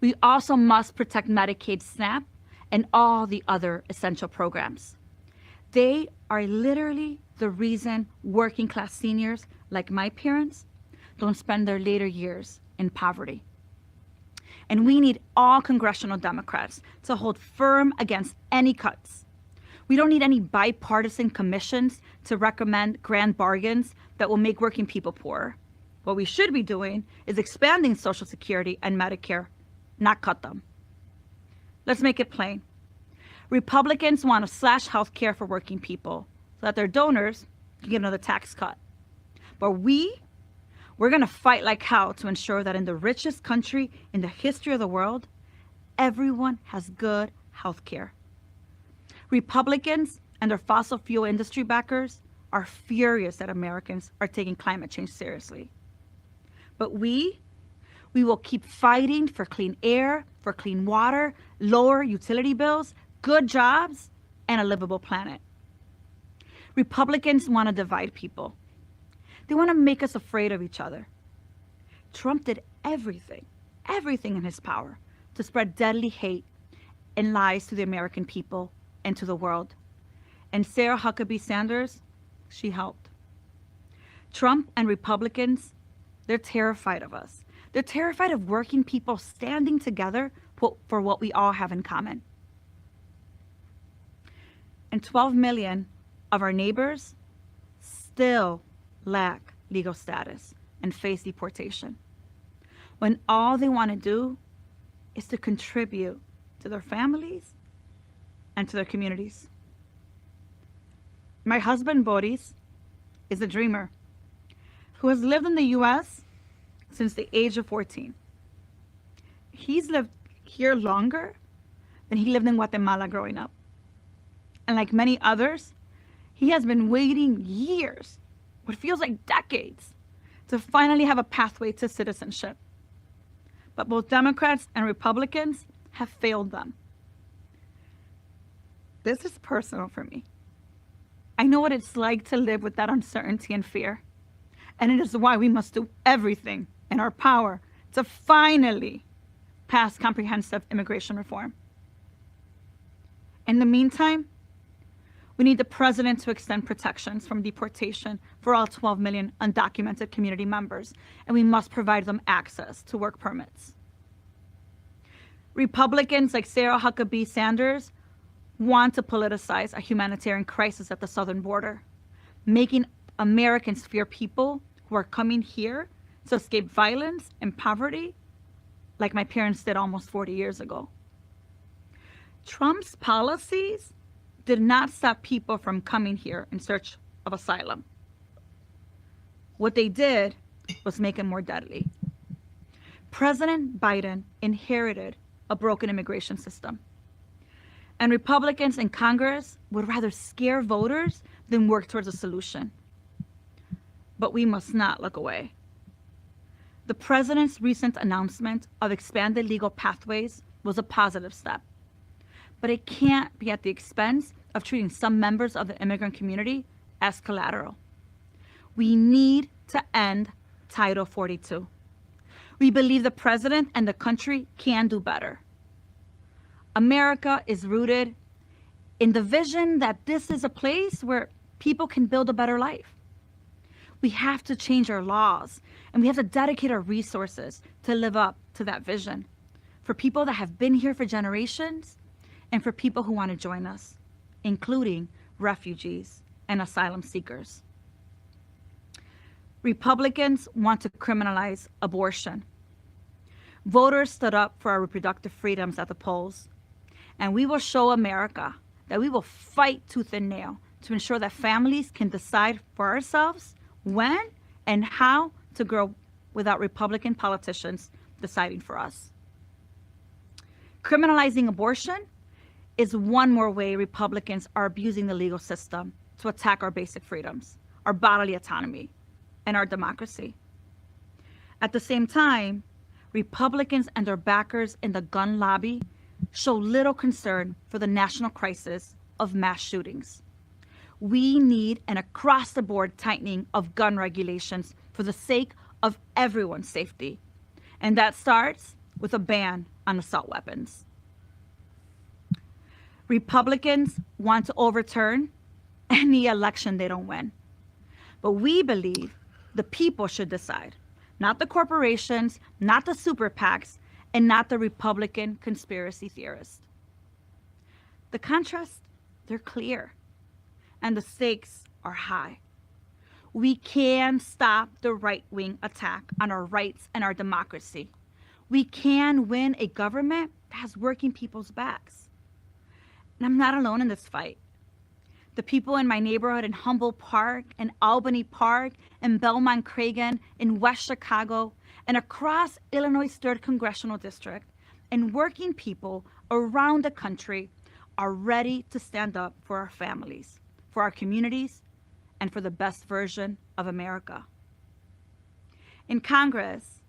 We also must protect Medicaid, SNAP, and all the other essential programs. They are literally the reason working class seniors like my parents don't spend their later years in poverty. And we need all congressional Democrats to hold firm against any cuts. We don't need any bipartisan commissions to recommend grand bargains that will make working people poorer. What we should be doing is expanding Social Security and Medicare, not cut them. Let's make it plain. Republicans want to slash health care for working people so that their donors can get another tax cut. But we're going to fight like hell to ensure that in the richest country in the history of the world, everyone has good health care. Republicans and their fossil fuel industry backers are furious that Americans are taking climate change seriously. But we will keep fighting for clean air, for clean water, lower utility bills, good jobs, and a livable planet. Republicans want to divide people. They want to make us afraid of each other. Trump did everything in his power to spread deadly hate and lies to the American people and to the world. And Sarah Huckabee Sanders, she helped. Trump and Republicans, they're terrified of us. They're terrified of working people standing together for what we all have in common. And 12 million of our neighbors still lack legal status and face deportation, when all they want to do is to contribute to their families and to their communities. My husband, Boris, is a dreamer who has lived in the U.S. since the age of 14. He's lived here longer than he lived in Guatemala growing up. And like many others, he has been waiting years, what feels like decades, to finally have a pathway to citizenship. But both Democrats and Republicans have failed them. This is personal for me. I know what it's like to live with that uncertainty and fear. And it is why we must do everything in our power to finally pass comprehensive immigration reform. In the meantime, we need the president to extend protections from deportation for all 12 million undocumented community members, and we must provide them access to work permits. Republicans like Sarah Huckabee Sanders want to politicize a humanitarian crisis at the southern border, making Americans fear people who are coming here to escape violence and poverty like my parents did almost 40 years ago. Trump's policies did not stop people from coming here in search of asylum. What they did was make it more deadly. President Biden inherited a broken immigration system. And Republicans in Congress would rather scare voters than work towards a solution. But we must not look away. The president's recent announcement of expanded legal pathways was a positive step. But it can't be at the expense of treating some members of the immigrant community as collateral. We need to end Title 42. We believe the president and the country can do better. America is rooted in the vision that this is a place where people can build a better life. We have to change our laws, and we have to dedicate our resources to live up to that vision for people that have been here for generations and for people who want to join us, including refugees and asylum seekers. Republicans want to criminalize abortion. Voters stood up for our reproductive freedoms at the polls, and we will show America that we will fight tooth and nail to ensure that families can decide for ourselves when and how to grow without Republican politicians deciding for us. Criminalizing abortion is one more way Republicans are abusing the legal system to attack our basic freedoms, our bodily autonomy, and our democracy. At the same time, Republicans and their backers in the gun lobby show little concern for the national crisis of mass shootings. We need an across-the-board tightening of gun regulations for the sake of everyone's safety. And that starts with a ban on assault weapons. Republicans want to overturn any election they don't win. But we believe the people should decide, not the corporations, not the super PACs, and not the Republican conspiracy theorists. The contrasts, they're clear, and the stakes are high. We can stop the right-wing attack on our rights and our democracy. We can win a government that has working people's backs. And I'm not alone in this fight. The people in my neighborhood in Humboldt Park, in Albany Park, in Belmont Cragen, in West Chicago, and across Illinois' 3rd Congressional District, and working people around the country are ready to stand up for our families, for our communities, and for the best version of America. In Congress,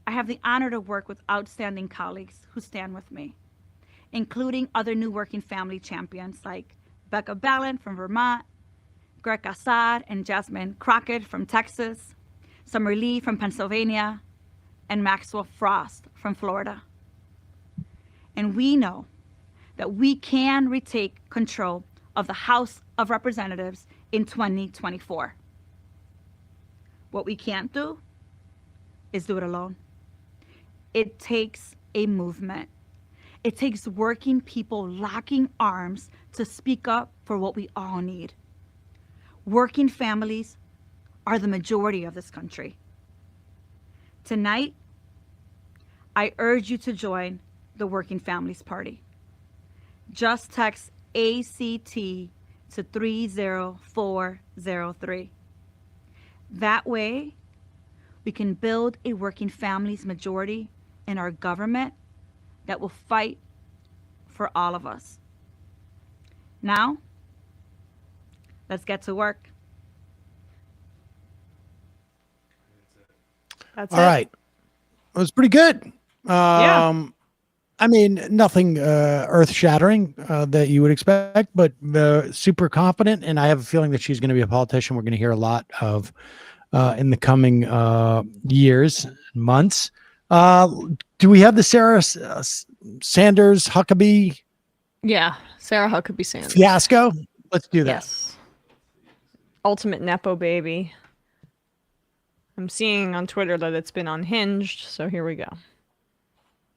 I have the honor to work with outstanding colleagues who stand with me, including other new working family champions like Becca Balint from Vermont, Greg Assad and Jasmine Crockett from Texas, Summer Lee from Pennsylvania, and Maxwell Frost from Florida. And we know that we can retake control of the House of Representatives in 2024. What we can't do is do it alone. It takes a movement. It takes working people locking arms to speak up for what we all need. Working families are the majority of this country. Tonight, I urge you to join the Working Families Party. Just text ACT to 30403. That way, we can build a working families majority in our government that will fight for all of us. Now, let's get to work. That's All right. It was pretty good. Yeah. I mean, nothing earth-shattering that you would expect, but super confident. And I have a feeling that she's going to be a politician we're going to hear a lot of in the coming years, months. Do we have the Sarah Sanders Huckabee? Yeah, Sarah Huckabee Sanders. Fiasco? Let's do that. Yes. Ultimate Nepo baby. I'm seeing on Twitter that it's been unhinged, so here we go.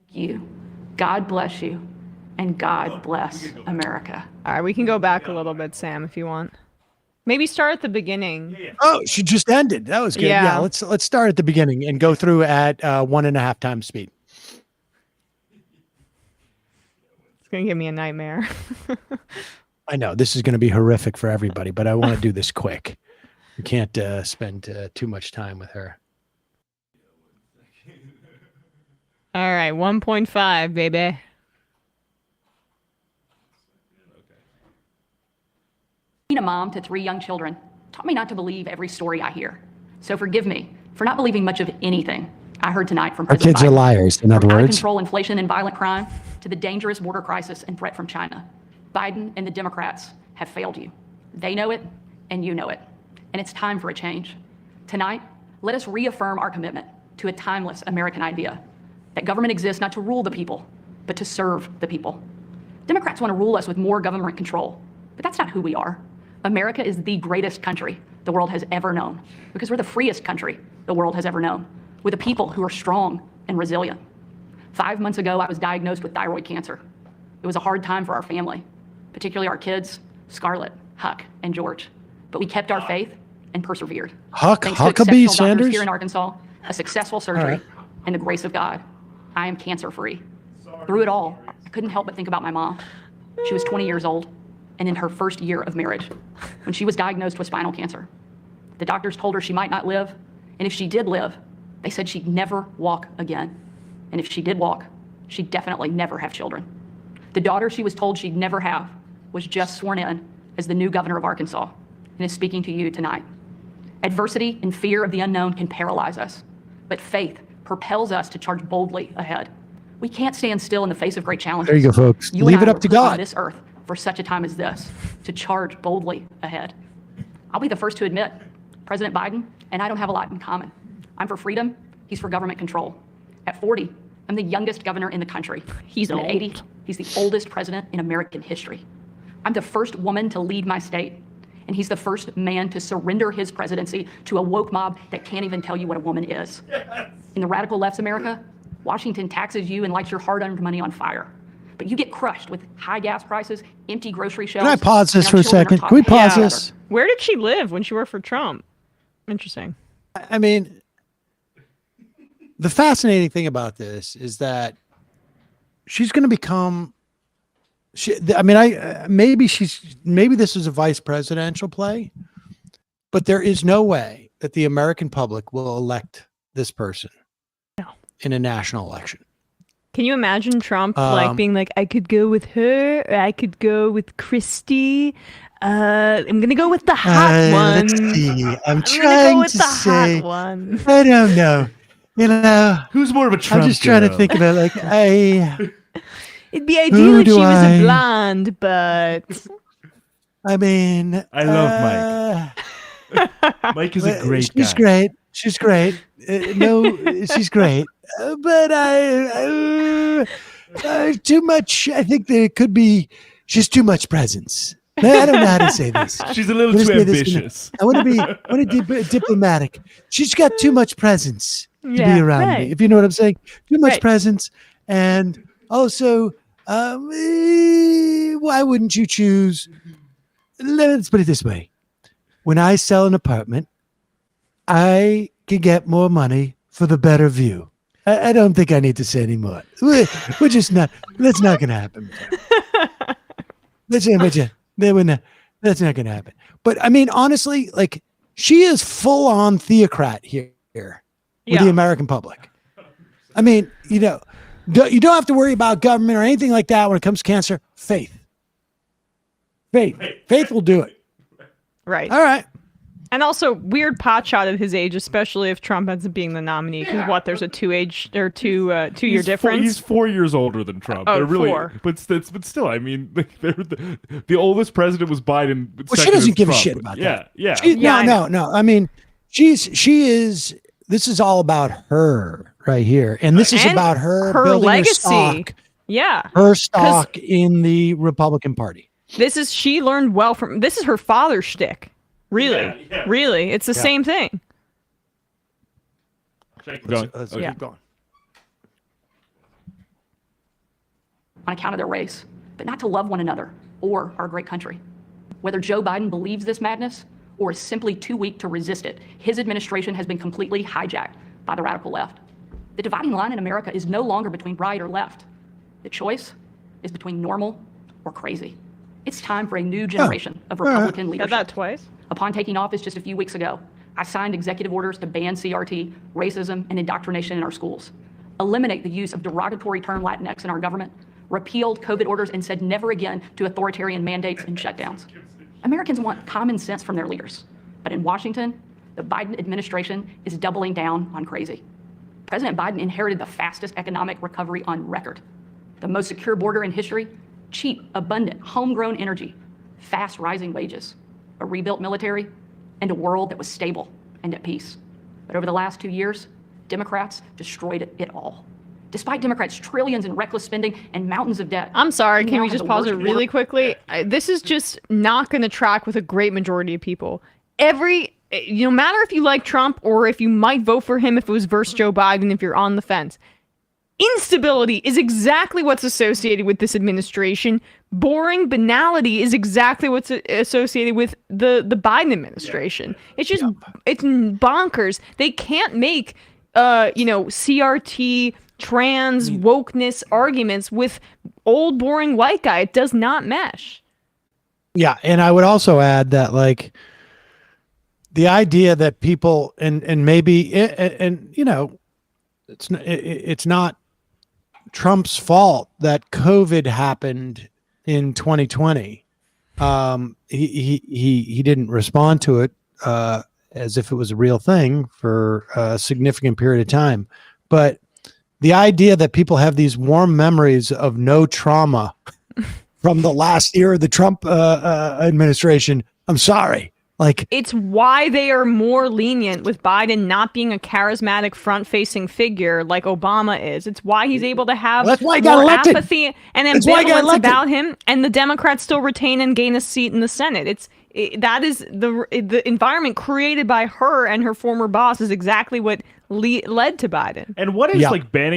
You. God bless you, and God bless America. All right, we can go back a little bit, Sam, if you want. Maybe start at the beginning. Oh, she just ended. That was good. Yeah, let's start at the beginning and go through at 1.5 times speed. It's gonna give me a nightmare. I know this is going to be horrific for everybody, but I want to do this quick. We can't spend too much time with her. All right, 1.5, baby. Being a mom to 3 young children taught me not to believe every story I hear. So forgive me for not believing much of anything I heard tonight from Our President kids are Biden. liars, in other From words. out-of-control inflation and violent crime to the dangerous border crisis and threat from China. Biden and the Democrats have failed you. They know it, and you know it. And it's time for a change. Tonight, let us reaffirm our commitment to a timeless American idea that government exists not to rule the people, but to serve the people. Democrats want to rule us with more government control, but that's not who we are. America is the greatest country the world has ever known because we're the freest country the world has ever known, with a people who are strong and resilient. 5 months ago, I was diagnosed with thyroid cancer. It was a hard time for our family, particularly our kids, Scarlett, Huck, and George. But we kept our faith and persevered. Thanks to Huckabee exceptional doctors Sanders? here in Arkansas, a successful surgery, All right. and the grace of God, I am cancer-free. Through it all, I couldn't help but think about my mom. She was 20 years old and in her first year of marriage when she was diagnosed with spinal cancer. The doctors told her she might not live, and if she did live, they said she'd never walk again. And if she did walk, she'd definitely never have children. The daughter she was told she'd never have was just sworn in as the new governor of Arkansas and is speaking to you tonight. Adversity and fear of the unknown can paralyze us, but faith propels us to charge boldly ahead. We can't stand still in the face of great challenges. There you go, folks. You Leave and it I up were to put on God. this earth for such a time as this, to charge boldly ahead. I'll be the first to admit, President Biden and I don't have a lot in common. I'm for freedom, he's for government control. At 40, I'm the youngest governor in the country. He's And at old. 80, he's the oldest president in American history. I'm the first woman to lead my state, and he's the first man to surrender his presidency to a woke mob that can't even tell you what a woman is. In the radical left's America, Washington taxes you and lights your hard-earned money on fire. But you get crushed with high gas prices, empty grocery shelves. Can I pause this and for our a children are second? taught Can we to hate pause each this? other. Where did she live when she worked for Trump? Interesting. I mean, the fascinating thing about this is that she's going to become. Maybe this is a vice presidential play, but there is no way that the American public will elect this person in a national election. Can you imagine Trump like being like, I could go with her, or I could go with Christie. I'm gonna go with the hot one. Let's see. I'm gonna trying go with to the say. hot one. I don't know. You know, who's more of a Trump I'm just trying to girl? think about like It'd be ideal if do she was I- a blonde, but I mean, I love Mike. Mike is a great guy. She's great. She's great. She's great. But too much. I think there could be just too much presence. I don't know how to say this. She's a little Let's too say this, ambitious. I want to be diplomatic. She's got too much presence to Yeah, be around right. me. If you know what I'm saying, too much Right. presence, and also, why wouldn't you choose? Let's put it this way: when I sell an apartment, I can get more money for the better view. I don't think I need to say any more. We're just not. That's not going to happen. That's not going to happen. But I mean, honestly, like she is full on theocrat here with the American public. I mean, you don't have to worry about government or anything like that when it comes to cancer. Faith will do it. right. All right. And also, weird pot shot at his age, especially if Trump ends up being the nominee. Because there's a 2-year difference. He's 4 years older than Trump. Oh, They're really, 4. but still, I mean, the oldest president was Biden. Well, she second doesn't is give a Trump. shit about that. Yeah. No. I mean, she is. This is all about her right here, and this is And about her her building legacy. her stock. Yeah. Her stock in the Republican Party. She learned well from, this is her father's shtick. Really. Really. It's the same thing. Keep going. Let's Okay. keep going. On account of their race, but not to love one another or our great country. Whether Joe Biden believes this madness or is simply too weak to resist it, his administration has been completely hijacked by the radical left. The dividing line in America is no longer between right or left. The choice is between normal or crazy. It's time for a new generation of Republican leadership. Said that twice. Upon taking office just a few weeks ago, I signed executive orders to ban CRT, racism, and indoctrination in our schools, eliminate the use of derogatory term Latinx in our government, repealed COVID orders, and said never again to authoritarian mandates and shutdowns. Americans want common sense from their leaders. But in Washington, the Biden administration is doubling down on crazy. President Biden inherited the fastest economic recovery on record, the most secure border in history, cheap, abundant, homegrown energy, fast rising wages, a rebuilt military, and a world that was stable and at peace. But over the last 2 years, Democrats destroyed it all. Despite Democrats' trillions in reckless spending and mountains of debt. I'm sorry, can now we have just the pause it worst really border- quickly? This is just not going to track with a great majority of people. No matter if you like Trump or if you might vote for him if it was versus Joe Biden, if you're on the fence, instability is exactly what's associated with this administration. Boring banality is exactly what's associated with the Biden administration. It's just, it's bonkers. They can't make, CRT, trans, wokeness arguments with old, boring white guy. It does not mesh. Yeah, and I would also add that, like, the idea that people and maybe it's not Trump's fault that COVID happened in 2020. He didn't respond to it as if it was a real thing for a significant period of time. But the idea that people have these warm memories of no trauma from the last year of the Trump administration, I'm sorry. Like, it's why they are more lenient with Biden not being a charismatic front-facing figure like Obama is. It's why he's able to have that's why he got more elected. apathy and That's why he got ambivalence elected. about him, and the Democrats still retain and gain a seat in the Senate. That is the environment created by her and her former boss is exactly what led to Biden. And what is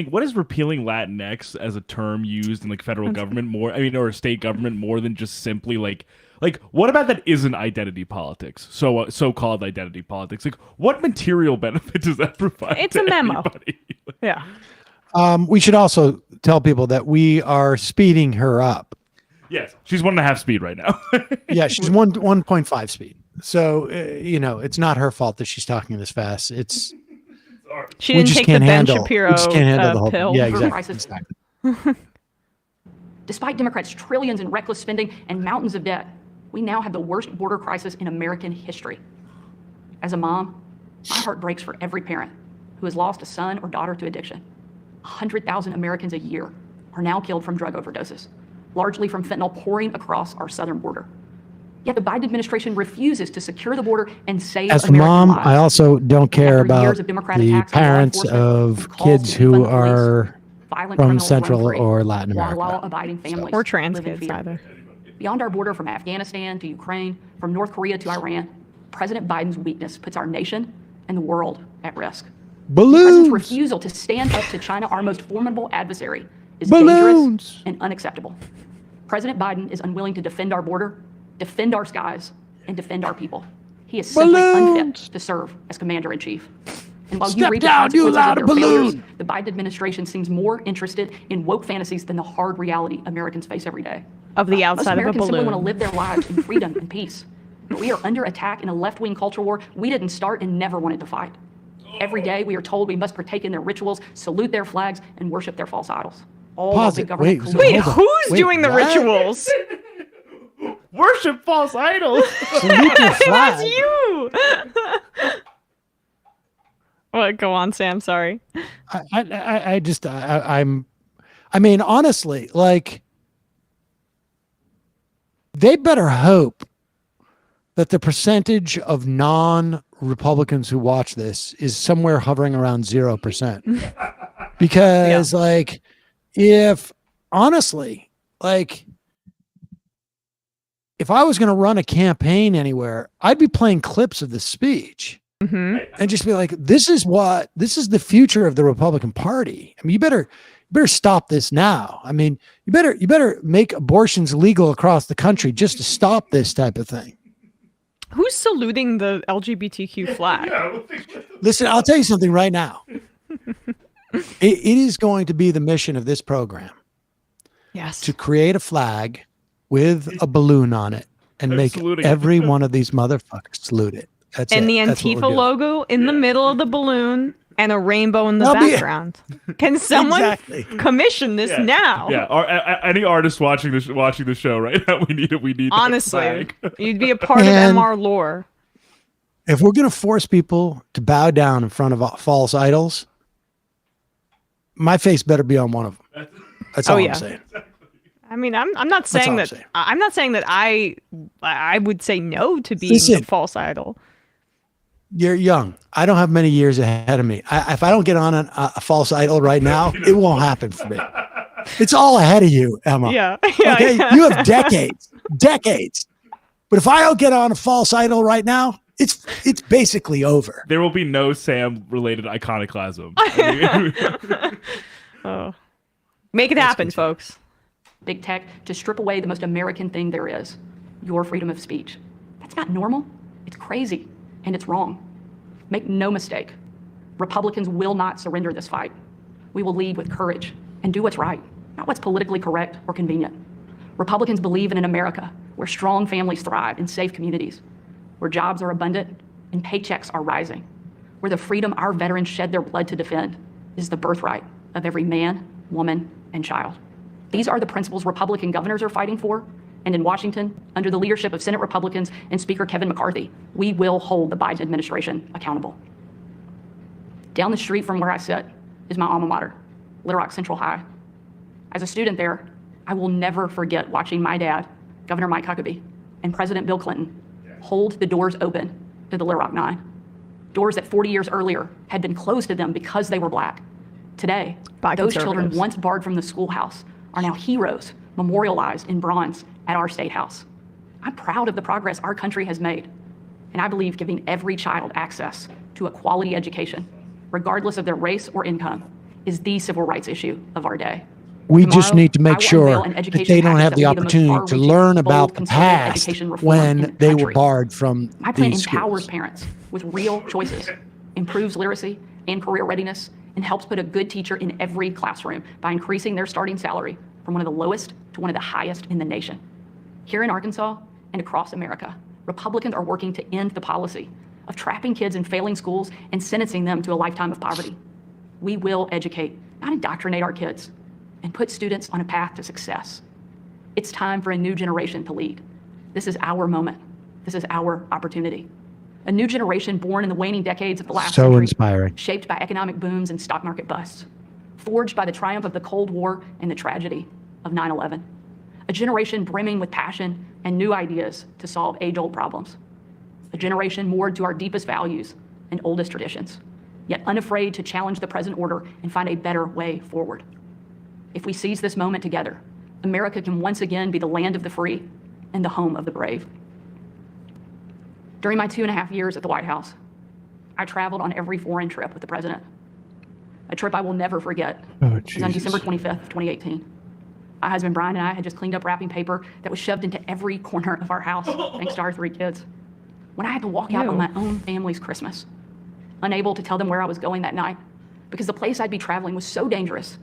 what is repealing Latinx as a term used in like federal government more? I mean, or state government more than just simply like what about that isn't identity politics? So-called identity politics. Like, what material benefit does that provide? It's a memo. Anybody? Yeah. We should also tell people that we are speeding her up. Yes, she's 1.5 speed right now. Yeah, she's 1.5 speed. So it's not her fault that she's talking this fast. It's She didn't take the Ben Shapiro we just can't handle the whole pill. Yeah, For exactly. crisis. Despite Democrats' trillions in reckless spending and mountains of debt, we now have the worst border crisis in American history. As a mom, my heart breaks for every parent who has lost a son or daughter to addiction. 100,000 Americans a year are now killed from drug overdoses, largely from fentanyl pouring across our southern border. Yet the Biden administration refuses to secure the border and save As a American mom, lives. I also don't care After years about of Democratic the attacks on law parents enforcement, of calls kids to who defund the police, are violent from criminals Central run free, or Latin while America. law-abiding families Or trans live in kids fear. either. Beyond our border from Afghanistan to Ukraine, from North Korea to Iran, President Biden's weakness puts our nation and the world at risk. The president's refusal to stand up to China, our most formidable adversary, is dangerous and unacceptable. President Biden is unwilling to defend our border, defend our skies, and defend our people. He is simply unfit to serve as commander-in-chief. And while you Step read the down, you consequences loud of their failures, balloon. the Biden administration seems more interested in woke fantasies than the hard reality Americans face every day. Of the Most outside of a Americans simply want to balloon. live their lives in freedom and peace. But we are under attack in a left-wing culture war we didn't start and never wanted to fight. Every day we are told we must partake in their rituals, salute their flags, and worship their false idols. All while Pause big it. government Wait, colludes. Wait, Hold on. who's Wait, doing the what? rituals? Worship false idols. Salute your flag. That's you. What? Go on, Sam. Sorry. I mean, honestly, like, they better hope that the percentage of non-Republicans who watch this is somewhere hovering around 0%. Because, like, if honestly, like, if I was going to run a campaign anywhere, I'd be playing clips of the speech. And just be like, this is the future of the Republican Party. I mean, you better stop this now. I mean, you better make abortions legal across the country just to stop this type of thing. Who's saluting the LGBTQ flag? Listen, I'll tell you something right now. It is going to be the mission of this program. Yes. To create a flag with a balloon on it and make every one of these motherfuckers salute it. That's And it. the That's what we're Antifa doing. logo in the middle of the balloon and a rainbow in the That'll be- background. Can someone Exactly. commission this now? Yeah, or any artist watching the show right now, we need it. We need that Honestly, flag. you'd be a part And- of MR lore. If we're going to force people to bow down in front of false idols, my face better be on one of them. That's all yeah. I'm saying. I mean, I'm not all saying I'm that. saying. I'm not saying that I would say no to being Listen. a false idol. You're young. I don't have many years ahead of me. If I don't get on a false idol right now, it won't happen for me. It's all ahead of you, Emma. Yeah. Okay, you have decades. But if I don't get on a false idol right now, it's basically over. There will be no Sam-related iconoclasm. Oh. Make it happen, folks. Big tech to strip away the most American thing there is, your freedom of speech. That's not normal. It's crazy, and it's wrong. Make no mistake, Republicans will not surrender this fight. We will lead with courage and do what's right, not what's politically correct or convenient. Republicans believe in an America where strong families thrive in safe communities, where jobs are abundant and paychecks are rising, where the freedom our veterans shed their blood to defend is the birthright of every man woman, and child. These are the principles Republican governors are fighting for. And in Washington, under the leadership of Senate Republicans and Speaker Kevin McCarthy, we will hold the Biden administration accountable. Down the street from where I sit is my alma mater, Little Rock Central High. As a student there, I will never forget watching my dad, Governor Mike Huckabee, and President Bill Clinton hold the doors open to the Little Rock Nine. Doors that 40 years earlier had been closed to them because they were black. Today, those children once barred from the schoolhouse are now heroes memorialized in bronze at our State House. I'm proud of the progress our country has made, and I believe giving every child access to a quality education, regardless of their race or income, is the civil rights issue of our day. We just Tomorrow, need to I make will sure unveil an that education they don't package have that the will be most opportunity to far-reaching, learn bold, about the conservative past education reform in when the they were country. barred from My plan these empowers schools. parents with real choices, improves literacy and career readiness, and helps put a good teacher in every classroom by increasing their starting salary from one of the lowest to one of the highest in the nation. Here in Arkansas and across America, Republicans are working to end the policy of trapping kids in failing schools and sentencing them to a lifetime of poverty. We will educate, not indoctrinate our kids, and put students on a path to success. It's time for a new generation to lead. This is our moment. This is our opportunity. A new generation born in the waning decades of the last So century, inspiring. shaped by economic booms and stock market busts, forged by the triumph of the Cold War and the tragedy of 9/11. A generation brimming with passion and new ideas to solve age-old problems. A generation moored to our deepest values and oldest traditions, yet unafraid to challenge the present order and find a better way forward. If we seize this moment together, America can once again be the land of the free and the home of the brave. During my 2.5 years at the White House, I traveled on every foreign trip with the president. A trip I will never forget was on December 25th, 2018. My husband Brian and I had just cleaned up wrapping paper that was shoved into every corner of our house, thanks to our 3 kids. When I had to walk out on my own family's Christmas, unable to tell them where I was going that night, because the place I'd be traveling was so dangerous,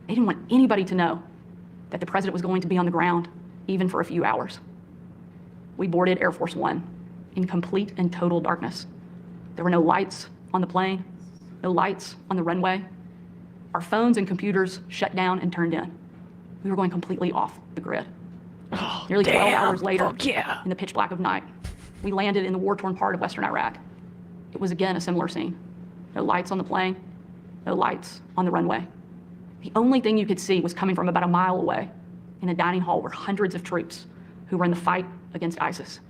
they didn't want anybody to know that the president was going to be on the ground, even for a few hours. We boarded Air Force One in complete and total darkness. There were no lights on the plane, no lights on the runway. Our phones and computers shut down and turned in. We were going completely off the grid. Nearly 12 hours later, in the pitch black of night, we landed in the war-torn part of Western Iraq. It was again a similar scene. No lights on the plane, no lights on the runway. The only thing you could see was coming from about a mile away in a dining hall where hundreds of troops who were in the fight against ISIS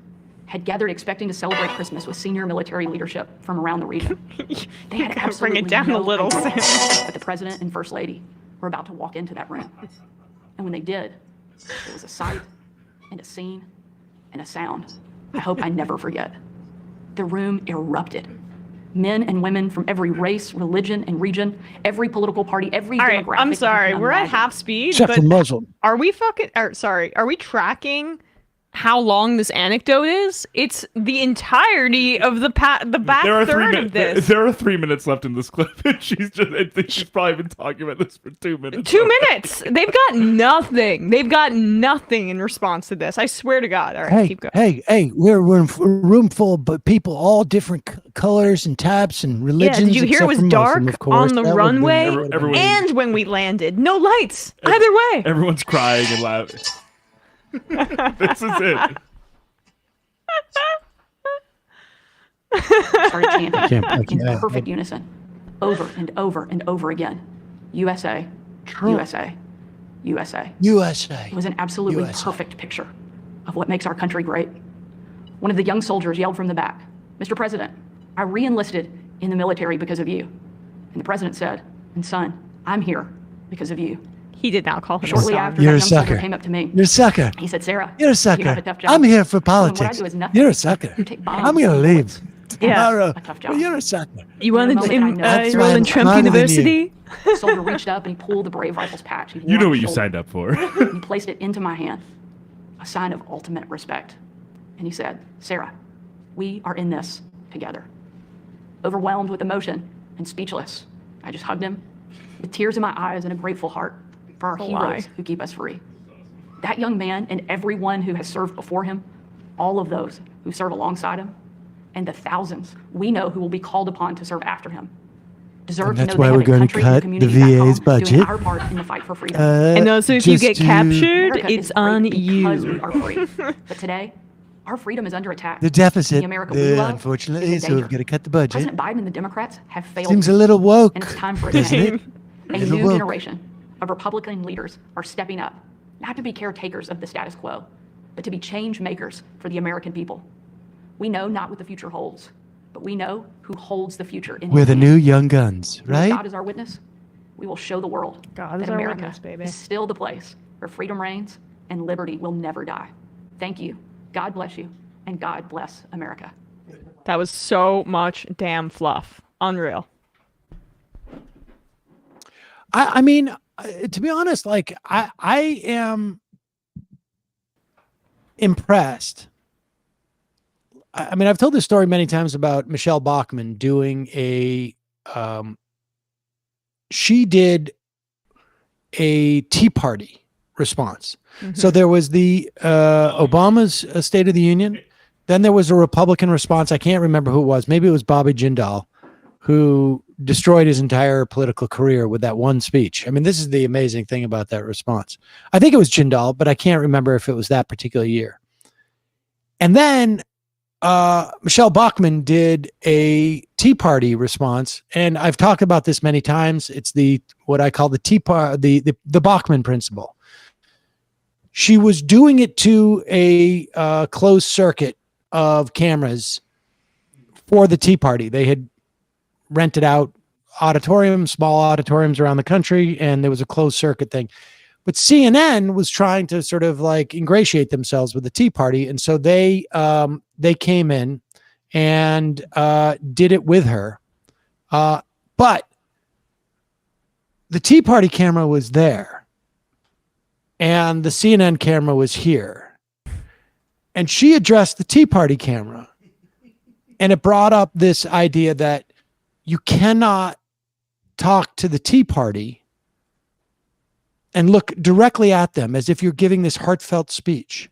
had gathered expecting to celebrate Christmas with senior military leadership from around the region. They had absolutely bring it down no a little, idea Sam. that the president and first lady were about to walk into that room. And when they did, it was a sight and a scene and a sound I hope I never forget. The room erupted. Men and women from every race, religion, and region, every political party, every demographic. All right, I'm you sorry. can We're at imagine. half speed, Except for but Muslim. are we are we tracking how long this anecdote is? It's the entirety of the back third of this. There are 3 minutes left in this clip, and I think she's probably been talking about this for 2 minutes. 2 minutes. They've got nothing. They've got nothing in response to this. I swear to God. All right, keep going. Hey, we're in a room full of people, all different colors and types and religions. Yeah, did you hear it except was for dark Muslim, of course. on the That would've been- runway everyone- and when we landed? No lights either way. Everyone's crying and laughing. This is it. Started chanting I in can't. perfect unison, over and over and over again. USA, USA, USA. USA. It was an absolutely USA. perfect picture of what makes our country great. One of the young soldiers yelled from the back, "Mr. President, I re-enlisted in the military because of you." And the president said, "And son, I'm here because of you." He did not call him Shortly a son. after, You're that a young soldier sucker. came up to me. You're a sucker. He said, "Sarah, You're a you sucker. have a tough job. I'm here for What I politics. do is nothing. You're a sucker. You take bombs I'm gonna and leave. Yeah. Tomorrow. A tough job. You're a sucker. You want In a to moment I know enroll in I'm Trump smarter than you. University? The soldier reached up and he pulled the Brave Rifles patch. He wore You know on what his you shoulder. signed up for. He placed it into my hand, a sign of ultimate respect. And he said, "Sarah, we are in this together." Overwhelmed with emotion and speechless, I just hugged him with tears in my eyes and a grateful heart for our heroes who keep us free. That young man and everyone who has served before him, all of those who serve alongside him, and the thousands we know who will be called upon to serve after him, deserve And to that's know why they we're have a going to country and a cut the community back VA's home budget. doing our part in the fight for freedom. And also, if you just get to- captured, America it's is great on because you. we are free. But today, our freedom is under attack. The deficit, The America we love unfortunately, is in so we've danger. got to cut the budget. President Biden and the Democrats have failed. Seems you, a little woke, and it's time for a doesn't change. it? A Little new woke. generation of Republican leaders are stepping up, not to be caretakers of the status quo, but to be change makers for the American people. We know not what the future holds, but we know who holds the future in We're his the hand. new young guns, And with right? God is our witness, we will show the world God is that our America witness, baby. is still the place where freedom reigns and liberty will never die. Thank you. God bless you, and God bless America. That was so much damn fluff. Unreal. I mean, to be honest, like I am impressed. I mean, I've told this story many times about Michelle Bachmann doing she did a Tea Party response. So there was the Obama's State of the Union. Then there was a Republican response. I can't remember who it was. Maybe it was Bobby Jindal, who destroyed his entire political career with that one speech. I mean, this is the amazing thing about that response. I think it was Jindal, but I can't remember if it was that particular year. And then Michelle Bachmann did a Tea Party response, and I've talked about this many times. It's what I call the Tea Party, the Bachmann principle. She was doing it to a closed circuit of cameras for the Tea Party. They had rented out small auditoriums around the country, and there was a closed circuit thing. But CNN was trying to sort of like ingratiate themselves with the Tea Party, and so they came in and did it with her. But the Tea Party camera was there, and the CNN camera was here, and she addressed the Tea Party camera, and it brought up this idea that you cannot talk to the Tea Party and look directly at them as if you're giving this heartfelt speech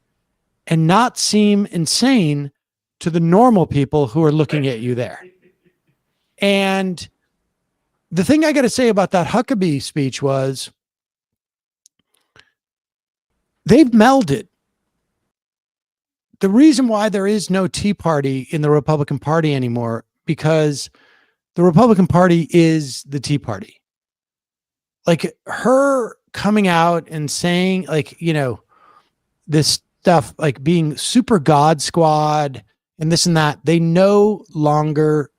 and not seem insane to the normal people who are looking at you there. And the thing I got to say about that Huckabee speech was they've melded. The reason why there is no Tea Party in the Republican Party anymore, because the Republican Party is the Tea Party. Like her coming out and saying, like, this stuff, like being super God squad and this and that, they no longer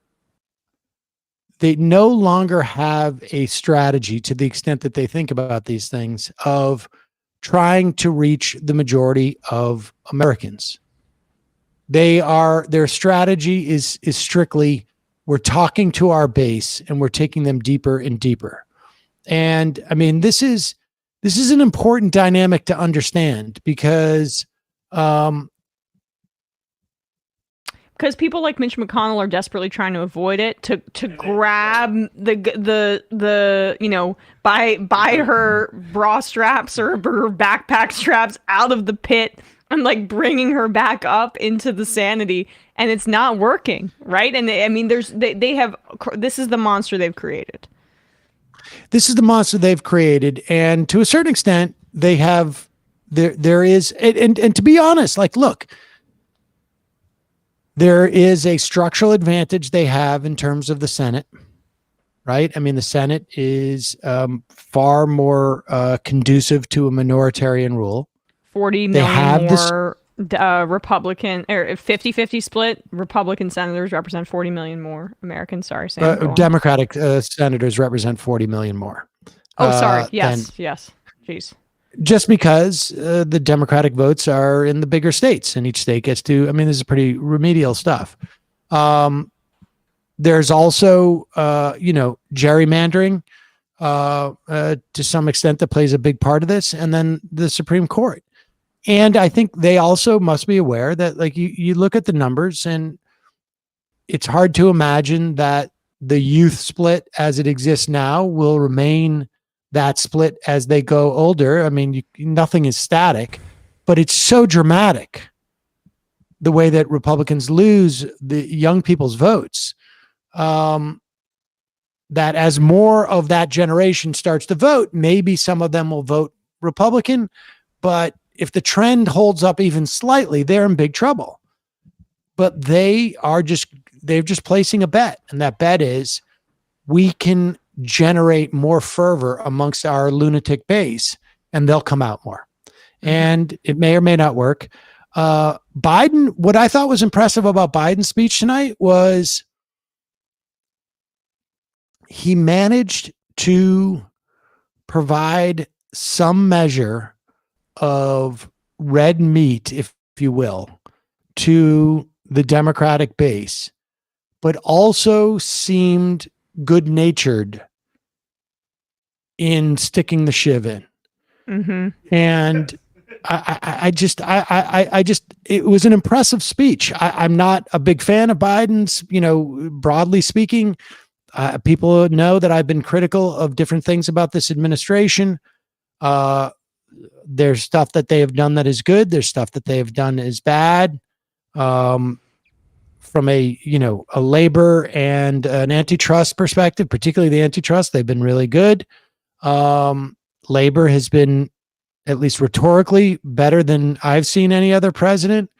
have a strategy, to the extent that they think about these things, of trying to reach the majority of Americans. Their strategy is strictly, we're talking to our base and we're taking them deeper and deeper. And I mean, this is an important dynamic to understand, because people like Mitch McConnell are desperately trying to avoid it, to grab buy her bra straps or her backpack straps out of the pit and like bringing her back up into the sanity, and it's not working, right? And this is the monster they've created. This is the monster they've created, and to a certain extent, they have. There is, and to be honest, like, look, there is a structural advantage they have in terms of the Senate, right? I mean, the Senate is far more conducive to a minoritarian rule. 40 million more Republican, or 50-50 split. Republican senators represent 40 million more Americans. Sorry, Sam. Go on. Democratic senators represent 40 million more. Oh, sorry. Yes. Jeez. Just because the Democratic votes are in the bigger states, and each state gets to, I mean, this is pretty remedial stuff. There's also, gerrymandering to some extent that plays a big part of this, and then the Supreme Court. And I think they also must be aware that, like, you look at the numbers, and it's hard to imagine that the youth split as it exists now will remain that split as they go older. I mean, nothing is static, but it's so dramatic the way that Republicans lose the young people's votes. that as more of that generation starts to vote, maybe some of them will vote Republican. But if the trend holds up even slightly, they're in big trouble. But they're just placing a bet. And that bet is we can generate more fervor amongst our lunatic base and they'll come out more. And it may or may not work. Biden, what I thought was impressive about Biden's speech tonight was he managed to provide some measure of red meat, if you will, to the Democratic base, but also seemed good-natured in sticking the shiv in. And I just, it was an impressive speech. I'm not a big fan of Biden's, broadly speaking. People know that I've been critical of different things about this administration. There's stuff that they have done that is good. There's stuff that they have done that is bad. From a labor and an antitrust perspective, particularly the antitrust, they've been really good. Labor has been, at least rhetorically, better than I've seen any other president.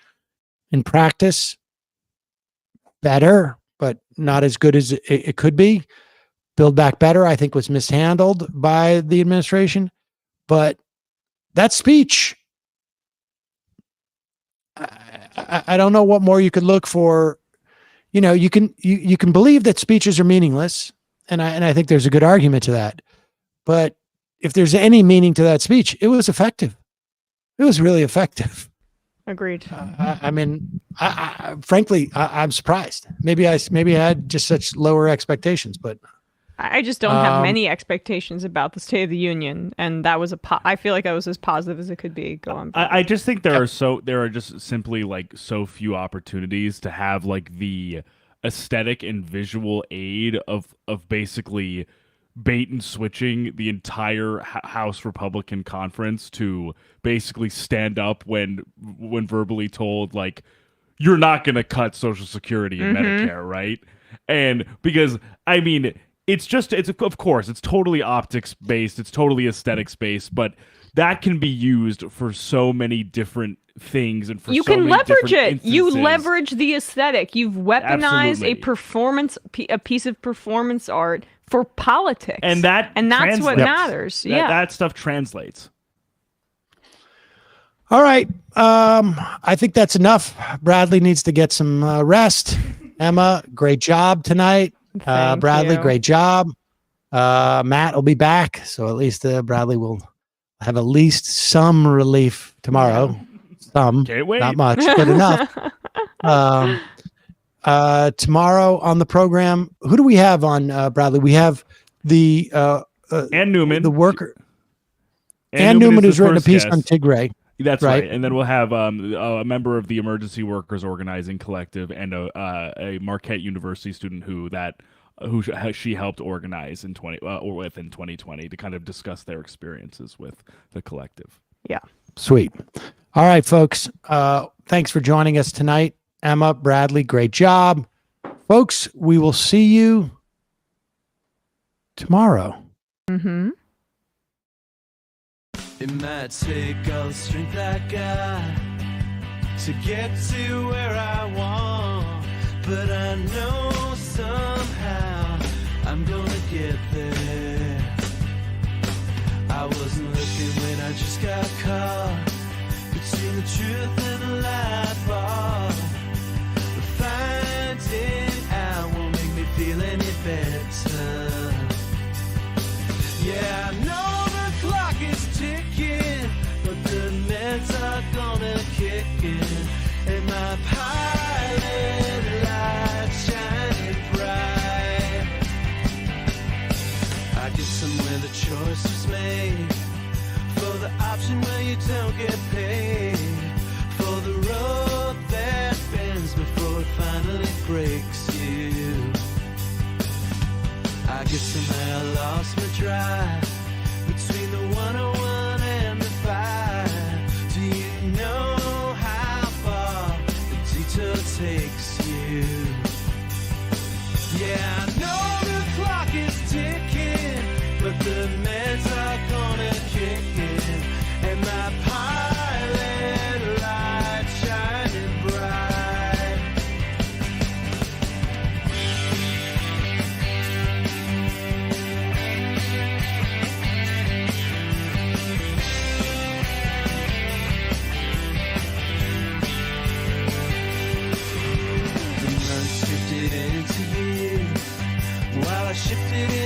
In practice, better, but not as good as it could be. Build Back Better, I think, was mishandled by the administration. But that speech, I don't know what more you could look for. You can believe that speeches are meaningless, and I think there's a good argument to that. But if there's any meaning to that speech, it was effective. It was really effective. Agreed. Frankly, I'm surprised. Maybe I had just such lower expectations, but I just don't have many expectations about the State of the Union, and that was I feel like that was as positive as it could be. Go on. I just think there are just simply like so few opportunities to have like the aesthetic and visual aid of basically bait and switching the entire House Republican conference to basically stand up when verbally told, like, you're not going to cut Social Security and Medicare, right? And because, I mean, of course, it's totally optics based, it's totally aesthetics based, but that can be used for so many different things and for you so can many leverage different it. You instances. leverage the aesthetic. You've weaponized Absolutely. a piece of performance art for politics, and that's what matters. That stuff translates. all right. I think that's enough. Bradley needs to get some rest. Emma, great job tonight. Bradley, you. great job. Matt will be back, so at least Bradley will have at least some relief tomorrow. Some, Can't wait. not much, but enough. Tomorrow on the program, who do we have on, Bradley? We have the Ann Newman, the worker. Ann Newman has written a piece on Tigray. That's right. And then we'll have a member of the Emergency Workers Organizing Collective and a Marquette University student who she helped organize in 2020 to kind of discuss their experiences with the collective. Yeah. Sweet. All right, folks. Thanks for joining us tonight. Emma, Bradley, great job. Folks, we will see you tomorrow. It might take all the strength I got to get to where I want, but I know somehow I'm gonna get there. I wasn't looking when I just got caught between the truth and the lie bar, but finding out won't make me feel any better. Yeah, I know the clock is ticking, but the meds are gonna kick in, and my pilot light shining bright. I get somewhere the choice was made, for the option where you don't get paid, for the road that bends before it finally breaks you. I guess somehow I lost my drive between the 101 and the 5. Do you know how far the detour takes you? Yeah, I know the clock is shifted